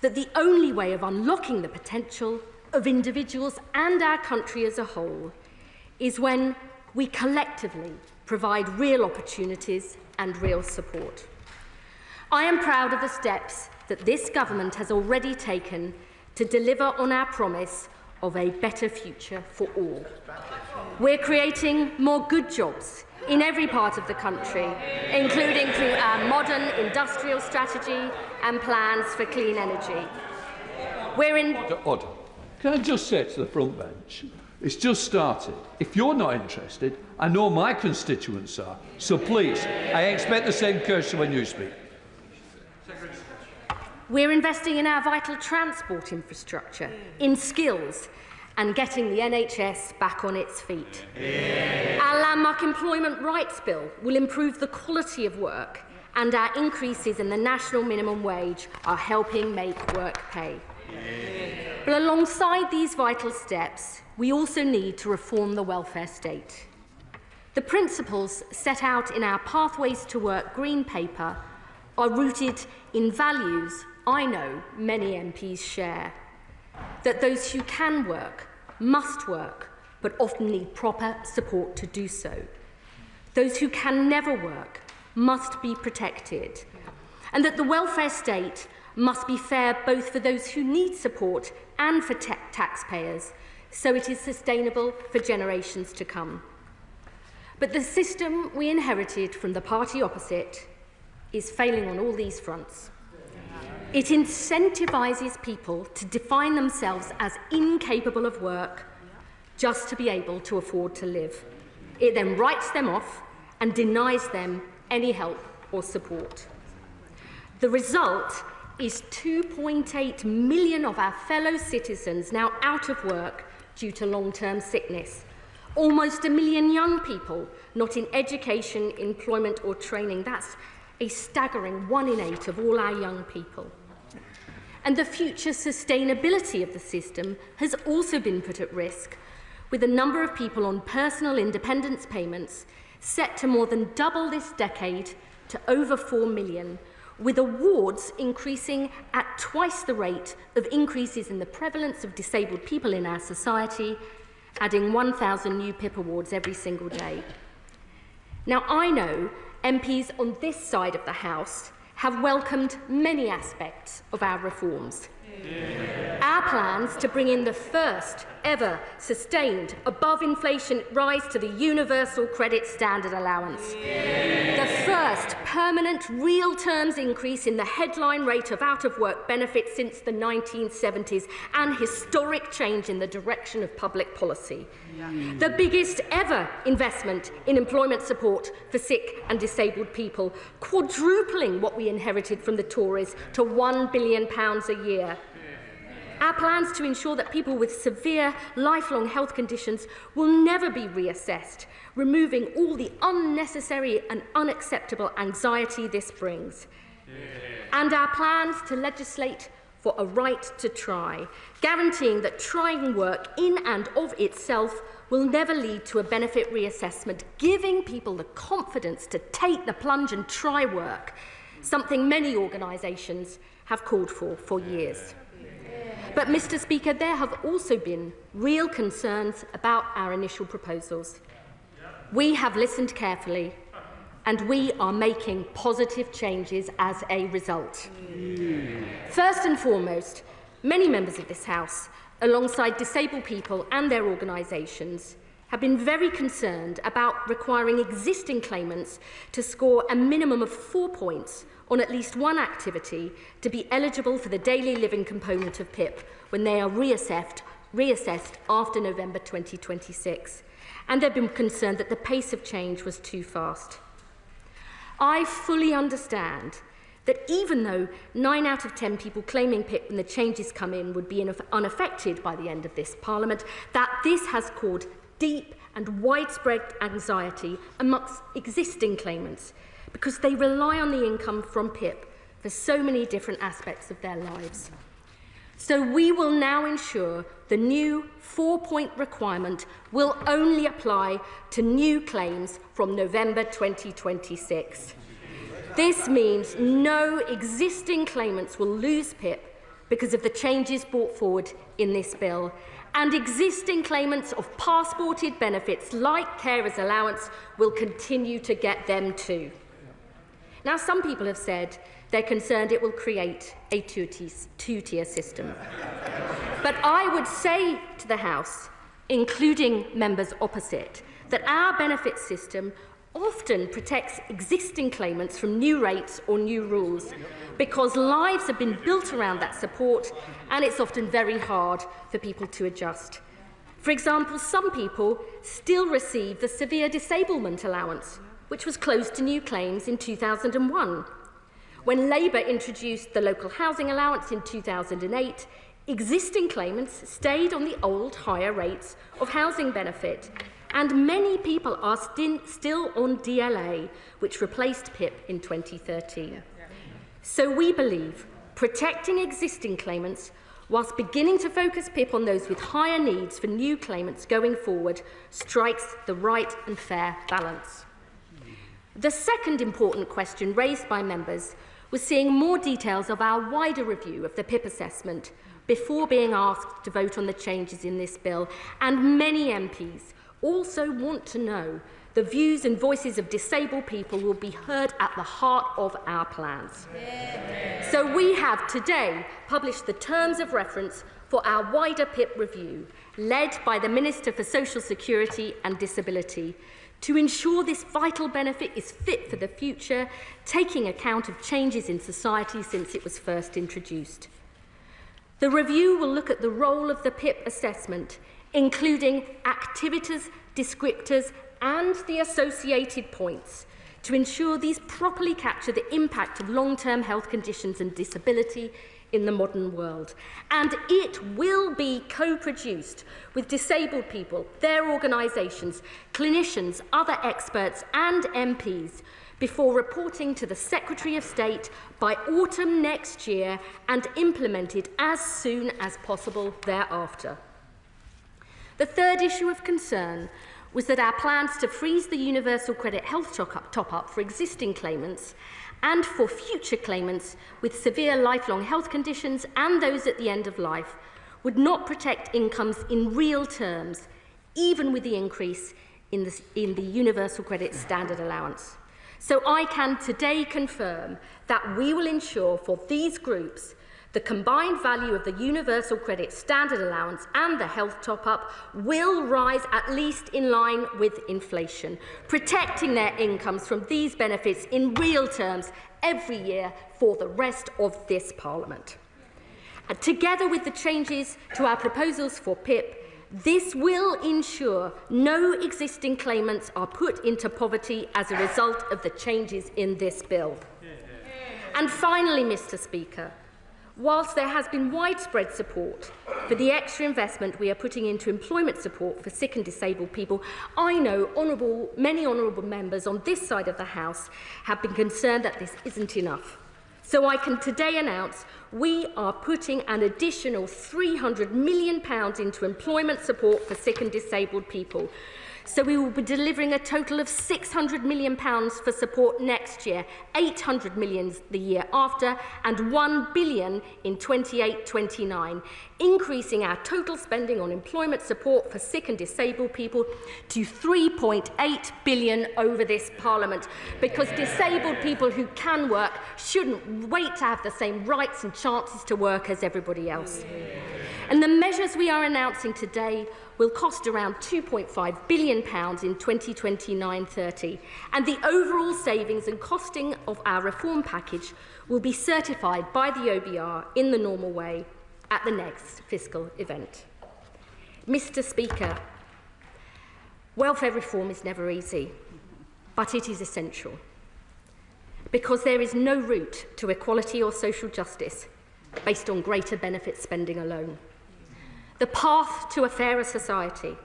that the only way of unlocking the potential of individuals and our country as a whole is when we collectively provide real opportunities and real support. I am proud of the steps that this government has already taken to deliver on our promise of a better future for all. We're creating more good jobs in every part of the country, including through our modern industrial strategy and plans for clean energy. We're in... Order. Can I just say to the front bench, it's just started. If you're not interested, I know my constituents are, so please, I expect the same courtesy when you speak. We're investing in our vital transport infrastructure, in skills, and getting the NHS back on its feet. Our landmark employment rights bill will improve the quality of work, and our increases in the national minimum wage are helping make work pay. But alongside these vital steps, we also need to reform the welfare state. The principles set out in our Pathways to Work Green Paper are rooted in values I know many MPs share, that those who can work must work, but often need proper support to do so. Those who can never work must be protected, and that the welfare state must be fair both for those who need support and for taxpayers, so it is sustainable for generations to come. But the system we inherited from the party opposite is failing on all these fronts. It incentivises people to define themselves as incapable of work just to be able to afford to live. It then writes them off and denies them any help or support. The result is 2.8 million of our fellow citizens now out of work due to long-term sickness. Almost 1 million young people not in education, employment or training. That's a staggering 1 in 8 of all our young people. And the future sustainability of the system has also been put at risk, with a number of people on personal independence payments set to more than double this decade to over 4 million, with awards increasing at twice the rate of increases in the prevalence of disabled people in our society, adding 1,000 new PIP awards every single day. Now, I know MPs on this side of the House have welcomed many aspects of our reforms. Our plans to bring in the first ever sustained above-inflation rise to the Universal Credit Standard Allowance, the first permanent real terms increase in the headline rate of out-of-work benefits since the 1970s, and historic change in the direction of public policy, the biggest ever investment in employment support for sick and disabled people, quadrupling what we inherited from the Tories to £1 billion a year. Our plans to ensure that people with severe lifelong health conditions will never be reassessed, removing all the unnecessary and unacceptable anxiety this brings. And our plans to legislate for a right to try, guaranteeing that trying work in and of itself will never lead to a benefit reassessment, giving people the confidence to take the plunge and try work, something many organisations have called for years. But, Mr. Speaker, there have also been real concerns about our initial proposals. We have listened carefully, and we are making positive changes as a result. First and foremost, many members of this House, alongside disabled people and their organisations, have been very concerned about requiring existing claimants to score a minimum of 4 points on at least one activity to be eligible for the daily living component of PIP when they are reassessed after November 2026. And they've been concerned that the pace of change was too fast. I fully understand that even though 9 out of 10 people claiming PIP when the changes come in would be unaffected by the end of this Parliament, that this has caused deep and widespread anxiety amongst existing claimants, because they rely on the income from PIP for so many different aspects of their lives. So we will now ensure the new 4-point requirement will only apply to new claims from November 2026. This means no existing claimants will lose PIP because of the changes brought forward in this bill, and existing claimants of passported benefits like carers allowance will continue to get them too. Now, some people have said they're concerned it will create a two-tier system. But I would say to the House, including members opposite, that our benefit system often protects existing claimants from new rates or new rules because lives have been built around that support and it's often very hard for people to adjust. For example, some people still receive the severe disablement allowance, which was closed to new claims in 2001. When Labour introduced the local housing allowance in 2008, existing claimants stayed on the old higher rates of housing benefit, and many people are still on DLA, which replaced PIP in 2013. So we believe protecting existing claimants whilst beginning to focus PIP on those with higher needs for new claimants going forward strikes the right and fair balance. The second important question raised by members was seeing more details of our wider review of the PIP assessment before being asked to vote on the changes in this bill, and many MPs also want to know the views and voices of disabled people will be heard at the heart of our plans. So we have today published the terms of reference for our wider PIP review, led by the Minister for Social Security and Disability, to ensure this vital benefit is fit for the future, taking account of changes in society since it was first introduced. The review will look at the role of the PIP assessment, including activities, descriptors, and the associated points, to ensure these properly capture the impact of long-term health conditions and disability in the modern world. And it will be co-produced with disabled people, their organisations, clinicians, other experts and MPs before reporting to the Secretary of State by autumn next year and implemented as soon as possible thereafter. The third issue of concern was that our plans to freeze the universal credit health top-up for existing claimants and for future claimants with severe lifelong health conditions and those at the end of life would not protect incomes in real terms, even with the increase in the universal credit standard allowance. So I can today confirm that we will ensure for these groups the combined value of the universal credit standard allowance and the health top-up will rise at least in line with inflation, protecting their incomes from these benefits in real terms every year for the rest of this Parliament. And together with the changes to our proposals for PIP, this will ensure no existing claimants are put into poverty as a result of the changes in this bill. And finally, Mr. Speaker, whilst there has been widespread support for the extra investment we are putting into employment support for sick and disabled people, I know many honourable members on this side of the House have been concerned that this isn't enough. So I can today announce we are putting an additional £300 million into employment support for sick and disabled people. So we will be delivering a total of £600 million for support next year, £800 million the year after, and £1 billion in 28-29, increasing our total spending on employment support for sick and disabled people to £3.8 billion over this Parliament, because disabled people who can work shouldn't wait to have the same rights and chances to work as everybody else. And the measures we are announcing today will cost around £2.5 billion in 2029-30, and the overall savings and costing of our reform package will be certified by the OBR in the normal way at the next fiscal event. Mr. Speaker, welfare reform is never easy, but it is essential, because there is no route to equality or social justice based on greater benefit spending alone. The path to a fairer society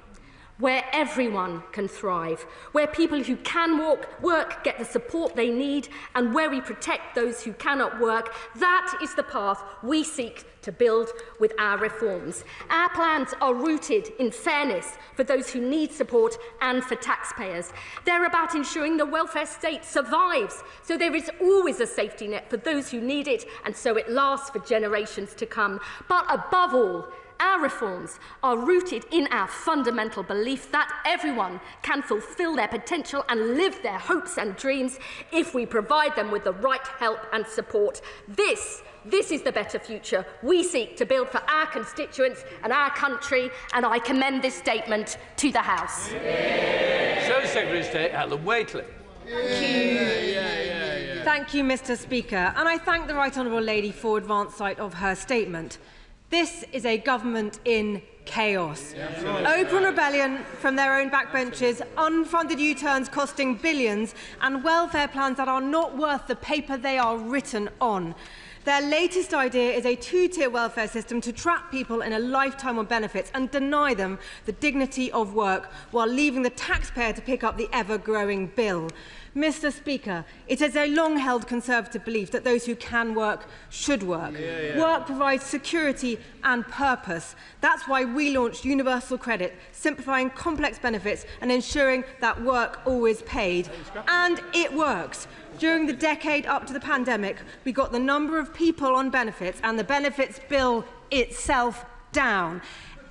where everyone can thrive, where people who can work get the support they need, and where we protect those who cannot work. That is the path we seek to build with our reforms. Our plans are rooted in fairness for those who need support and for taxpayers. They're about ensuring the welfare state survives, so there is always a safety net for those who need it, and so it lasts for generations to come. But above all, our reforms are rooted in our fundamental belief that everyone can fulfil their potential and live their hopes and dreams if we provide them with the right help and support. This is the better future we seek to build for our constituents and our country, and I commend this statement to the House. Service Secretary of State Alan Waitley. Thank you, Mr. Speaker, and I thank the Right Honourable Lady for advance sight of her statement. This is a government in chaos. Open rebellion from their own backbenches, unfunded U-turns costing billions, and welfare plans that are not worth the paper they are written on. Their latest idea is a two-tier welfare system to trap people in a lifetime of benefits and deny them the dignity of work while leaving the taxpayer to pick up the ever-growing bill. Mr. Speaker, it is a long-held Conservative belief that those who can work should work. Work provides security and purpose. That's why we launched universal credit, simplifying complex benefits and ensuring that work always paid. And it works. During the decade up to the pandemic, we got the number of people on benefits and the benefits bill itself down.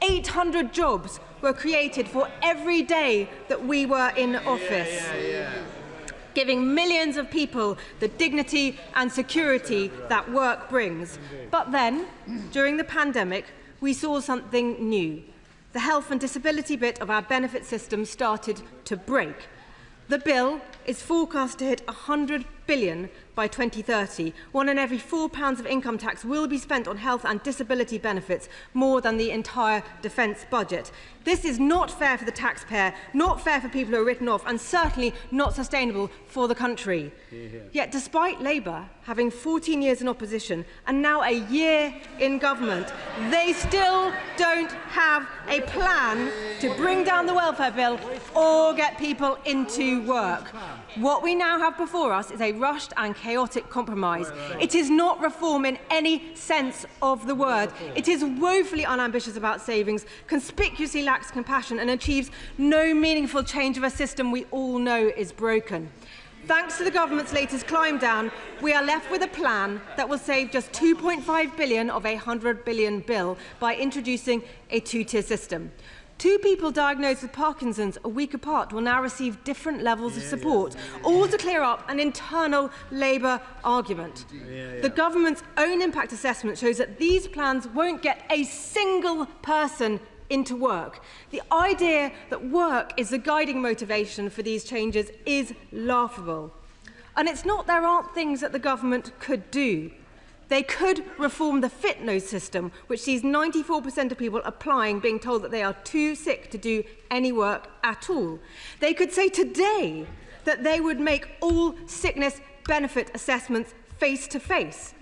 800 jobs were created for every day that we were in office, giving millions of people the dignity and security that work brings. But then, during the pandemic, we saw something new. The health and disability bit of our benefit system started to break. The bill is forecast to hit £100 billion by 2030. £1 in every £4 of income tax will be spent on health and disability benefits, more than the entire defence budget. This is not fair for the taxpayer, not fair for people who are written off, and certainly not sustainable for the country. Yet, despite Labour having 14 years in opposition and now a year in government, they still don't have a plan to bring down the welfare bill or get people into work. What we now have before us is a rushed and chaotic compromise. It is not reform in any sense of the word. It is woefully unambitious about savings, conspicuously lacks compassion, and achieves no meaningful change of a system we all know is broken. Thanks to the government's latest climb down, we are left with a plan that will save just £2.5 billion of a £100 billion bill by introducing a two-tier system. Two people diagnosed with Parkinson's a week apart will now receive different levels of support, all to clear up an internal Labour argument. The government's own impact assessment shows that these plans won't get a single person into work. The idea that work is the guiding motivation for these changes is laughable. And it's not there aren't things that the government could do. They could reform the fit nose system, which sees 94% of people applying being told that they are too sick to do any work at all. They could say today that they would make all sickness benefit assessments face-to-face.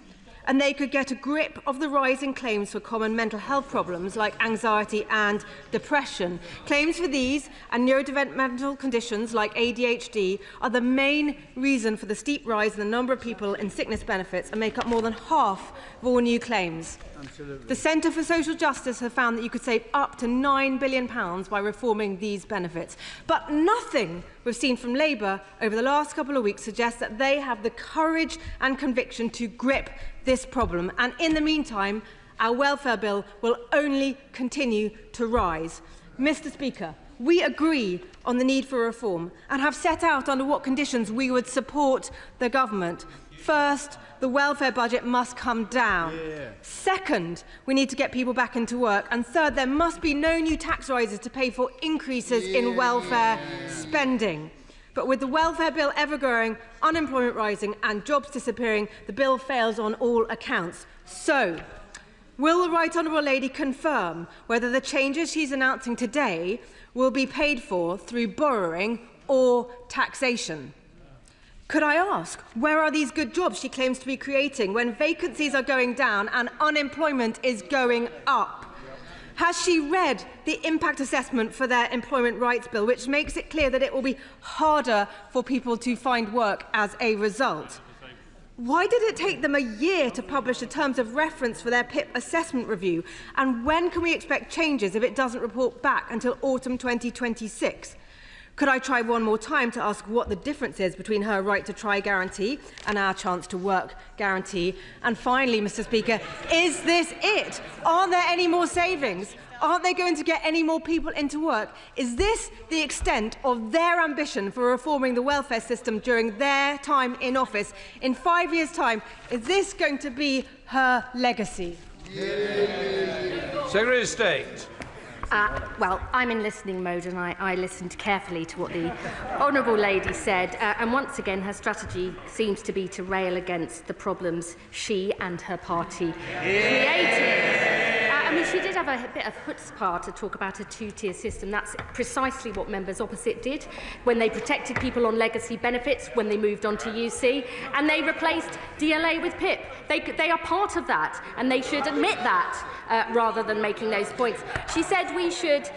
And they could get a grip of the rising claims for common mental health problems like anxiety and depression. Claims for these and neurodevelopmental conditions like ADHD are the main reason for the steep rise in the number of people in sickness benefits and make up more than half of all new claims. Absolutely. The Centre for Social Justice have found that you could save up to £9 billion by reforming these benefits. But nothing we've seen from Labour over the last couple of weeks suggests that they have the courage and conviction to grip this problem. And in the meantime, our welfare bill will only continue to rise. Mr. Speaker, we agree on the need for reform and have set out under what conditions we would support the government. First, the welfare budget must come down. Second, we need to get people back into work. And third, there must be no new tax rises to pay for increases in welfare spending. But with the welfare bill ever growing, unemployment rising and jobs disappearing, the bill fails on all accounts. So, will the Right Honourable Lady confirm whether the changes she's announcing today will be paid for through borrowing or taxation? Could I ask, where are these good jobs she claims to be creating when vacancies are going down and unemployment is going up? Has she read the impact assessment for their employment rights bill, which makes it clear that it will be harder for people to find work as a result? Why did it take them a year to publish the terms of reference for their PIP assessment review? And when can we expect changes if it doesn't report back until autumn 2026? Could I try one more time to ask what the difference is between her right to try guarantee and our chance to work guarantee? And finally, Mr. Speaker, is this it? Aren't there any more savings? Aren't they going to get any more people into work? Is this the extent of their ambition for reforming the welfare system during their time in office? In 5 years' time, is this going to be her legacy? Secretary of State. Well, I'm in listening mode and I listened carefully to what the Honourable Lady said. And once again, her strategy seems to be to rail against the problems she and her party created. I mean, she did have a bit of chutzpah to talk about a two-tier system. That's precisely what members opposite did when they protected people on legacy benefits, when they moved on to UC, and they replaced DLA with PIP. They are part of that, and they should admit that rather than making those points. She said we should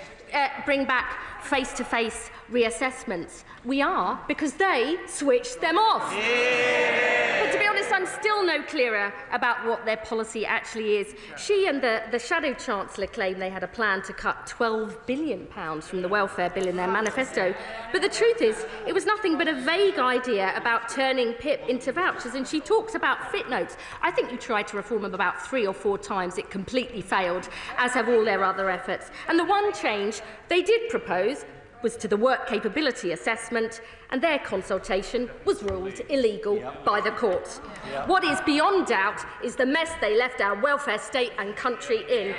bring back face-to-face reassessments. We are, because they switched them off. Yeah. But to be honest, I'm still no clearer about what their policy actually is. She and the Shadow Chancellor claim they had a plan to cut £12 billion from the welfare bill in their manifesto. But the truth is, it was nothing but a vague idea about turning PIP into vouchers, and she talks about fit notes. I think you tried to reform them about 3 or 4 times. It completely failed, as have all their other efforts. And the one change they did propose was to the work capability assessment, and their consultation was ruled illegal by the courts. What is beyond doubt is the mess they left our welfare state and country in.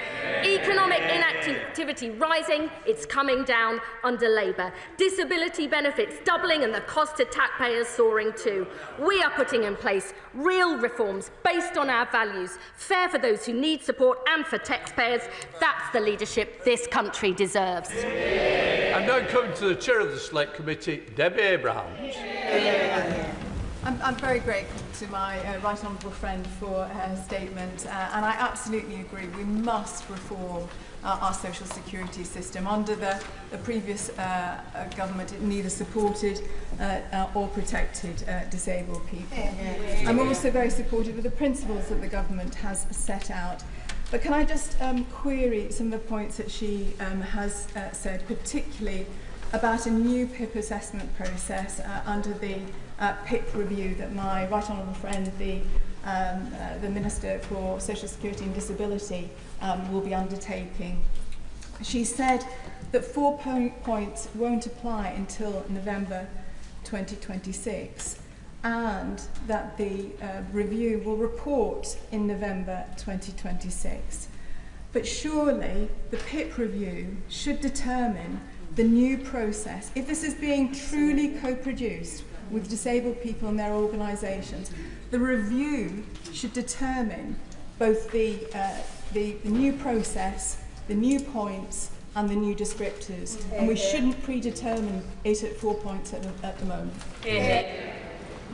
Economic inactivity rising, it's coming down under Labour. Disability benefits doubling and the cost to taxpayers soaring too. We are putting in place real reforms based on our values, fair for those who need support and for taxpayers. That's the leadership this country deserves. I'm now coming to the chair of the Select Committee, Debbie Abrahams. I'm very grateful to my right honourable friend for her statement, and I absolutely agree. We must reform our social security system. Under the previous government, it neither supported or protected disabled people. I'm also very supportive of the principles that the government has set out. But can I just query some of the points that she has said, particularly about a new PIP assessment process under the PIP review that my right honourable friend, the Minister for Social Security and Disability, will be undertaking. She said that 4 points won't apply until November 2026, and that the review will report in November 2026. But surely the PIP review should determine the new process. If this is being truly co-produced with disabled people and their organisations, the review should determine both the new process, the new points and the new descriptors. And we shouldn't predetermine it at 4 points at the moment.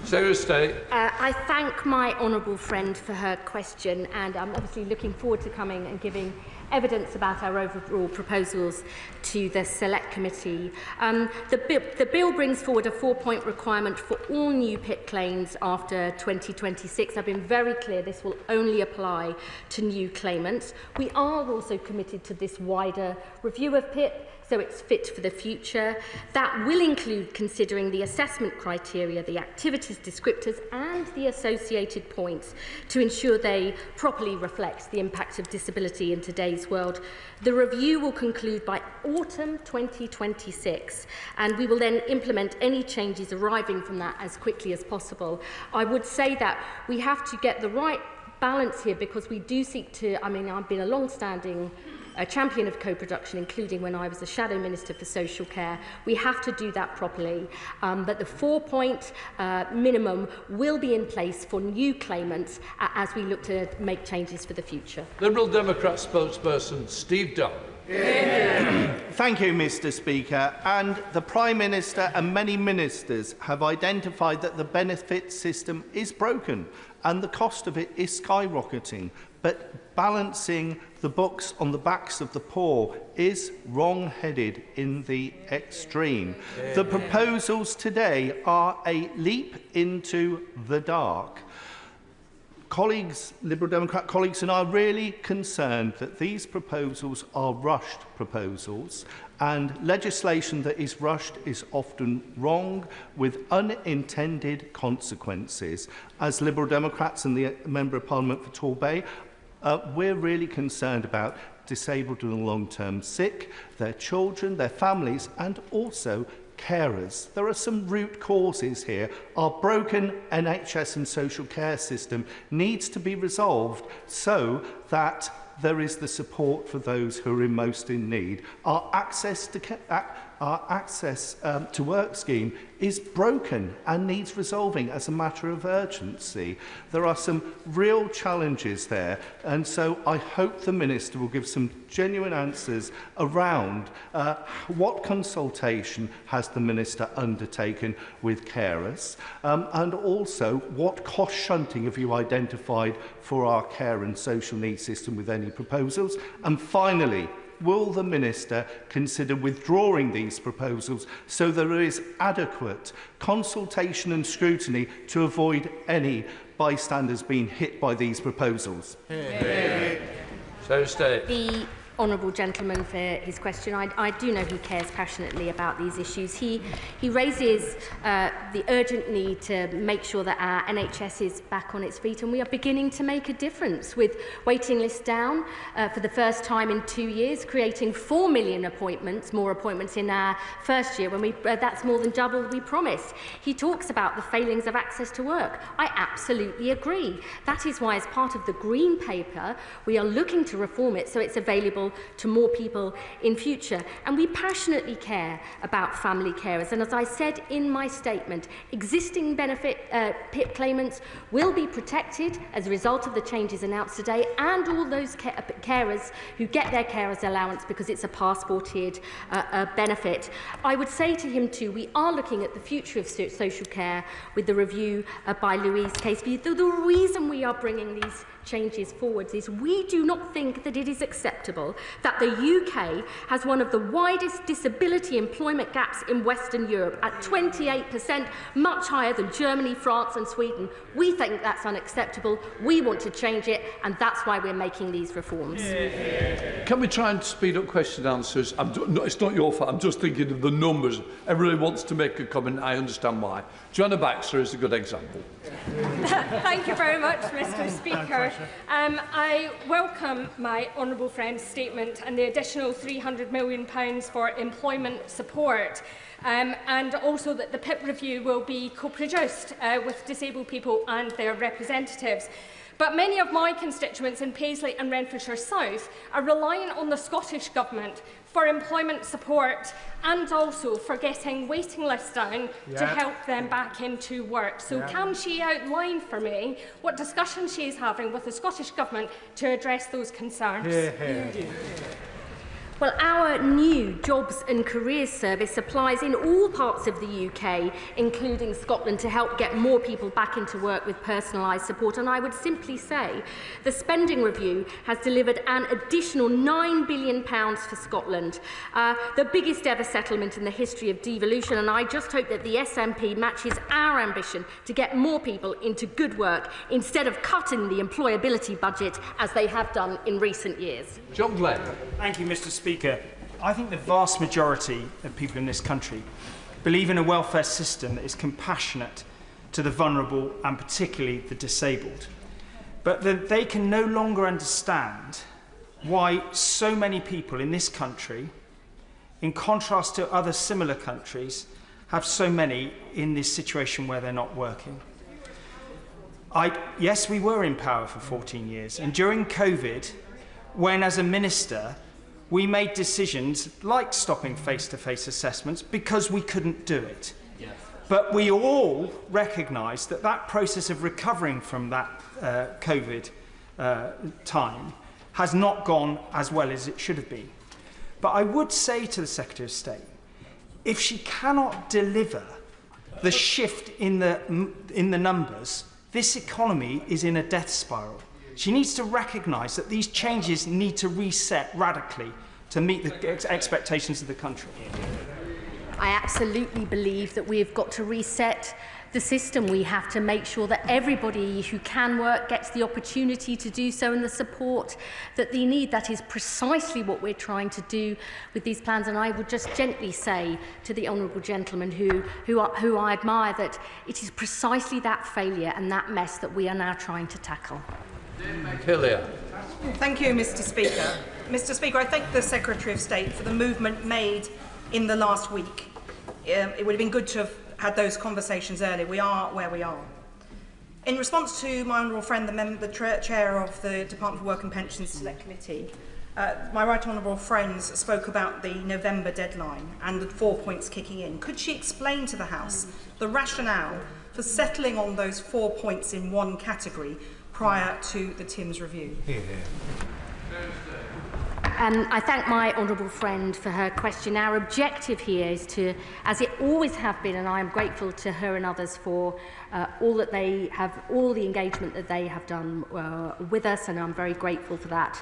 Secretary of State. I thank my honourable friend for her question, and I'm obviously looking forward to coming and giving evidence about our overall proposals to the Select Committee. The bill brings forward a 4-point requirement for all new PIP claims after 2026. I've been very clear this will only apply to new claimants. We are also committed to this wider review of PIP, so it's fit for the future. That will include considering the assessment criteria, the activities descriptors and the associated points to ensure they properly reflect the impact of disability in today's world. The review will conclude by autumn 2026, and we will then implement any changes arriving from that as quickly as possible. I would say that we have to get the right balance here, because we do seek to, I've been a long-standing champion of co-production, including when I was the Shadow Minister for Social Care. We have to do that properly, but the 4-point minimum will be in place for new claimants as we look to make changes for the future. Liberal Democrat spokesperson Steve Dunn. Thank you, Mr. Speaker. And the Prime Minister and many ministers have identified that the benefit system is broken and the cost of it is skyrocketing. but balancing the books on the backs of the poor is wrong-headed in the extreme. The proposals today are a leap into the dark. Colleagues, Liberal Democrat colleagues, and I are really concerned that these proposals are rushed proposals, and legislation that is rushed is often wrong with unintended consequences. As Liberal Democrats and the Member of Parliament for Torbay, we're really concerned about disabled and long-term sick, their children, their families, and also carers. There are some root causes here. Our broken NHS and social care system needs to be resolved so that there is the support for those who are most in need. Our access to work scheme is broken and needs resolving as a matter of urgency. There are some real challenges there, and so I hope the Minister will give some genuine answers around what consultation has the Minister undertaken with carers, and also what cost shunting have you identified for our care and social needs system with any proposals. And finally, will the Minister consider withdrawing these proposals so there is adequate consultation and scrutiny to avoid any bystanders being hit by these proposals? So state. The honourable gentleman for his question. I do know he cares passionately about these issues. He raises the urgent need to make sure that our NHS is back on its feet, and we are beginning to make a difference with waiting lists down for the first time in 2 years, creating 4 million appointments, more appointments in our first year, when that's more than double we promised. He talks about the failings of access to work. I absolutely agree. That is why, as part of the Green Paper, we are looking to reform it so it's available to more people in future. And we passionately care about family carers. And as I said in my statement, existing benefit PIP claimants will be protected as a result of the changes announced today, and all those carers who get their carers allowance because it's a passported benefit. I would say to him too, we are looking at the future of social care with the review by Louise Caseby. The reason we are bringing these changes forwards is we do not think that it is acceptable that the UK has one of the widest disability employment gaps in Western Europe at 28%, much higher than Germany, France and Sweden. We think that's unacceptable. We want to change it, and that's why we're making these reforms. Can we try and speed up question and answers? It's not your fault. I'm just thinking of the numbers. Everybody wants to make a comment. I understand why. Joanna Baxter is a good example. Thank you very much, Mr. Speaker. I welcome my honourable friend's statement and the additional £300 million for employment support, and also that the PIP review will be co-produced with disabled people and their representatives. But many of my constituents in Paisley and Renfrewshire South are reliant on the Scottish Government for employment support and also for getting waiting lists down to help them back into work. So can she outline for me what discussion she is having with the Scottish Government to address those concerns? Well, our new Jobs and Careers Service applies in all parts of the UK, including Scotland, to help get more people back into work with personalised support. And I would simply say the spending review has delivered an additional £9 billion for Scotland, the biggest ever settlement in the history of devolution. And I just hope that the SNP matches our ambition to get more people into good work instead of cutting the employability budget as they have done in recent years. John Glenn. Thank you, Mr. Speaker. I think the vast majority of people in this country believe in a welfare system that is compassionate to the vulnerable and particularly the disabled, but that they can no longer understand why so many people in this country, in contrast to other similar countries, have so many in this situation where they're not working. Yes, we were in power for 14 years, and during COVID, when as a minister we made decisions like stopping face-to-face assessments because we couldn't do it. But we all recognised that that process of recovering from that COVID time has not gone as well as it should have been. But I would say to the Secretary of State, if she cannot deliver the shift in the numbers, this economy is in a death spiral. She needs to recognise that these changes need to reset radically to meet the expectations of the country. I absolutely believe that we have got to reset the system. We have to make sure that everybody who can work gets the opportunity to do so and the support that they need. That is precisely what we're trying to do with these plans. And I would just gently say to the honourable gentleman who I admire that it is precisely that failure and that mess that we are now trying to tackle. Thank you, Mr. Speaker. Mr. Speaker, I thank the Secretary of State for the movement made in the last week. It would have been good to have had those conversations earlier. We are where we are. In response to my honourable friend, the chair of the Department for Work and Pensions Select Committee, my right honourable friends spoke about the November deadline and the 4 points kicking in. Could she explain to the House the rationale for settling on those 4 points in one category prior to the Timms review? And I thank my honourable friend for her question. Our objective here is to, as it always have been, and I am grateful to her and others for all the engagement that they have done with us, and I'm very grateful for that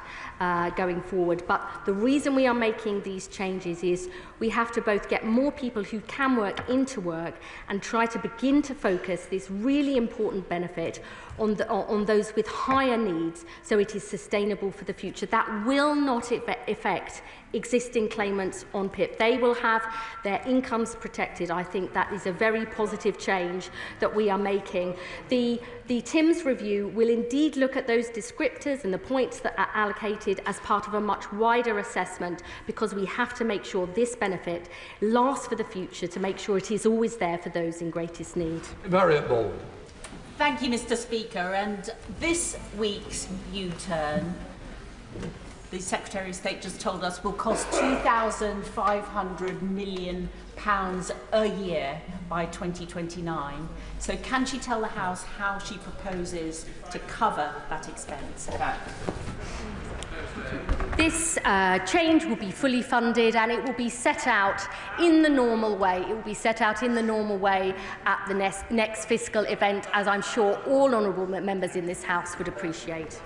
going forward. But the reason we are making these changes is we have to both get more people who can work into work and try to begin to focus this really important benefit on those with higher needs, so it is sustainable for the future. That will not affect existing claimants on PIP. They will have their incomes protected. I think that is a very positive change that we are making. The Timms review will indeed look at those descriptors and the points that are allocated as part of a much wider assessment, because we have to make sure this benefit lasts for the future, to make sure it is always there for those in greatest need. Marriott Baldwin. Thank you, Mr. Speaker. And this week's U-turn, the Secretary of State just told us, will cost £2,500 million a year by 2029. So can she tell the House how she proposes to cover that expense? This change will be fully funded, and it will be set out in the normal way. It will be set out in the normal way at the next fiscal event, as I'm sure all honourable members in this House would appreciate.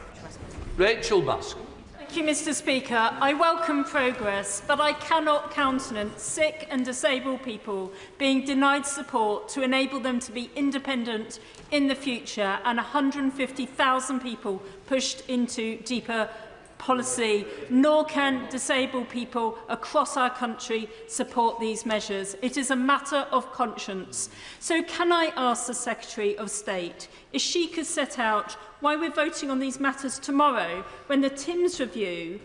Rachel Musk. Thank you, Mr. Speaker. I welcome progress, but I cannot countenance sick and disabled people being denied support to enable them to be independent in the future, and 150,000 people pushed into deeper policy, nor can disabled people across our country support these measures. It is a matter of conscience. So can I ask the Secretary of State if she could set out why we're voting on these matters tomorrow, when the Timms review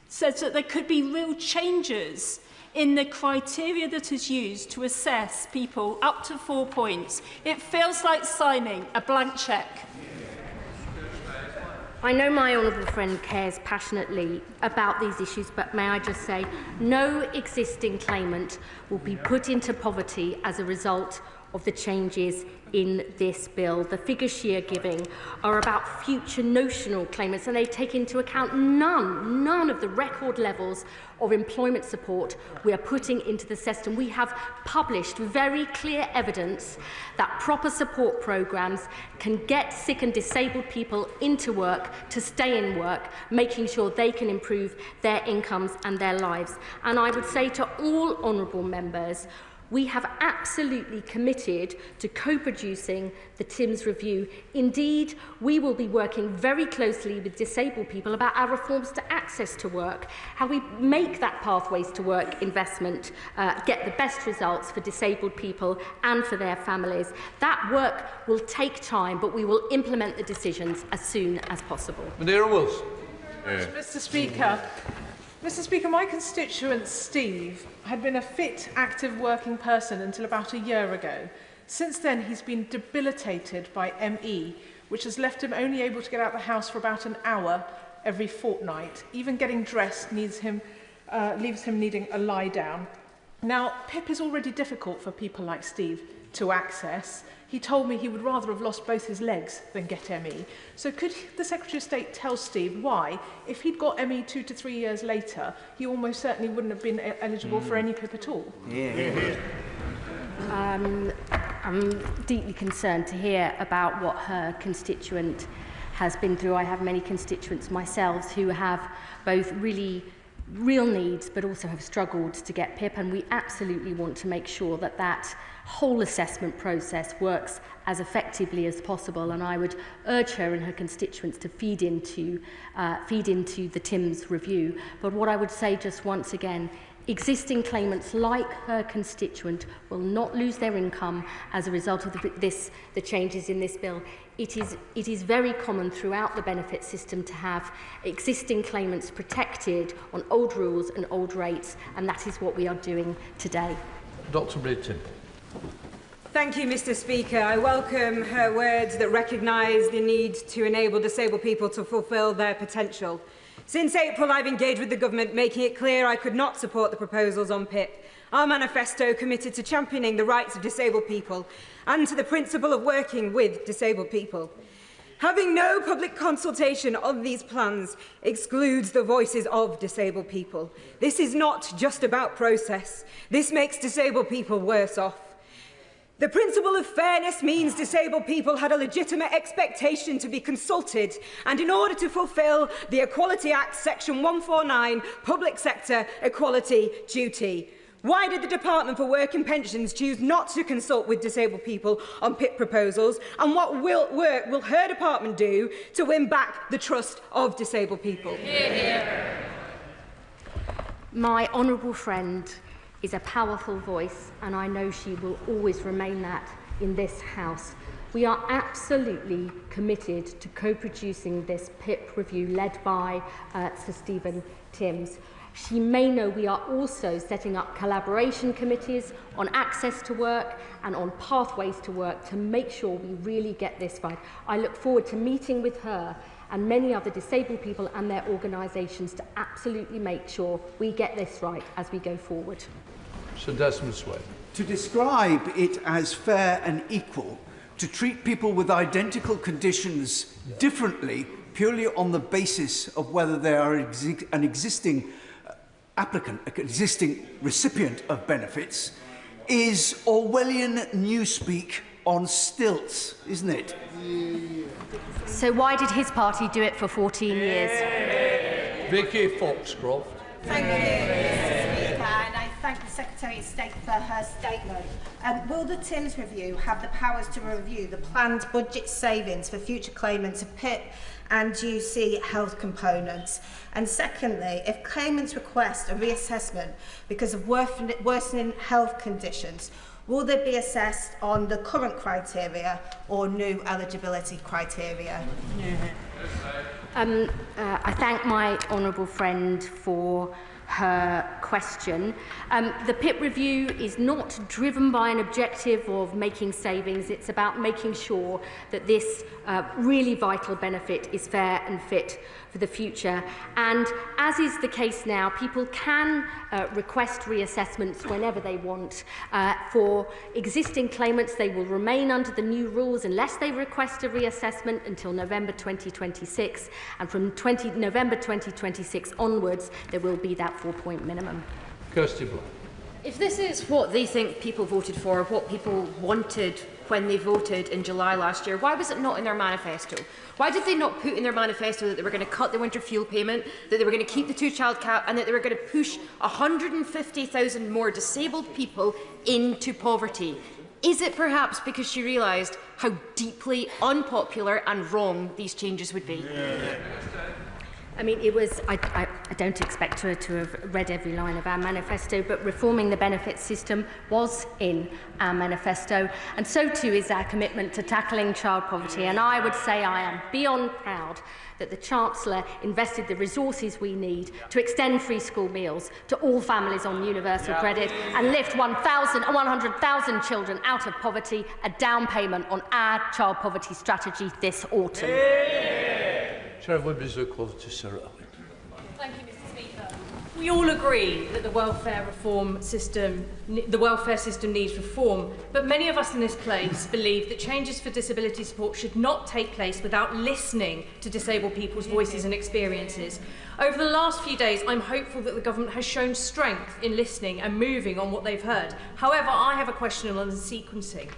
says that there could be real changes in the criteria that is used to assess people up to 4 points? It feels like signing a blank cheque. I know my honourable friend cares passionately about these issues, but may I just say, no existing claimant will be put into poverty as a result of the changes in this bill. The figures she are giving are about future notional claimants, and they take into account none of the record levels of employment support we are putting into the system. We have published very clear evidence that proper support programmes can get sick and disabled people into work, to stay in work, making sure they can improve their incomes and their lives. And I would say to all honourable members, we have absolutely committed to co-producing the Timms review. Indeed, we will be working very closely with disabled people about our reforms to access to work, how we make that pathways to work investment get the best results for disabled people and for their families. That work will take time, but we will implement the decisions as soon as possible. Madeira Wilson. Mr. Speaker, my constituent Steve had been a fit, active working person until about a year ago. Since then, he's been debilitated by ME, which has left him only able to get out of the house for about an hour every fortnight. Even getting dressed leaves him needing a lie down. Now, PIP is already difficult for people like Steve to access. He told me he would rather have lost both his legs than get ME. So could the Secretary of State tell Steve why, if he'd got ME 2 to 3 years later, he almost certainly wouldn't have been eligible for any PIP at all? I'm deeply concerned to hear about what her constituent has been through. I have many constituents myself who have both real needs but also have struggled to get PIP, and we absolutely want to make sure that that whole assessment process works as effectively as possible, and I would urge her and her constituents to feed into the TIMS review. But what I would say just once again, existing claimants like her constituent will not lose their income as a result of the changes in this bill. It is very common throughout the benefit system to have existing claimants protected on old rules and old rates, and that is what we are doing today. Dr. Britton. Thank you, Mr. Speaker. I welcome her words that recognise the need to enable disabled people to fulfil their potential. Since April, I've engaged with the government, making it clear I could not support the proposals on PIP. Our manifesto committed to championing the rights of disabled people and to the principle of working with disabled people. Having no public consultation of these plans excludes the voices of disabled people. This is not just about process. This makes disabled people worse off. The principle of fairness means disabled people had a legitimate expectation to be consulted, and in order to fulfil the Equality Act Section 149, Public Sector Equality Duty. Why did the Department for Work and Pensions choose not to consult with disabled people on PIP proposals, and what work will her department do to win back the trust of disabled people? My honourable friend is a powerful voice, and I know she will always remain that in this House. We are absolutely committed to co-producing this PIP review led by Sir Stephen Timms. She may know we are also setting up collaboration committees on access to work and on pathways to work to make sure we really get this right. I look forward to meeting with her and many other disabled people and their organisations to absolutely make sure we get this right as we go forward. Sir Desmond Swade. To describe it as fair and equal, to treat people with identical conditions differently purely on the basis of whether they are an existing applicant, an existing recipient of benefits, is Orwellian newspeak on stilts, isn't it? So why did his party do it for 14 years? Vicky Foxcroft. Thank you, Mr. Speaker, and I thank the Secretary of State for her statement. Will the TIMS review have the powers to review the planned budget savings for future claimants of PIP and UC health components? And secondly, if claimants request a reassessment because of worsening health conditions, will they be assessed on the current criteria or new eligibility criteria? I thank my honourable friend for her question. The PIP review is not driven by an objective of making savings. It's about making sure that this really vital benefit is fair and fit for the future. And as is the case now, people can request reassessments whenever they want. For existing claimants, they will remain under the new rules unless they request a reassessment until November 2026. And from November 2026 onwards, there will be that 4-point minimum. Kirsty Black. If this is what they think people voted for, what people wanted when they voted in July last year, why was it not in their manifesto? Why did they not put in their manifesto that they were going to cut the winter fuel payment, that they were going to keep the two-child cap, and that they were going to push 150,000 more disabled people into poverty? Is it perhaps because she realised how deeply unpopular and wrong these changes would be? I mean, it was, I don't expect her to have read every line of our manifesto, but reforming the benefit system was in our manifesto, and so too is our commitment to tackling child poverty. And I would say I am beyond proud that the Chancellor invested the resources we need to extend free school meals to all families on universal credit and lift 100,000 children out of poverty, a down payment on our child poverty strategy this autumn. Chair of Women's Equality, Sarah Owen. Thank you, Mr. Speaker. We all agree that the welfare system needs reform, but many of us in this place believe that changes for disability support should not take place without listening to disabled people's voices and experiences. Over the last few days, I'm hopeful that the government has shown strength in listening and moving on what they've heard. However, I have a question on the sequencing.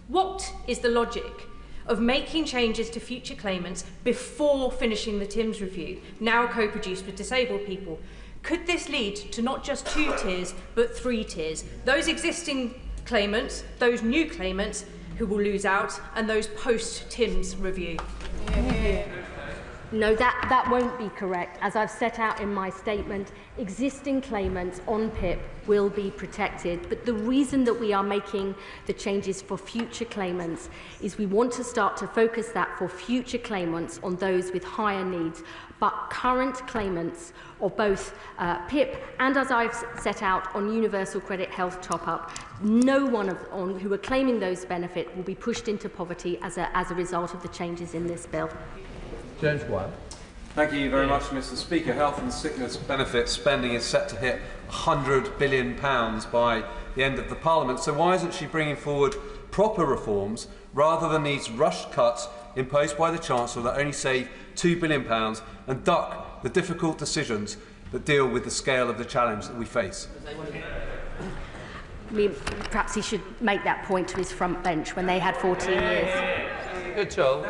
What is the logic of making changes to future claimants before finishing the TIMS review, now co-produced with disabled people. Could this lead to not just 2 tiers, but 3 tiers? Those existing claimants, those new claimants who will lose out, and those post-TIMS review? No, that won't be correct. As I've set out in my statement, existing claimants on PIP will be protected. But the reason that we are making the changes for future claimants is we want to start to focus that for future claimants on those with higher needs. But current claimants of both PIP and, as I've set out, on Universal Credit Health Top-Up, no one who are claiming those benefits will be pushed into poverty as a result of the changes in this bill. James Wyatt. Thank you very much, Mr. Speaker. Health and sickness benefit spending is set to hit £100 billion by the end of the Parliament. So why isn't she bringing forward proper reforms rather than these rushed cuts imposed by the Chancellor that only save £2 billion and duck the difficult decisions that deal with the scale of the challenge that we face? I mean, perhaps he should make that point to his front bench when they had 14 years. Good job.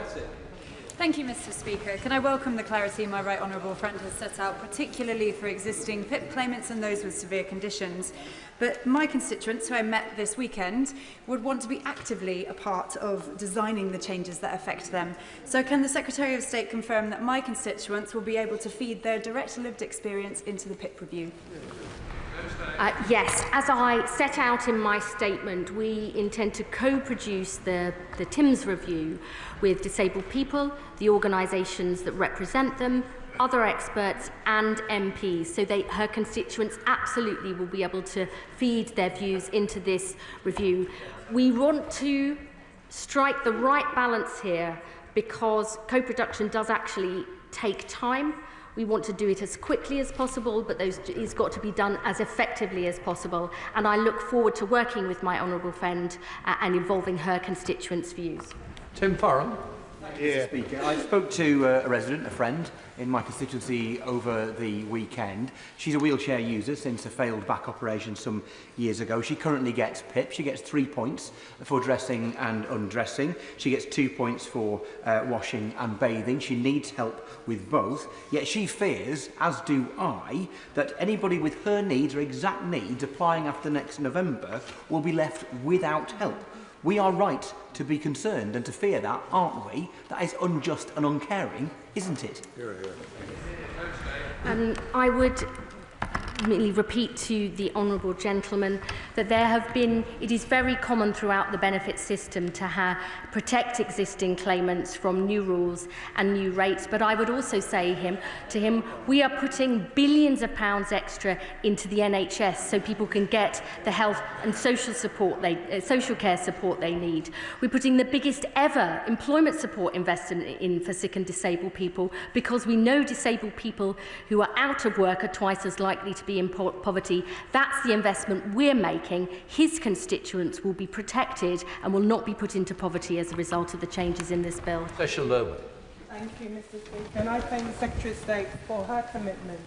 Thank you, Mr. Speaker. Can I welcome the clarity my right honourable friend has set out, particularly for existing PIP claimants and those with severe conditions. But my constituents, who I met this weekend, would want to be actively a part of designing the changes that affect them. So can the Secretary of State confirm that my constituents will be able to feed their direct lived experience into the PIP review? Yes, as I set out in my statement, we intend to co-produce the TIMS review with disabled people, the organisations that represent them, other experts and MPs, so her constituents absolutely will be able to feed their views into this review. We want to strike the right balance here because co-production does actually take time. We want to do it as quickly as possible, but it's got to be done as effectively as possible. And I look forward to working with my honourable friend and involving her constituents' views. Tim Farron. Mr. Speaker, I spoke to a resident, a friend, in my constituency over the weekend. She's a wheelchair user since a failed back operation some years ago. She currently gets PIP. She gets 3 points for dressing and undressing. She gets 2 points for washing and bathing. She needs help with both. Yet she fears, as do I, that anybody with her needs or exact needs applying after next November will be left without help. We are right to be concerned and to fear that, aren't we? That is unjust and uncaring, isn't it? I would merely repeat to the honourable gentleman that it is very common throughout the benefit system to protect existing claimants from new rules and new rates. But I would also say to him, we are putting billions of pounds extra into the NHS so people can get the health and social care support they need. We're putting the biggest ever employment support investment in for sick and disabled people because we know disabled people who are out of work are twice as likely to be in poverty. That's the investment we're making. His constituents will be protected and will not be put into poverty as a result of the changes in this bill. Thank you, Mr. Speaker. And I thank the Secretary of State for her commitment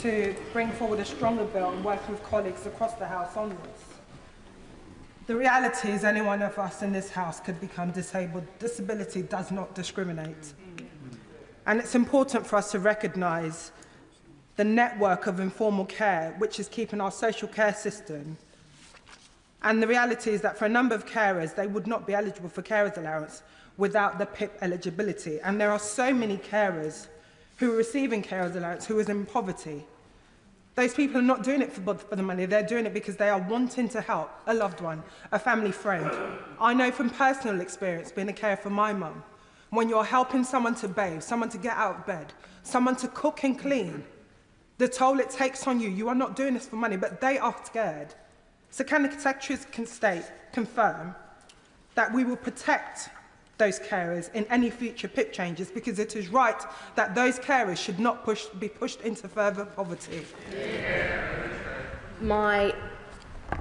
to bring forward a stronger bill and work with colleagues across the House on this. The reality is any one of us in this House could become disabled. Disability does not discriminate. And it's important for us to recognise the network of informal care, which is keeping our social care system. And the reality is that for a number of carers, they would not be eligible for carers allowance without the PIP eligibility. And there are so many carers who are receiving carers allowance who is in poverty. Those people are not doing it for the money, they're doing it because they are wanting to help a loved one, a family friend. I know from personal experience, being a carer for my mum, when you're helping someone to bathe, someone to get out of bed, someone to cook and clean, the toll it takes on you, you are not doing this for money, but they are scared. So can the Secretary of State confirm that we will protect those carers in any future PIP changes, because it is right that those carers should not be pushed into further poverty? My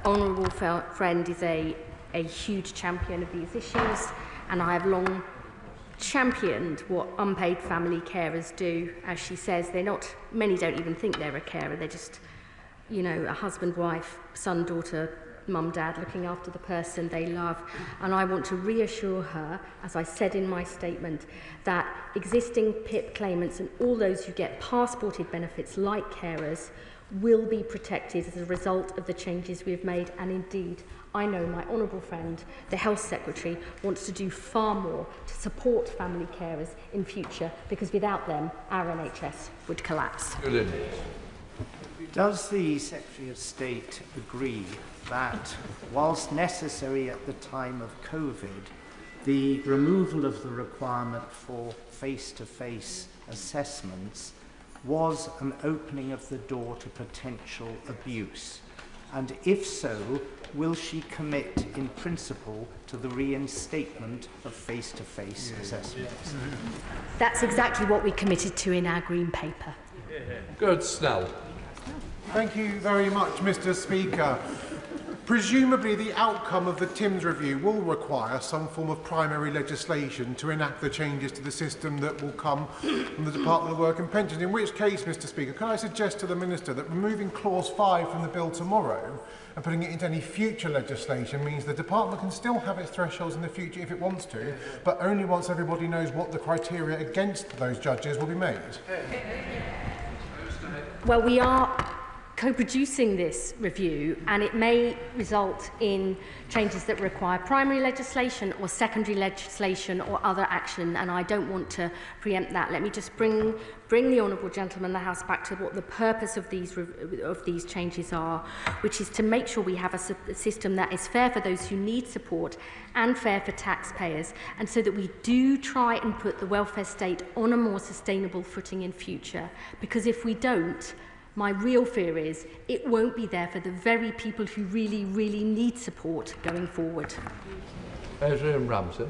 honourable friend is a huge champion of these issues, and I have long championed what unpaid family carers do. As she says, many don't even think they're a carer, they're just, a husband, wife, son, daughter, mum, dad looking after the person they love. And I want to reassure her, as I said in my statement, that existing PIP claimants and all those who get passported benefits like carers will be protected as a result of the changes we've made. And indeed, I know my honourable friend, the Health Secretary, wants to do far more to support family carers in future, because without them, our NHS would collapse. Does the Secretary of State agree that, whilst necessary at the time of COVID, the removal of the requirement for face-to-face assessments was an opening of the door to potential abuse? And if so, will she commit in principle to the reinstatement of face-to-face assessments? That's exactly what we committed to in our Green Paper. Good, Snell. Thank you very much, Mr. Speaker. Presumably the outcome of the Timms review will require some form of primary legislation to enact the changes to the system that will come from the Department of Work and Pensions, in which case, Mr. Speaker, can I suggest to the Minister that removing clause 5 from the bill tomorrow and putting it into any future legislation means the Department can still have its thresholds in the future if it wants to, but only once everybody knows what the criteria against those judges will be made? Well, we are co-producing this review, and it may result in changes that require primary legislation or secondary legislation or other action, and I don't want to preempt that. Let me just bring the honourable gentleman in the House back to what the purpose of these changes are, which is to make sure we have a system that is fair for those who need support and fair for taxpayers, and so that we do try and put the welfare state on a more sustainable footing in future, because if we don't, my real fear is it won't be there for the very people who really, really need support going forward. Adrian Ramsey.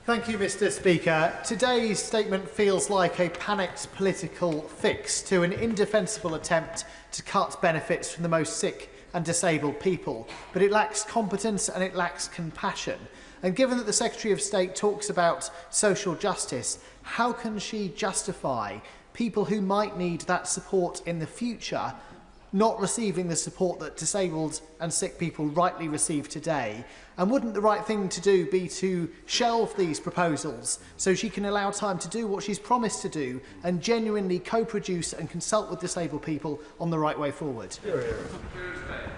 Thank you, Mr. Speaker. Today's statement feels like a panicked political fix to an indefensible attempt to cut benefits from the most sick and disabled people, but it lacks competence and it lacks compassion. And given that the Secretary of State talks about social justice, how can she justify people who might need that support in the future not receiving the support that disabled and sick people rightly receive today? And wouldn't the right thing to do be to shelve these proposals so she can allow time to do what she's promised to do and genuinely co-produce and consult with disabled people on the right way forward?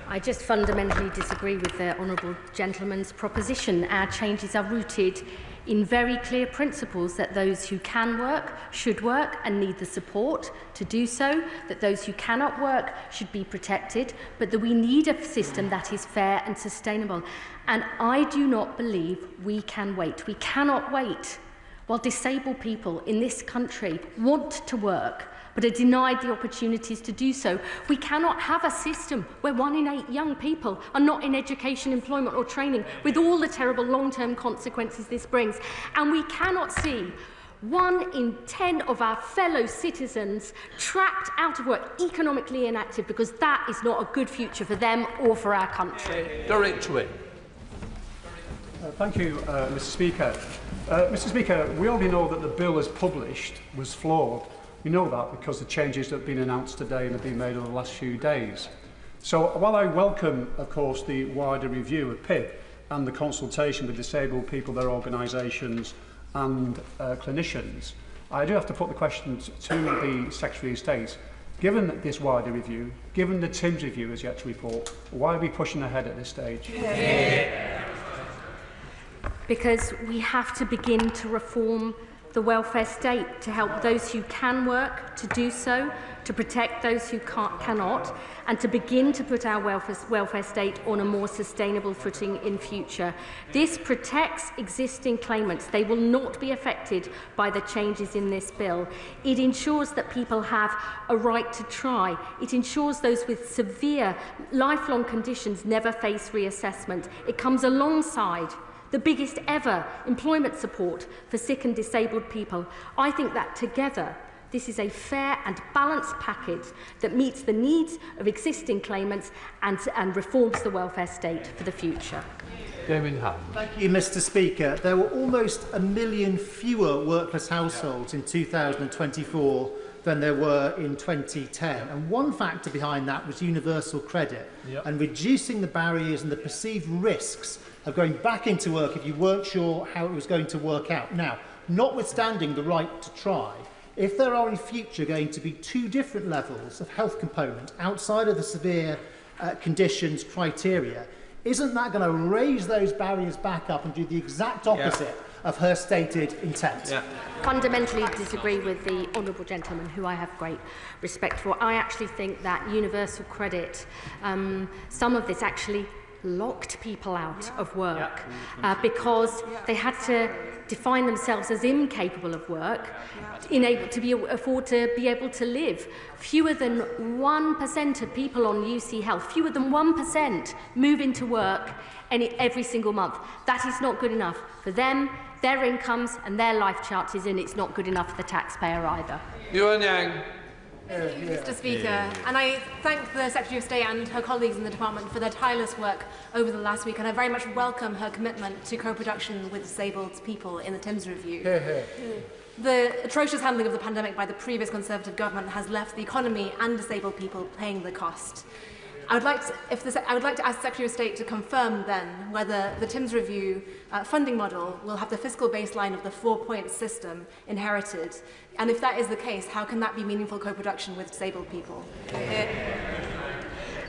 I just fundamentally disagree with the honourable gentleman's proposition. Our changes are rooted in very clear principles that those who can work should work and need the support to do so, that those who cannot work should be protected, but that we need a system that is fair and sustainable. And I do not believe we can wait. We cannot wait while disabled people in this country want to work but are denied the opportunities to do so. We cannot have a system where 1 in 8 young people are not in education, employment or training, with all the terrible long-term consequences this brings. And we cannot see 1 in 10 of our fellow citizens trapped out of work, economically inactive, because that is not a good future for them or for our country. Directory. Thank you, Mr. Speaker. Mr. Speaker, we already know that the bill as published was flawed. We know that because the changes that have been announced today and have been made over the last few days. So while I welcome, of course, the wider review of PIP and the consultation with disabled people, their organisations and clinicians, I do have to put the question to the Secretary of State. Given this wider review, given the Timms review as yet to report, why are we pushing ahead at this stage? Because we have to begin to reform the welfare state to help those who can work to do so, to protect those who cannot, and to begin to put our welfare state on a more sustainable footing in future. This protects existing claimants. They will not be affected by the changes in this bill. It ensures that people have a right to try. It ensures those with severe lifelong conditions never face reassessment. It comes alongside the biggest ever employment support for sick and disabled people. I think that together, this is a fair and balanced package that meets the needs of existing claimants and reforms the welfare state for the future. David Hamm. Thank you, Mr. Speaker. There were almost 1 million fewer workless households in 2024 than there were in 2010. And one factor behind that was universal credit and reducing the barriers and the perceived risks of going back into work if you weren't sure how it was going to work out. Now, notwithstanding the right to try, if there are in future going to be two different levels of health component outside of the severe conditions criteria, isn't that going to raise those barriers back up and do the exact opposite of her stated intent? Fundamentally disagree with the honourable gentleman, who I have great respect for. I actually think that universal credit, some of this actually locked people out of work because they had to define themselves as incapable of work, unable to afford to be able to live. Fewer than 1% of people on UC Health, fewer than 1% move into work every single month. That is not good enough for them, their incomes and their life chances, and it's not good enough for the taxpayer either. Yuan Yang. Thank you, Mr. Speaker. And I thank the Secretary of State and her colleagues in the department for their tireless work over the last week, and I very much welcome her commitment to co-production with disabled people in the Thames Review. The atrocious handling of the pandemic by the previous Conservative government has left the economy and disabled people paying the cost. I would like to ask the Secretary of State to confirm then whether the Thames Review funding model will have the fiscal baseline of the 4-point system inherited, and if that is the case, how can that be meaningful co-production with disabled people?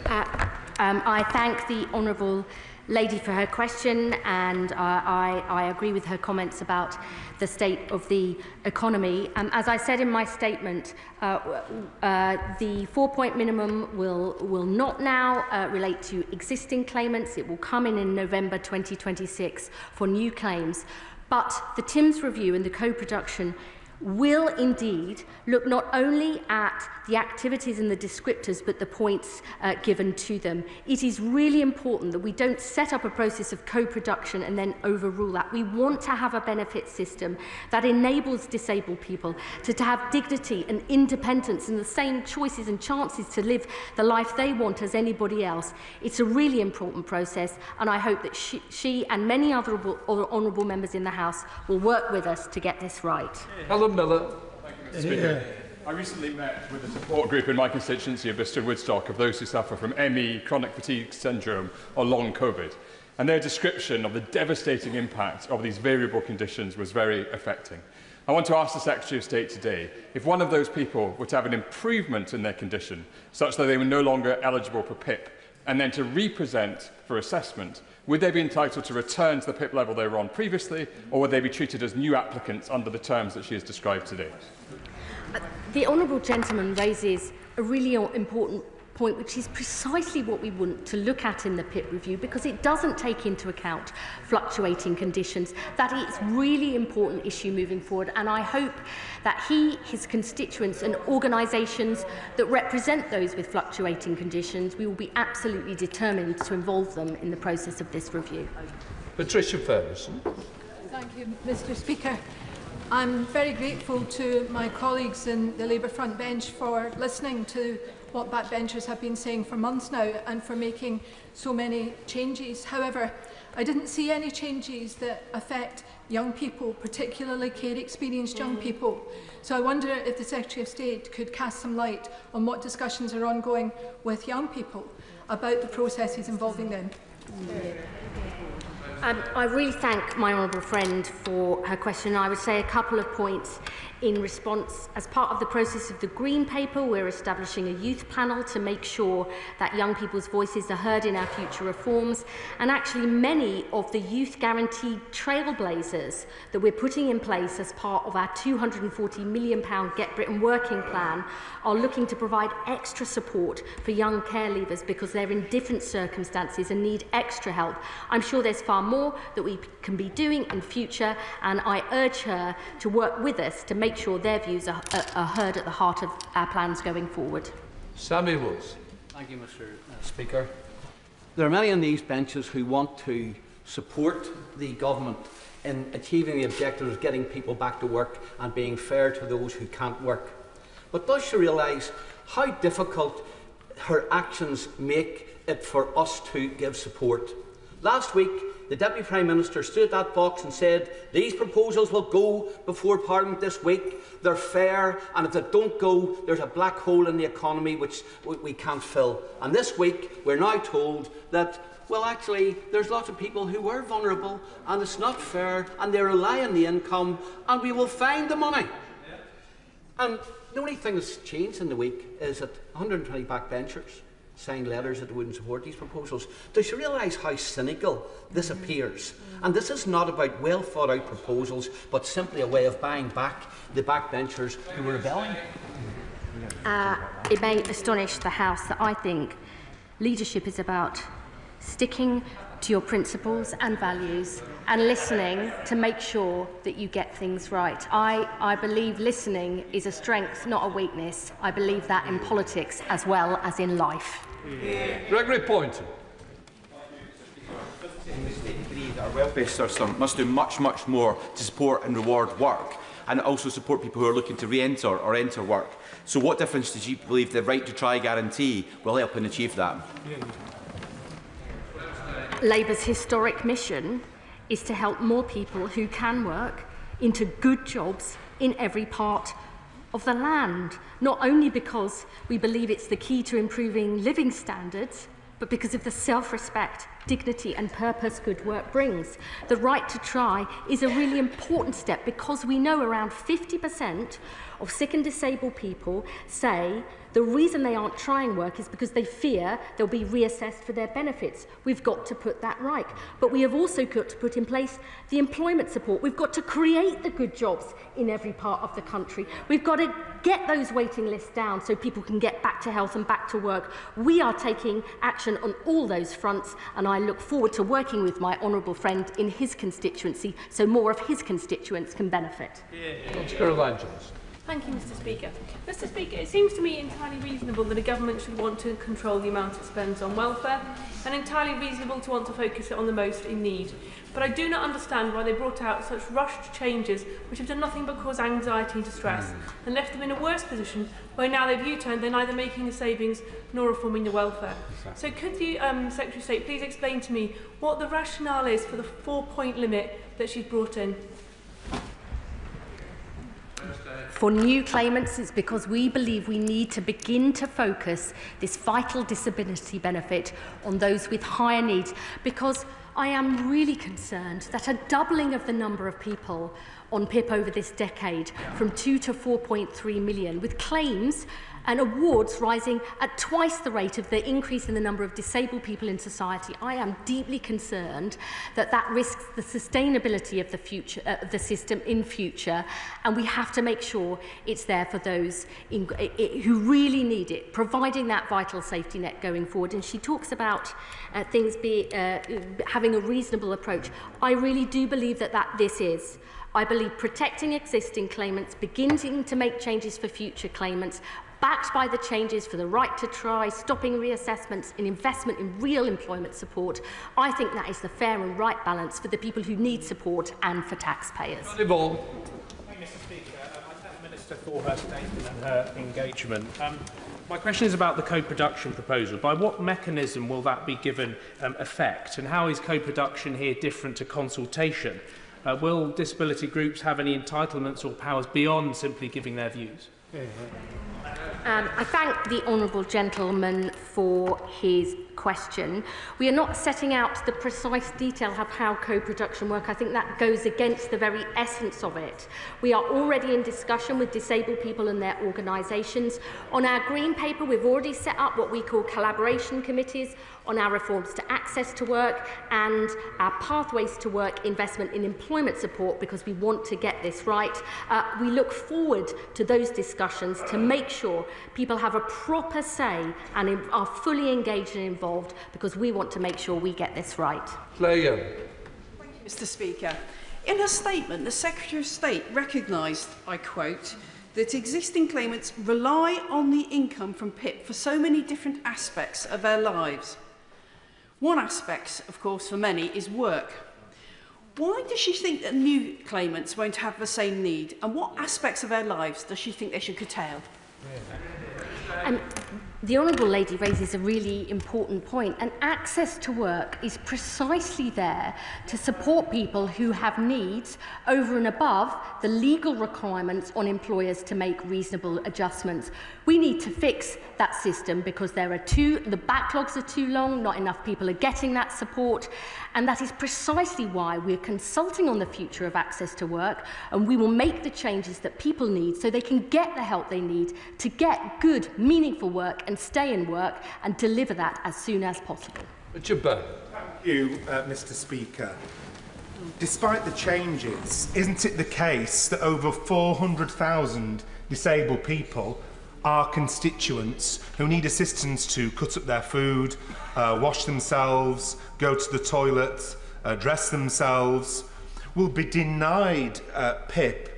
I thank the honourable lady for her question, and I agree with her comments about the state of the economy. As I said in my statement, the 4-point minimum will not now relate to existing claimants. It will come in November 2026 for new claims. But the Thames Review and the co-production will indeed look not only at the activities and the descriptors, but the points given to them. It is really important that we don't set up a process of co-production and then overrule that. We want to have a benefit system that enables disabled people to have dignity and independence and the same choices and chances to live the life they want as anybody else. It's a really important process, and I hope that she and many other honourable members in the House will work with us to get this right. Helen Miller. Thank you, Mr. Speaker. I recently met with a support group in my constituency of Bristol Woodstock of those who suffer from ME, chronic fatigue syndrome or long COVID. And their description of the devastating impact of these variable conditions was very affecting. I want to ask the Secretary of State today if one of those people were to have an improvement in their condition, such that they were no longer eligible for PIP, and then to re-present for assessment, would they be entitled to return to the PIP level they were on previously, or would they be treated as new applicants under the terms that she has described today? The honourable gentleman raises a really important point, which is precisely what we want to look at in the PIP review, because it doesn't take into account fluctuating conditions. That is a really important issue moving forward, and I hope that he, his constituents and organisations that represent those with fluctuating conditions, we will be absolutely determined to involve them in the process of this review. Patricia Ferguson. Thank you, Mr. Speaker. I'm very grateful to my colleagues in the Labour front bench for listening to what backbenchers have been saying for months now and for making so many changes. However, I didn't see any changes that affect young people, particularly care-experienced young people. So I wonder if the Secretary of State could cast some light on what discussions are ongoing with young people about the processes involving them. I really thank my honourable friend for her question. I would say a couple of points in response. As part of the process of the Green Paper, we're establishing a youth panel to make sure that young people's voices are heard in our future reforms. And actually, many of the youth guaranteed trailblazers that we're putting in place as part of our £240 million Get Britain Working Plan are looking to provide extra support for young care leavers because they're in different circumstances and need extra help. I'm sure there's far more that we can be doing in future, and I urge her to work with us to make sure their views are heard at the heart of our plans going forward. Sammy Woods. Thank you, Mr. Speaker. There are many on these benches who want to support the government in achieving the objectives of getting people back to work and being fair to those who can't work. But does she realise how difficult her actions make it for us to give support? Last week, the Deputy Prime Minister stood at that box and said, these proposals will go before Parliament this week, they're fair, and if they don't go, there's a black hole in the economy which we can't fill. And this week, we're now told that, well, actually, there's lots of people who are vulnerable, and it's not fair, and they rely on the income, and we will find the money. And the only thing that's changed in the week is that 120 backbenchers signed letters that wouldn't support these proposals. Does you realise how cynical this appears? And this is not about well thought out proposals, but simply a way of buying back the backbenchers who were rebelling. It may astonish the House that I think leadership is about sticking to your principles and values and listening to make sure that you get things right. I believe listening is a strength, not a weakness. I believe that in politics as well as in life. Gregory Poynton. Our welfare system must do much more to support and reward work, and also support people who are looking to re-enter or enter work. So what difference does you believe the right to try guarantee will help and achieve that? Labour's historic mission is to help more people who can work into good jobs in every part of the land, not only because we believe it's the key to improving living standards, but because of the self-respect, dignity and purpose good work brings. The right to try is a really important step because we know around 50% of sick and disabled people say the reason they aren't trying work is because they fear they'll be reassessed for their benefits. We've got to put that right. But we have also got to put in place the employment support. We've got to create the good jobs in every part of the country. We've got to get those waiting lists down so people can get back to health and back to work. We are taking action on all those fronts, and I look forward to working with my honourable friend in his constituency so more of his constituents can benefit. Thank you, Mr. Speaker. Mr. Speaker, it seems to me entirely reasonable that a government should want to control the amount it spends on welfare, and entirely reasonable to want to focus it on the most in need. But I do not understand why they brought out such rushed changes which have done nothing but cause anxiety and distress, and left them in a worse position where now they've U-turned, they're neither making the savings nor reforming the welfare. So could the Secretary of State please explain to me what the rationale is for the 4-point limit that she's brought in? For new claimants, it's because we believe we need to begin to focus this vital disability benefit on those with higher needs, because I am really concerned that a doubling of the number of people on PIP over this decade, from 2 to 4.3 million, with claims and awards rising at twice the rate of the increase in the number of disabled people in society. I am deeply concerned that that risks the sustainability of the future of the system in future, and we have to make sure it's there for those who really need it, providing that vital safety net going forward. And she talks about things having a reasonable approach. I really do believe that this is. I believe protecting existing claimants, beginning to make changes for future claimants, backed by the changes for the right to try, stopping reassessments and investment in real employment support. I think that is the fair and right balance for the people who need support and for taxpayers. Thank you, Mr. Speaker. I thank the Minister for her statement and her engagement. My question is about the co-production proposal. By what mechanism will that be given effect, and how is co-production here different to consultation? Will disability groups have any entitlements or powers beyond simply giving their views? I thank the honourable gentleman for his question. We are not setting out the precise detail of how co-production works. I think that goes against the very essence of it. We are already in discussion with disabled people and their organisations. On our green paper, we've already set up what we call collaboration committees on our reforms to access to work and our pathways to work investment in employment support, because we want to get this right. We look forward to those discussions to make sure people have a proper say and are fully engaged and involved, because we want to make sure we get this right. Thank you, Mr. Speaker. In her statement, the Secretary of State recognised, I quote, that existing claimants rely on the income from PIP for so many different aspects of their lives. One aspect, of course, for many is work. Why does she think that new claimants won't have the same need, and what aspects of their lives does she think they should curtail? The Honourable Lady raises a really important point, and access to work is precisely there to support people who have needs over and above the legal requirements on employers to make reasonable adjustments. We need to fix that system because the backlogs are too long, not enough people are getting that support, and that is precisely why we're consulting on the future of access to work, and we will make the changes that people need so they can get the help they need to get good, meaningful work and stay in work and deliver that as soon as possible. Richard Byrne. Thank you, Mr. Speaker. Despite the changes, isn't it the case that over 400,000 disabled people, our constituents, who need assistance to cut up their food, wash themselves, go to the toilet, dress themselves, will be denied PIP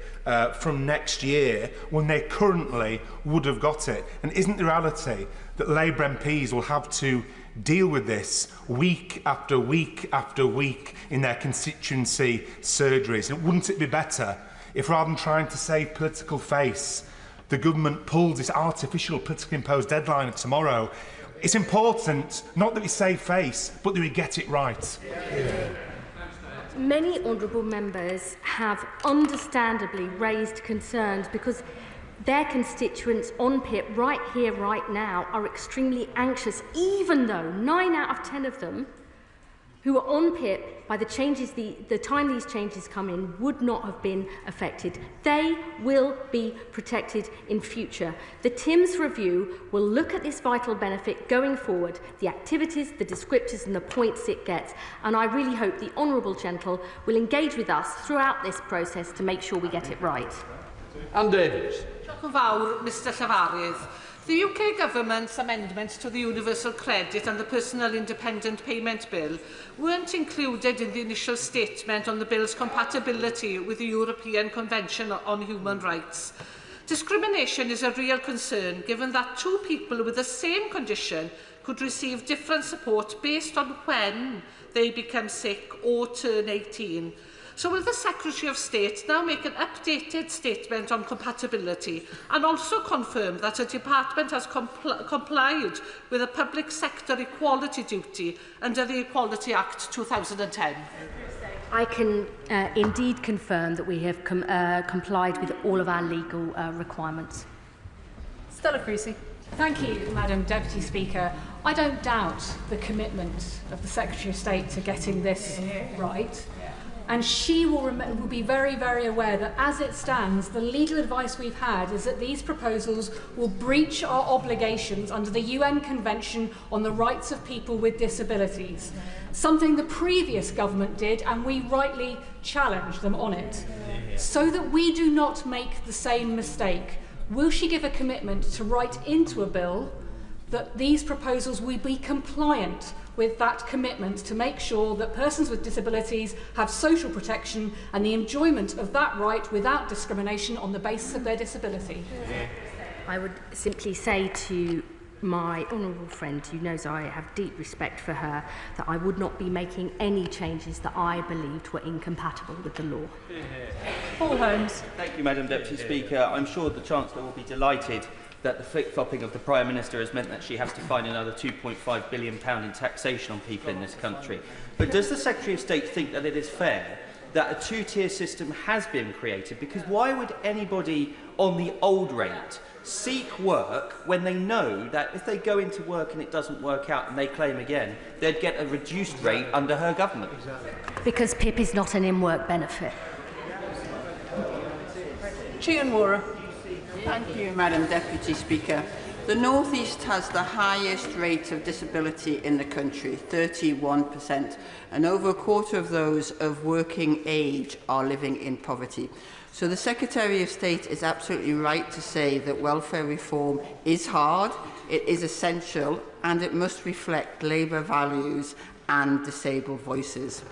from next year when they currently would have got it? And isn't the reality that Labour MPs will have to deal with this week after week after week in their constituency surgeries? And wouldn't it be better if, rather than trying to save political face, the government pulled this artificial politically imposed deadline of tomorrow? It's important not that we save face, but that we get it right. Many honourable members have understandably raised concerns because their constituents on PIP right here, right now, are extremely anxious, even though 9 out of 10 of them who are on PIP by the time these changes come in would not have been affected. They will be protected in future. The TIMS review will look at this vital benefit going forward, the activities, the descriptors and the points it gets, and I really hope the Honourable Gentle will engage with us throughout this process to make sure we get it right. Anne Davies. Diolch yn fawr, Mr Llafaridd. The UK Government's amendments to the Universal Credit and the Personal Independent Payment Bill weren't included in the initial statement on the bill's compatibility with the European Convention on Human Rights. Discrimination is a real concern, given that two people with the same condition could receive different support based on when they become sick or turn 18. So will the Secretary of State now make an updated statement on compatibility and also confirm that her department has complied with a public sector equality duty under the Equality Act 2010? I can indeed confirm that we have complied with all of our legal requirements. Stella Creasy. Thank you, Madam Deputy Speaker. I don't doubt the commitment of the Secretary of State to getting this right. And she will be very, very aware that as it stands, the legal advice we've had is that these proposals will breach our obligations under the UN Convention on the Rights of People with Disabilities, something the previous government did, and we rightly challenged them on it. So that we do not make the same mistake, will she give a commitment to write into a bill that these proposals will be compliant with that commitment to make sure that persons with disabilities have social protection and the enjoyment of that right without discrimination on the basis of their disability? I would simply say to my honourable friend, who knows I have deep respect for her, that I would not be making any changes that I believed were incompatible with the law. Paul Holmes. Thank you, Madam Deputy Speaker. I'm sure the Chancellor will be delighted that the flip-flopping of the Prime Minister has meant that she has to find another £2.5 billion in taxation on people in this country. But does the Secretary of State think that it is fair that a two-tier system has been created? Because why would anybody on the old rate seek work when they know that if they go into work and it doesn't work out and they claim again, they'd get a reduced rate under her government? Because PIP is not an in-work benefit. Chian Wara. Thank you, Madam Deputy Speaker. The North East has the highest rate of disability in the country, 31%, and over a quarter of those of working age are living in poverty. So the Secretary of State is absolutely right to say that welfare reform is hard, it is essential, and it must reflect Labour values and disabled voices.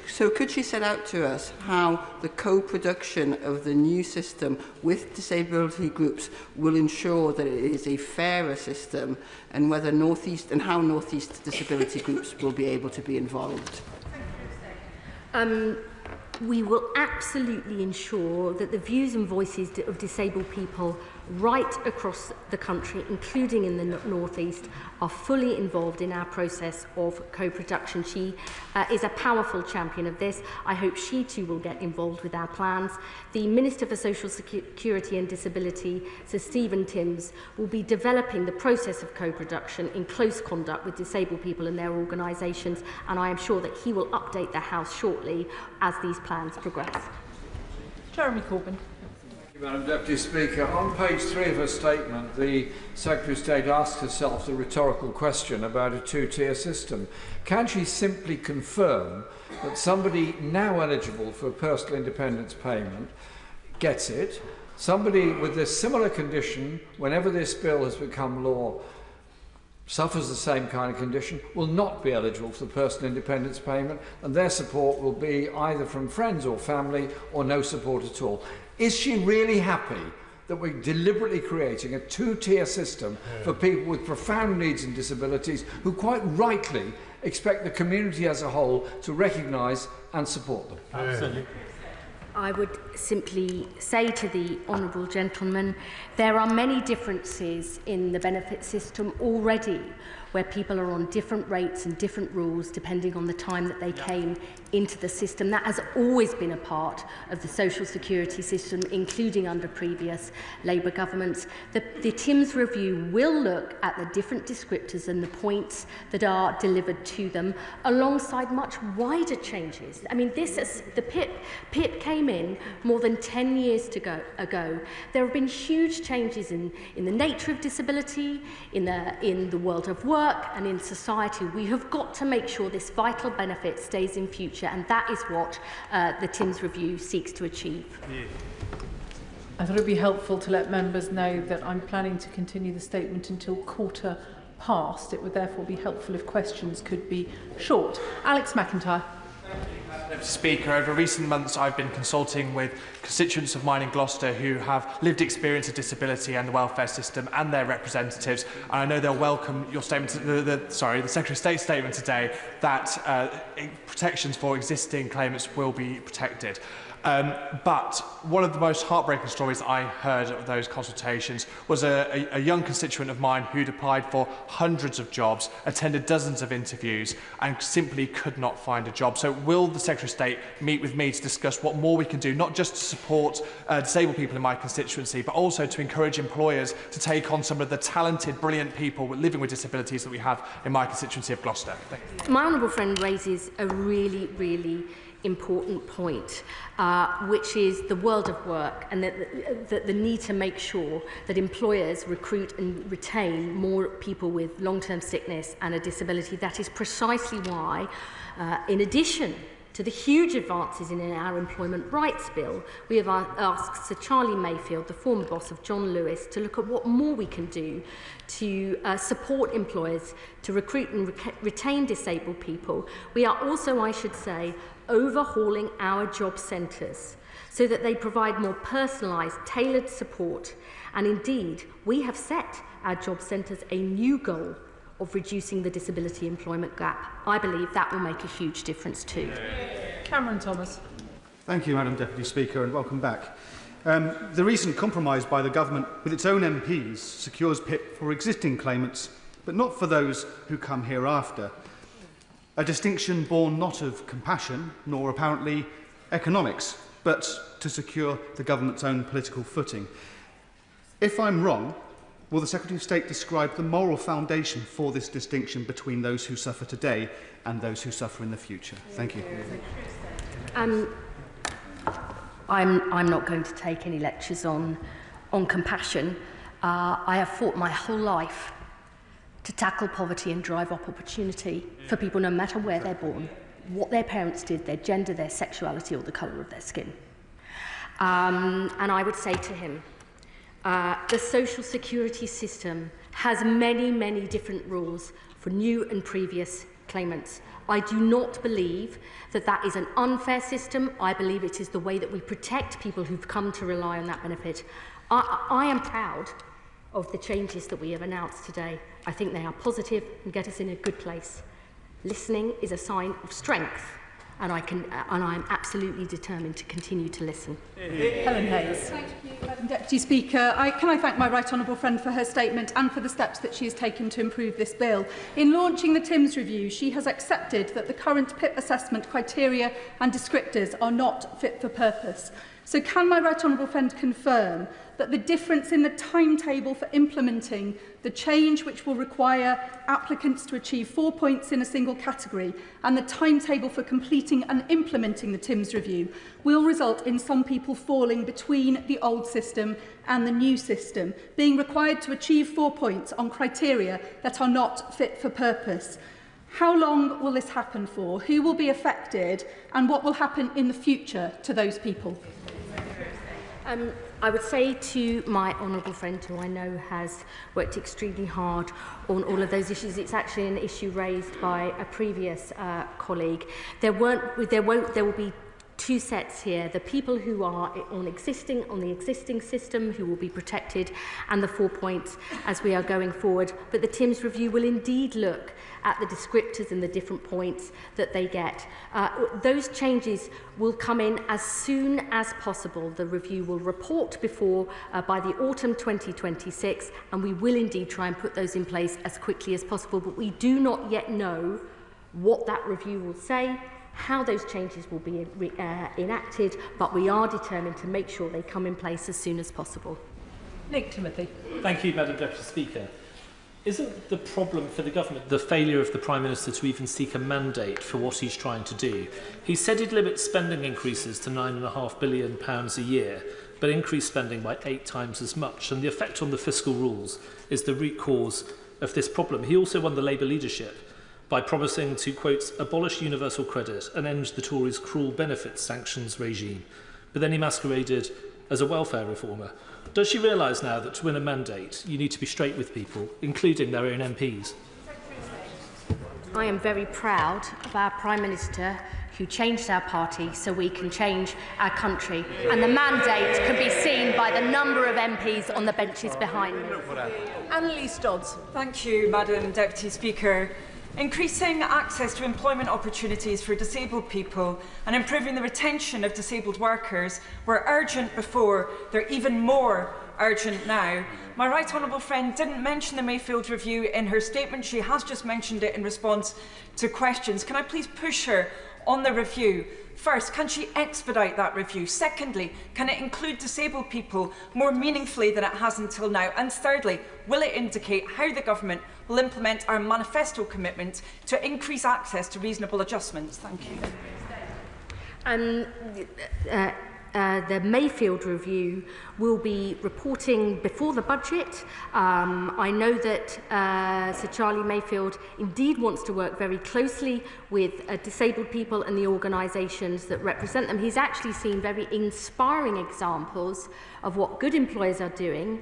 So could she set out to us how the co-production of the new system with disability groups will ensure that it is a fairer system, and whether how North East disability groups will be able to be involved? We will absolutely ensure that the views and voices of disabled people right across the country, including in the North East, are fully involved in our process of co-production. She is a powerful champion of this. I hope she too will get involved with our plans. The Minister for Social Security and Disability, Sir Stephen Timms, will be developing the process of co-production in close conduct with disabled people and their organisations, and I am sure that he will update the House shortly as these plans progress. Jeremy Corbyn. Madam Deputy Speaker, on page 3 of her statement, the Secretary of State asks herself the rhetorical question about a two-tier system. Can she simply confirm that somebody now eligible for personal independence payment gets it, somebody with a similar condition, whenever this bill has become law, suffers the same kind of condition, will not be eligible for the personal independence payment, and their support will be either from friends or family or no support at all? Is she really happy that we're deliberately creating a two-tier system for people with profound needs and disabilities who quite rightly expect the community as a whole to recognise and support them? Absolutely. I would simply say to the honourable gentleman, there are many differences in the benefit system already, where people are on different rates and different rules depending on the time that they came into the system. That has always been a part of the social security system, including under previous Labour governments. The Timms review will look at the different descriptors and the points that are delivered to them, alongside much wider changes. I mean, the PIP came in more than 10 years ago. There have been huge changes in the nature of disability, in the world of work, and in society. We have got to make sure this vital benefit stays in future, and that is what the Timms review seeks to achieve. I thought it would be helpful to let members know that I'm planning to continue the statement until 1:15. It would therefore be helpful if questions could be short. Alex McIntyre. Mr. Speaker, over recent months I've been consulting with constituents of mine in Gloucester who have lived experience of disability and the welfare system and their representatives, and I know they'll welcome your statement, the Secretary of State's statement today that protections for existing claimants will be protected. But one of the most heartbreaking stories I heard of those consultations was a young constituent of mine who'd applied for hundreds of jobs, attended dozens of interviews, and simply could not find a job. So will the Secretary of State meet with me to discuss what more we can do, not just to support disabled people in my constituency, but also to encourage employers to take on some of the talented, brilliant people living with disabilities that we have in my constituency of Gloucester? Thank you. My honourable friend raises a really, really important point, which is the world of work, and the need to make sure that employers recruit and retain more people with long-term sickness and a disability. That is precisely why, in addition to the huge advances in our employment rights bill, we have asked Sir Charlie Mayfield, the former boss of John Lewis, to look at what more we can do to support employers to recruit and retain disabled people. We are also, I should say, overhauling our job centres so that they provide more personalised, tailored support. And indeed, we have set our job centres a new goal of reducing the disability employment gap. I believe that will make a huge difference too. Cameron Thomas. Thank you, Madam Deputy Speaker, and welcome back. The recent compromise by the government with its own MPs secures PIP for existing claimants, but not for those who come hereafter. A distinction born not of compassion, nor apparently economics, but to secure the government's own political footing. If I'm wrong, will the Secretary of State describe the moral foundation for this distinction between those who suffer today and those who suffer in the future? Thank you. I'm not going to take any lectures on compassion. I have fought my whole life to tackle poverty and drive up opportunity for people no matter where they're born, what their parents did, their gender, their sexuality, or the colour of their skin. And I would say to him, the social security system has many, many different rules for new and previous claimants. I do not believe that that is an unfair system. I believe it is the way that we protect people who've come to rely on that benefit. I am proud of the changes that we have announced today. I think they are positive and get us in a good place. Listening is a sign of strength. and I'm absolutely determined to continue to listen. Helen Hayes. Thank you, Madam Deputy Speaker. Can I thank my right honourable friend for her statement and for the steps that she has taken to improve this bill. In launching the Timms review, she has accepted that the current PIP assessment criteria and descriptors are not fit for purpose. So can my right honourable friend confirm that the difference in the timetable for implementing the change which will require applicants to achieve 4 points in a single category and the timetable for completing and implementing the Timms review will result in some people falling between the old system and the new system, being required to achieve 4 points on criteria that are not fit for purpose? How long will this happen for? Who will be affected? And what will happen in the future to those people? I would say to my honourable friend, who I know has worked extremely hard on all of those issues, it's actually an issue raised by a previous colleague. There will be two sets here: the people who are on the existing system, who will be protected, and the 4 points as we are going forward. But the Timms review will indeed look at the descriptors and the different points that they get. Those changes will come in as soon as possible. The review will report by the autumn 2026, and we will indeed try and put those in place as quickly as possible. But we do not yet know what that review will say, how those changes will be enacted, but we are determined to make sure they come in place as soon as possible. Nick Timothy. Thank you, Madam Deputy Speaker. Isn't the problem for the government the failure of the Prime Minister to even seek a mandate for what he's trying to do? He said he'd limit spending increases to £9.5 billion a year, but increase spending by 8 times as much, and the effect on the fiscal rules is the root cause of this problem. He also won the Labour leadership by promising to, quote, abolish universal credit and end the Tories' cruel benefits sanctions regime. But then he masqueraded as a welfare reformer. Does she realise now that to win a mandate, you need to be straight with people, including their own MPs? I am very proud of our Prime Minister, who changed our party so we can change our country. And the mandate can be seen by the number of MPs on the benches behind me. Annalise Dodds. Thank you, Madam Deputy Speaker. Increasing access to employment opportunities for disabled people and improving the retention of disabled workers were urgent before. They're even more urgent now. My right honourable friend didn't mention the Mayfield review in her statement. She has just mentioned it in response to questions. Can I please push her on the review? First, can she expedite that review? Secondly, can it include disabled people more meaningfully than it has until now? And thirdly, will it indicate how the government will implement our manifesto commitment to increase access to reasonable adjustments? Thank you. The Mayfield review will be reporting before the budget. I know that Sir Charlie Mayfield indeed wants to work very closely with disabled people and the organisations that represent them. He's actually seen very inspiring examples of what good employers are doing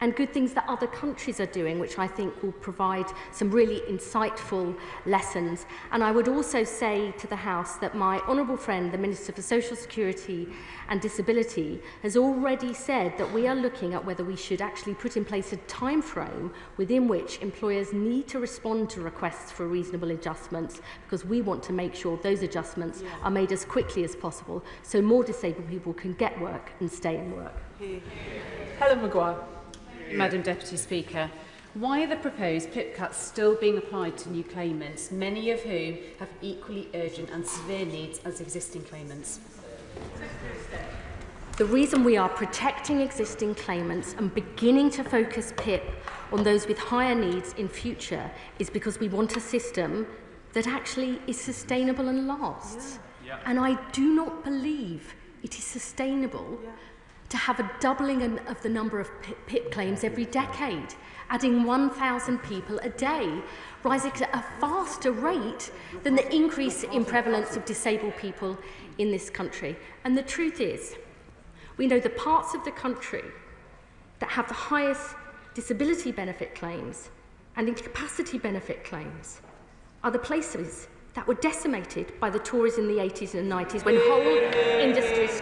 and good things that other countries are doing, which I think will provide some really insightful lessons. And I would also say to the House that my honourable friend, the Minister for Social Security and Disability, has already said that we are looking at whether we should actually put in place a time frame within which employers need to respond to requests for reasonable adjustments, because we want to make sure those adjustments are made as quickly as possible so more disabled people can get work and stay in work. Helen Maguire. Madam Deputy Speaker, why are the proposed PIP cuts still being applied to new claimants, many of whom have equally urgent and severe needs as existing claimants? The reason we are protecting existing claimants and beginning to focus PIP on those with higher needs in future is because we want a system that actually is sustainable and lasts. And I do not believe it is sustainable to have a doubling of the number of PIP claims every decade, adding 1,000 people a day, rising at a faster rate than the increase in prevalence of disabled people in this country. And the truth is, we know the parts of the country that have the highest disability benefit claims and incapacity benefit claims are the places that were decimated by the Tories in the 80s and 90s when whole industries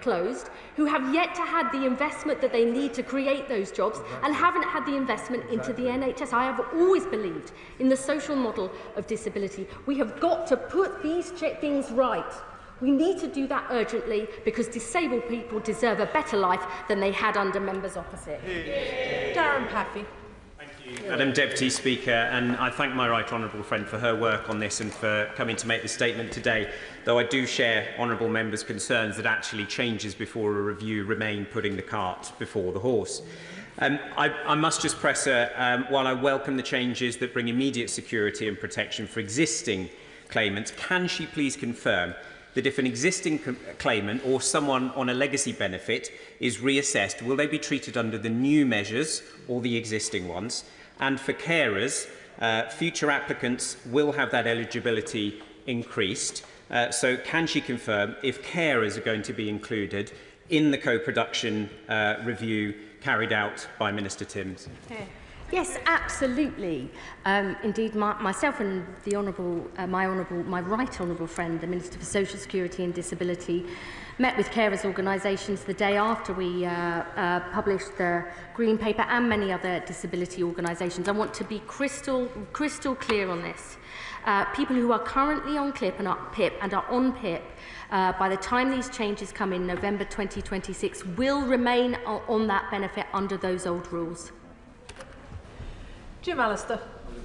closed, who have yet to have the investment that they need to create those jobs and haven't had the investment into the NHS. I have always believed in the social model of disability. We have got to put these things right. We need to do that urgently because disabled people deserve a better life than they had under members opposite. Darren Paffy. Madam Deputy Speaker, and I thank my right honourable friend for her work on this and for coming to make the statement today, though I do share honourable members' concerns that actually changes before a review remain putting the cart before the horse. I must just press her, while I welcome the changes that bring immediate security and protection for existing claimants, can she please confirm that if an existing claimant or someone on a legacy benefit is reassessed, will they be treated under the new measures or the existing ones? And for carers, future applicants will have that eligibility increased. So can she confirm if carers are going to be included in the co-production review carried out by Minister Timms? Yes, absolutely. Indeed, myself and the my right honourable friend, the Minister for Social Security and Disability, met with carers organisations the day after we published the Green Paper and many other disability organisations. I want to be crystal clear on this. People who are currently on PIP and are on PIP by the time these changes come in November 2026 will remain on that benefit under those old rules. Jim Allister.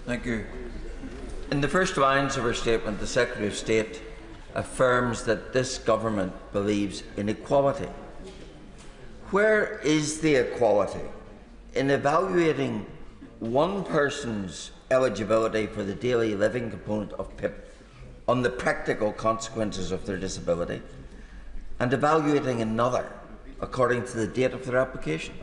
Thank you. In the first lines of her statement, the Secretary of State affirms that this government believes in equality. Where is the equality in evaluating one person's eligibility for the daily living component of PIP on the practical consequences of their disability and evaluating another according to the date of their application?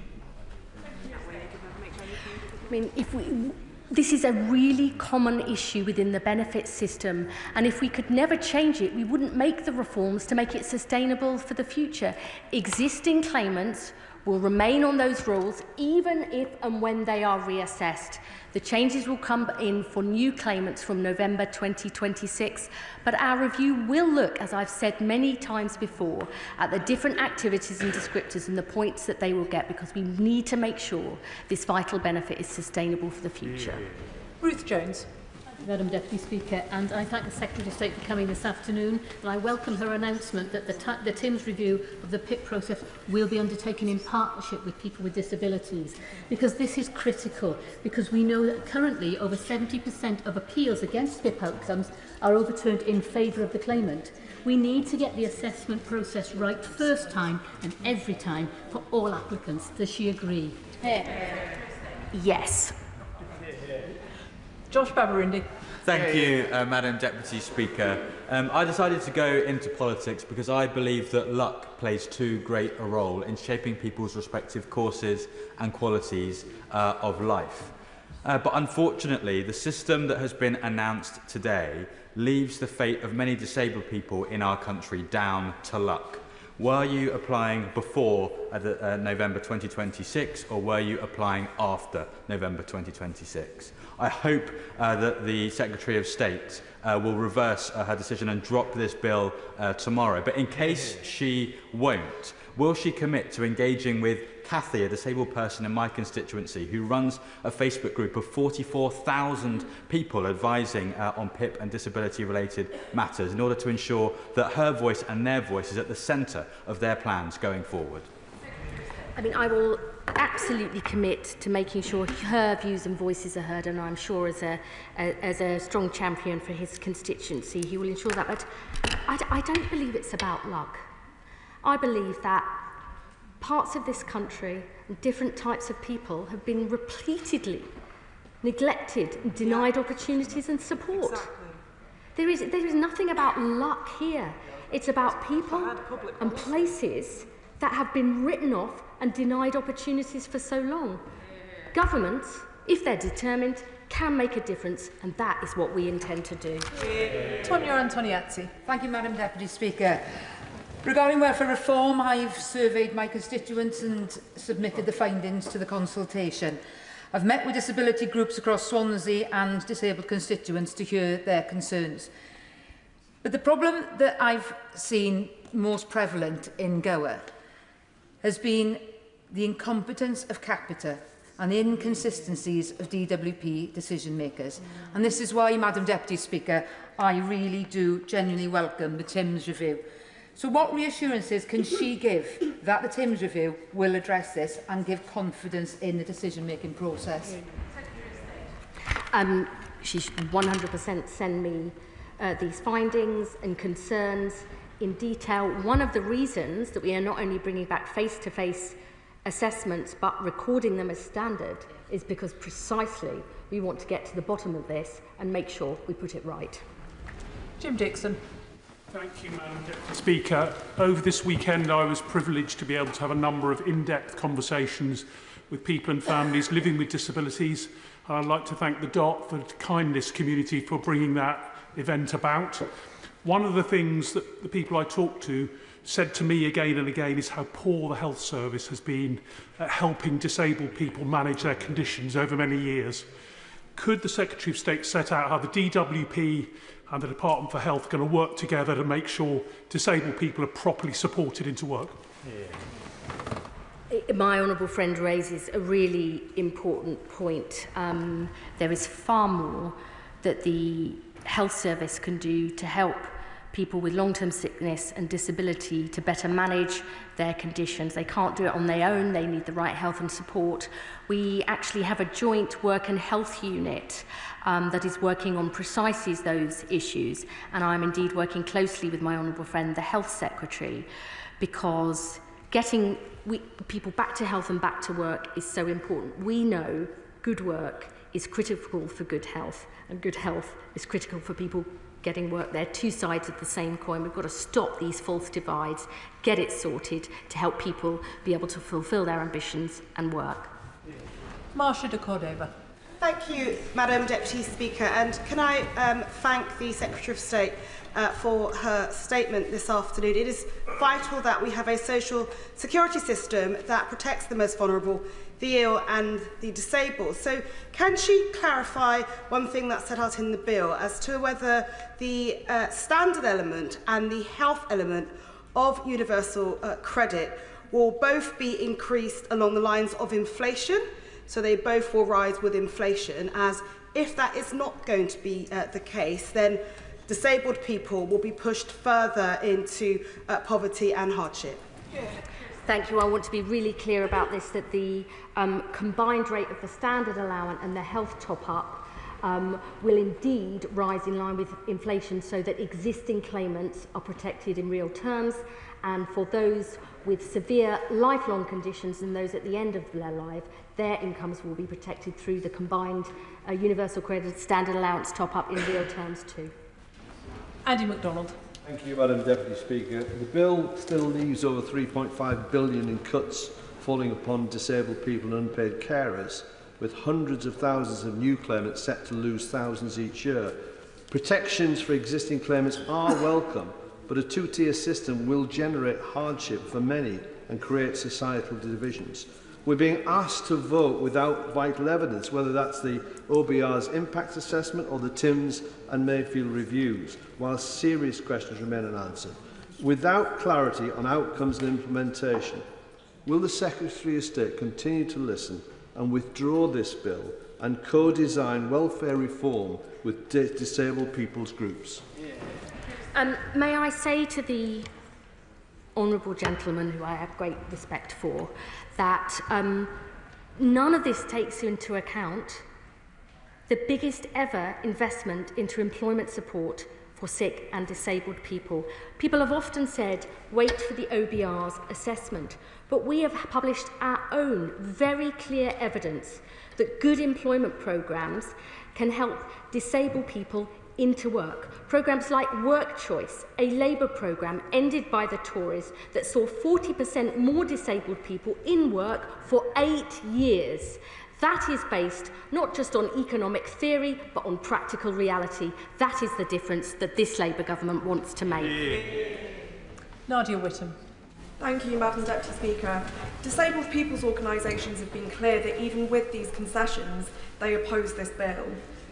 I mean, this is a really common issue within the benefits system, and if we could never change it, we wouldn't make the reforms to make it sustainable for the future. Existing claimants will remain on those rules even if and when they are reassessed. The changes will come in for new claimants from November 2026, but our review will look, as I've said many times before, at the different activities and descriptors and the points that they will get, because we need to make sure this vital benefit is sustainable for the future. Ruth Jones. Madam Deputy Speaker, and I thank the Secretary of State for coming this afternoon, and I welcome her announcement that the TIMS review of the PIP process will be undertaken in partnership with people with disabilities, because this is critical, because we know that currently over 70% of appeals against PIP outcomes are overturned in favour of the claimant. We need to get the assessment process right first time and every time for all applicants. Does she agree? Yes. Josh Babarindi. Thank you, Madam Deputy Speaker. I decided to go into politics because I believe that luck plays too great a role in shaping people's respective courses and qualities of life. But unfortunately, the system that has been announced today leaves the fate of many disabled people in our country down to luck. Were you applying before November 2026, or were you applying after November 2026? I hope that the Secretary of State will reverse her decision and drop this bill tomorrow. But in case she won't, will she commit to engaging with Kathy, a disabled person in my constituency, who runs a Facebook group of 44,000 people advising on PIP and disability-related matters, in order to ensure that her voice and their voice is at the centre of their plans going forward? I mean, I will absolutely commit to making sure her views and voices are heard, and I'm sure as a strong champion for his constituency, he will ensure that. But I don't believe it's about luck. I believe that parts of this country and different types of people have been repeatedly neglected and denied opportunities and support. Exactly. There is nothing about luck here. It's about people and places that have been written off and denied opportunities for so long. Governments, if they're determined, can make a difference, and that is what we intend to do. Tonia Antoniazzi. Thank you, Madam Deputy Speaker. Regarding welfare reform, I've surveyed my constituents and submitted the findings to the consultation. I've met with disability groups across Swansea and disabled constituents to hear their concerns. But the problem that I've seen most prevalent in Gower has been the incompetence of Capita and the inconsistencies of DWP decision makers. And this is why, Madam Deputy Speaker, I really do genuinely welcome the TIMS review. So what reassurances can she give that the TIMS review will address this and give confidence in the decision-making process? She should 100% send me these findings and concerns in detail. One of the reasons that we are not only bringing back face-to-face assessments but recording them as standard is because precisely we want to get to the bottom of this and make sure we put it right. Jim Dixon. Thank you, Madam Deputy Speaker. Over this weekend, I was privileged to be able to have a number of in-depth conversations with people and families living with disabilities. And I'd like to thank the DOT, the kindness community, for bringing that event about. One of the things that the people I talked to said to me again and again is how poor the health service has been at helping disabled people manage their conditions over many years. Could the Secretary of State set out how the DWP and the Department for Health are going to work together to make sure disabled people are properly supported into work? My honourable friend raises a really important point. There is far more that the health service can do to help people with long-term sickness and disability to better manage their conditions. They can't do it on their own. They need the right help and support. We actually have a joint work and health unit that is working on precisely those issues, and I'm indeed working closely with my honourable friend, the Health Secretary, because getting people back to health and back to work is so important. We know good work is critical for good health, and good health is critical for people getting work. They're two sides of the same coin. We've got to stop these false divides, get it sorted to help people be able to fulfil their ambitions and work. Marcia de Cordova. Thank you, Madam Deputy Speaker, and can I thank the Secretary of State for her statement this afternoon. It is vital that we have a social security system that protects the most vulnerable, the ill and the disabled. So can she clarify one thing that's set out in the bill as to whether the standard element and the health element of universal credit will both be increased along the lines of inflation, so they both will rise with inflation, as if that is not going to be the case, then disabled people will be pushed further into poverty and hardship? Thank you. I want to be really clear about this, that the combined rate of the standard allowance and the health top-up will indeed rise in line with inflation, so that existing claimants are protected in real terms, and for those with severe lifelong conditions and those at the end of their life, their incomes will be protected through the combined universal credit standard allowance top-up in real terms too. Andy MacDonald. Thank you, Madam Deputy Speaker. The bill still leaves over £3.5 billion in cuts falling upon disabled people and unpaid carers, with hundreds of thousands of new claimants set to lose thousands each year. Protections for existing claimants are welcome, but a two-tier system will generate hardship for many and create societal divisions. We're being asked to vote without vital evidence, whether that's the OBR's impact assessment or the TIMS and Mayfield reviews, while serious questions remain unanswered. Without clarity on outcomes and implementation, will the Secretary of State continue to listen and withdraw this bill and co-design welfare reform with disabled people's groups? May I say to the honourable gentleman, who I have great respect for, that none of this takes into account the biggest ever investment into employment support for sick and disabled people. People have often said, wait for the OBR's assessment, but we have published our own very clear evidence that good employment programmes can help disabled people into work. Programmes like Work Choice, a Labour programme ended by the Tories that saw 40% more disabled people in work for 8 years. That is based not just on economic theory, but on practical reality. That is the difference that this Labour government wants to make. Nadia Whittam. Thank you, Madam Deputy Speaker. Disabled people's organisations have been clear that even with these concessions, they oppose this bill.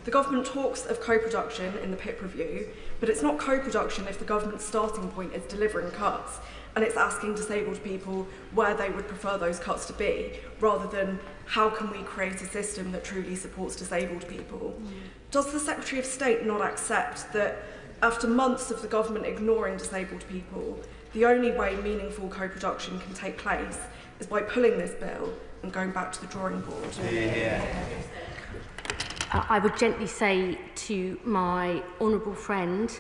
The government talks of co-production in the PIP review, but it's not co-production if the government's starting point is delivering cuts, and it's asking disabled people where they would prefer those cuts to be, rather than how can we create a system that truly supports disabled people. Does the Secretary of State not accept that after months of the government ignoring disabled people, the only way meaningful co-production can take place is by pulling this bill and going back to the drawing board? I would gently say to my honourable friend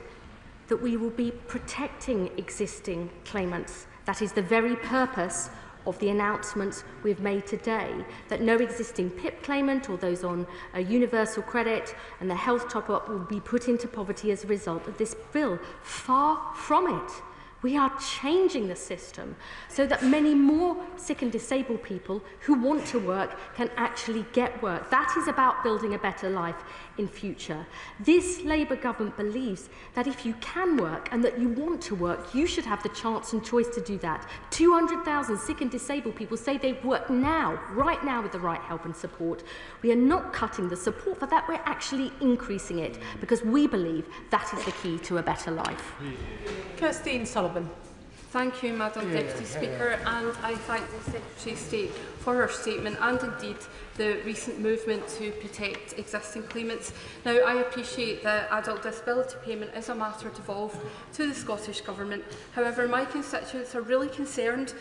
that we will be protecting existing claimants. That is the very purpose of the announcements we've made today, that no existing PIP claimant or those on a universal credit and the health top-up will be put into poverty as a result of this bill. Far from it. We are changing the system so that many more sick and disabled people who want to work can actually get work. That is about building a better life in future. This Labour government believes that if you can work and that you want to work, you should have the chance and choice to do that. 200,000 sick and disabled people say they work now, right now, with the right help and support. We are not cutting the support for that, we're actually increasing it because we believe that is the key to a better life. Kirstine Sullivan. Thank you, Madam Deputy Speaker, and I thank the Secretary of State for her statement and indeed the recent movement to protect existing claimants. Now, I appreciate that adult disability payment is a matter devolved to the Scottish Government. However, my constituents are really concerned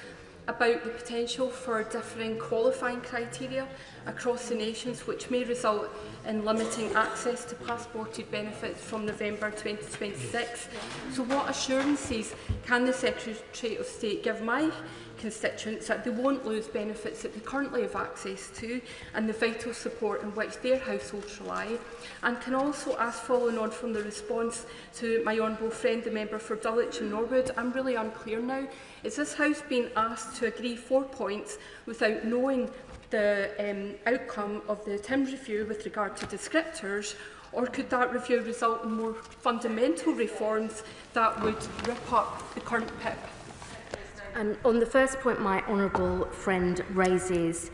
about the potential for differing qualifying criteria across the nations, which may result in limiting access to passported benefits from November 2026. So what assurances can the Secretary of State give my constituents that they won't lose benefits that they currently have access to and the vital support on which their households rely? And can also ask, following on from the response to my honourable friend, the member for Dulwich and Norwood, I'm really unclear now. Is this House being asked to agree 4 points without knowing the outcome of the TIMS review with regard to descriptors, or could that review result in more fundamental reforms that would rip up the current PIP? On the first point my honourable friend raises,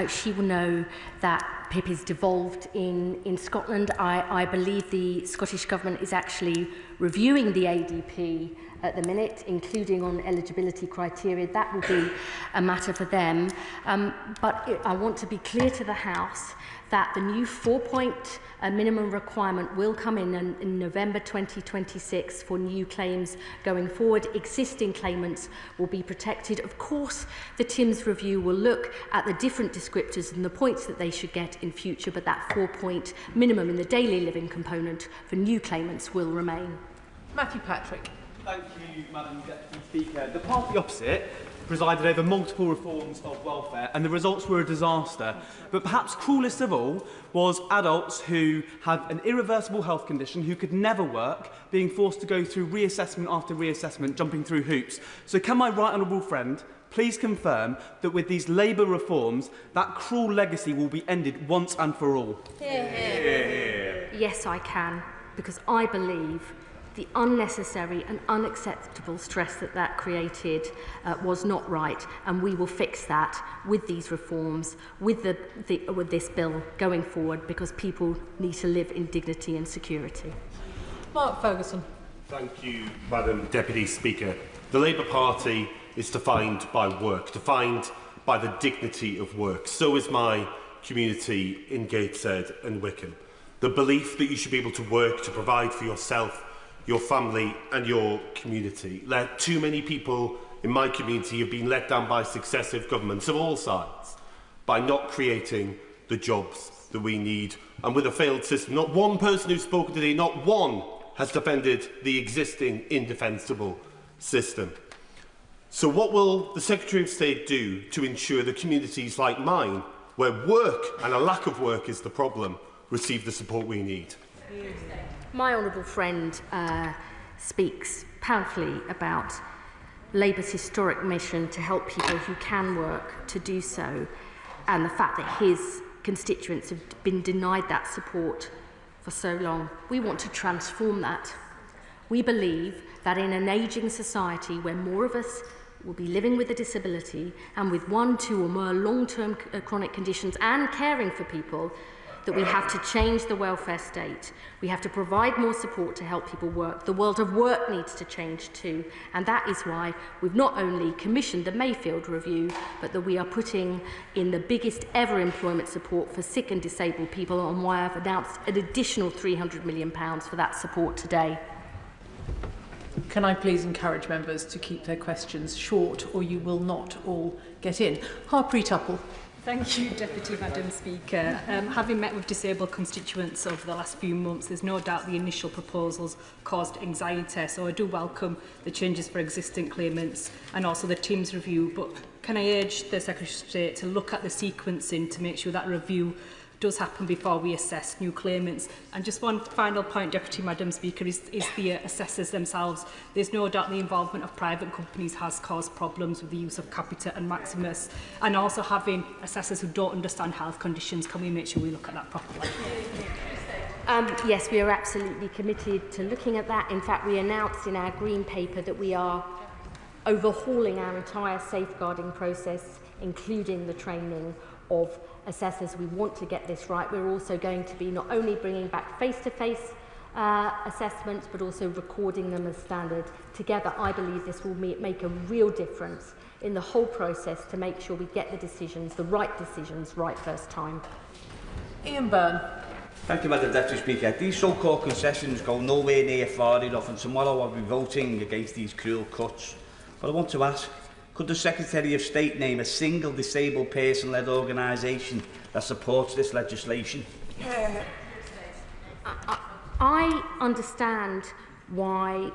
she will know that PIP is devolved in Scotland. I believe the Scottish Government is actually reviewing the ADP at the minute, including on eligibility criteria. That will be a matter for them. But I want to be clear to the House that the new 4-point minimum requirement will come in November 2026 for new claims going forward. Existing claimants will be protected. Of course, the TIMS review will look at the different descriptors and the points that they should get in future, but that 4-point minimum in the daily living component for new claimants will remain. Matthew Patrick. Thank you, Madam Deputy Speaker. The party opposite presided over multiple reforms of welfare and the results were a disaster. But perhaps cruelest of all was adults who have an irreversible health condition, who could never work, being forced to go through reassessment after reassessment, jumping through hoops. So can my right honourable friend please confirm that with these Labour reforms, that cruel legacy will be ended once and for all? Yes, I can, because I believe the unnecessary and unacceptable stress that created was not right, and we will fix that with these reforms, with this bill going forward, because people need to live in dignity and security. Mark Ferguson. Thank you, Madam Deputy Speaker. The Labour Party is defined by work, defined by the dignity of work. So is my community in Gateshead and Wickham. The belief that you should be able to work to provide for yourself, your family and your community. Too many people in my community have been let down by successive governments of all sides by not creating the jobs that we need. And with a failed system, not one person who's spoken today, not one has defended the existing indefensible system. So what will the Secretary of State do to ensure that communities like mine, where work and a lack of work is the problem, receive the support we need? My honourable friend speaks powerfully about Labour's historic mission to help people who can work to do so, and the fact that his constituents have been denied that support for so long. We want to transform that. We believe that in an ageing society where more of us will be living with a disability and with 1, 2 or more long-term chronic conditions and caring for people, that we have to change the welfare state. We have to provide more support to help people work. The world of work needs to change too, and that is why we've not only commissioned the Mayfield review, but that we are putting in the biggest ever employment support for sick and disabled people, and why I've announced an additional £300 million for that support today. Can I please encourage members to keep their questions short, or you will not all get in? Harpreet Uppal. Thank you, Deputy Madam Speaker. Having met with disabled constituents over the last few months, there's no doubt the initial proposals caused anxiety, so I do welcome the changes for existing claimants and also the Teams review, but can I urge the Secretary of State to look at the sequencing to make sure that review does happen before we assess new claimants. And just one final point, Deputy Madam Speaker, is the assessors themselves. There's no doubt the involvement of private companies has caused problems with the use of Capita and Maximus, and also having assessors who don't understand health conditions. Can we make sure we look at that properly? Yes, we are absolutely committed to looking at that. In fact, we announced in our Green Paper that we are overhauling our entire safeguarding process, including the training of assessors. We want to get this right. We're also going to be not only bringing back face-to-face assessments, but also recording them as standard. Together, I believe this will make a real difference in the whole process to make sure we get the decisions, the right decisions, right first time. Ian Byrne. Thank you, Madam Deputy Speaker. These so-called concessions go nowhere near far enough, and tomorrow I'll be voting against these cruel cuts. But I want to ask, could the Secretary of State name a single disabled person-led organisation that supports this legislation? I understand why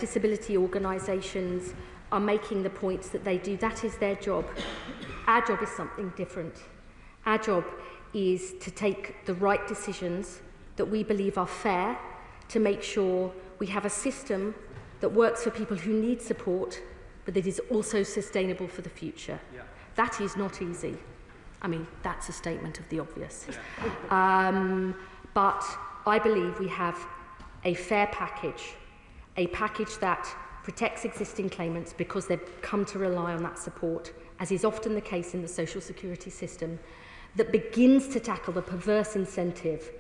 disability organisations are making the points that they do. That is their job. Our job is something different. Our job is to take the right decisions that we believe are fair, to make sure we have a system that works for people who need support, but that is also sustainable for the future. Yeah. That is not easy. I mean, that's a statement of the obvious. But I believe we have a fair package, a package that protects existing claimants because they've come to rely on that support, as is often the case in the social security system, that begins to tackle the perverse incentive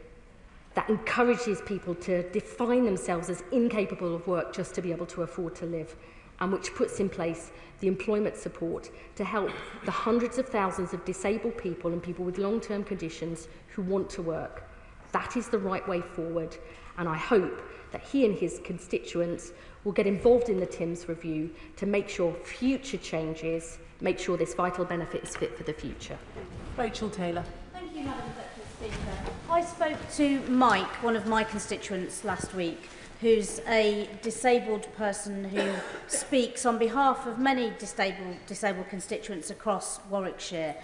that encourages people to define themselves as incapable of work just to be able to afford to live, and which puts in place the employment support to help the hundreds of thousands of disabled people and people with long-term conditions who want to work. That is the right way forward, and I hope that he and his constituents will get involved in the TIMS review to make sure future changes make sure this vital benefit is fit for the future. Rachel Taylor. Thank you, Madam Deputy Speaker. I spoke to Mike, one of my constituents, last week, who's a disabled person who speaks on behalf of many disabled constituents across Warwickshire.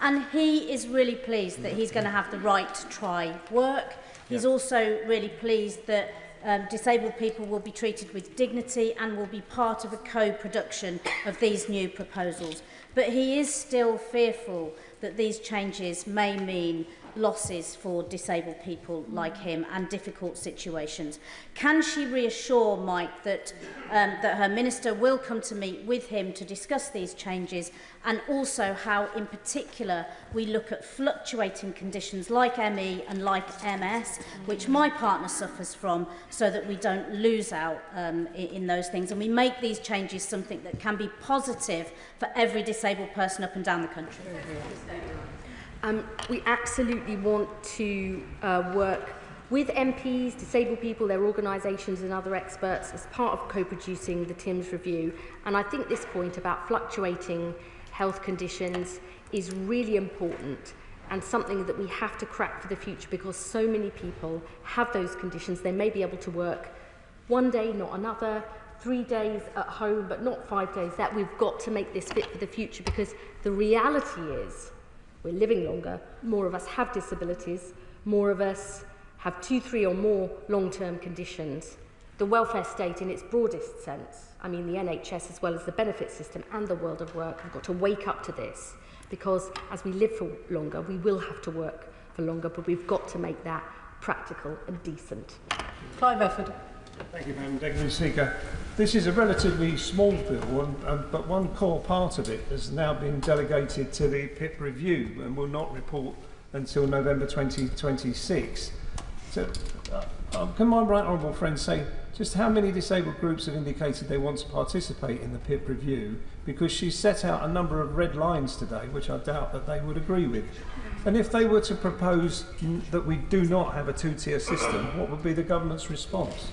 And he is really pleased that he's going to have the right to try work. He's also really pleased that disabled people will be treated with dignity and will be part of a co-production of these new proposals. But he is still fearful that these changes may mean losses for disabled people like him and difficult situations. Can she reassure Mike that her minister will come to meet with him to discuss these changes, and also how in particular we look at fluctuating conditions like ME and like MS, which my partner suffers from, so that we don't lose out in those things, and we make these changes something that can be positive for every disabled person up and down the country? We absolutely want to work with MPs, disabled people, their organisations and other experts as part of co-producing the TIMS review. And I think this point about fluctuating health conditions is really important and something that we have to crack for the future, because so many people have those conditions. They may be able to work one day, not another, 3 days at home, but not 5 days. That we've got to make this fit for the future, because the reality is we're living longer, more of us have disabilities, more of us have 2, 3 or more long-term conditions. The welfare state in its broadest sense, I mean the NHS as well as the benefit system and the world of work, have got to wake up to this, because as we live for longer, we will have to work for longer, but we've got to make that practical and decent. Clive Efford. Thank you, Madam Deputy Speaker. This is a relatively small bill, but one core part of it has now been delegated to the PIP review and will not report until November 2026. So, can my right honourable friend say just how many disabled groups have indicated they want to participate in the PIP review? Because she set out a number of red lines today, which I doubt that they would agree with. And if they were to propose that we do not have a two-tier system, what would be the government's response?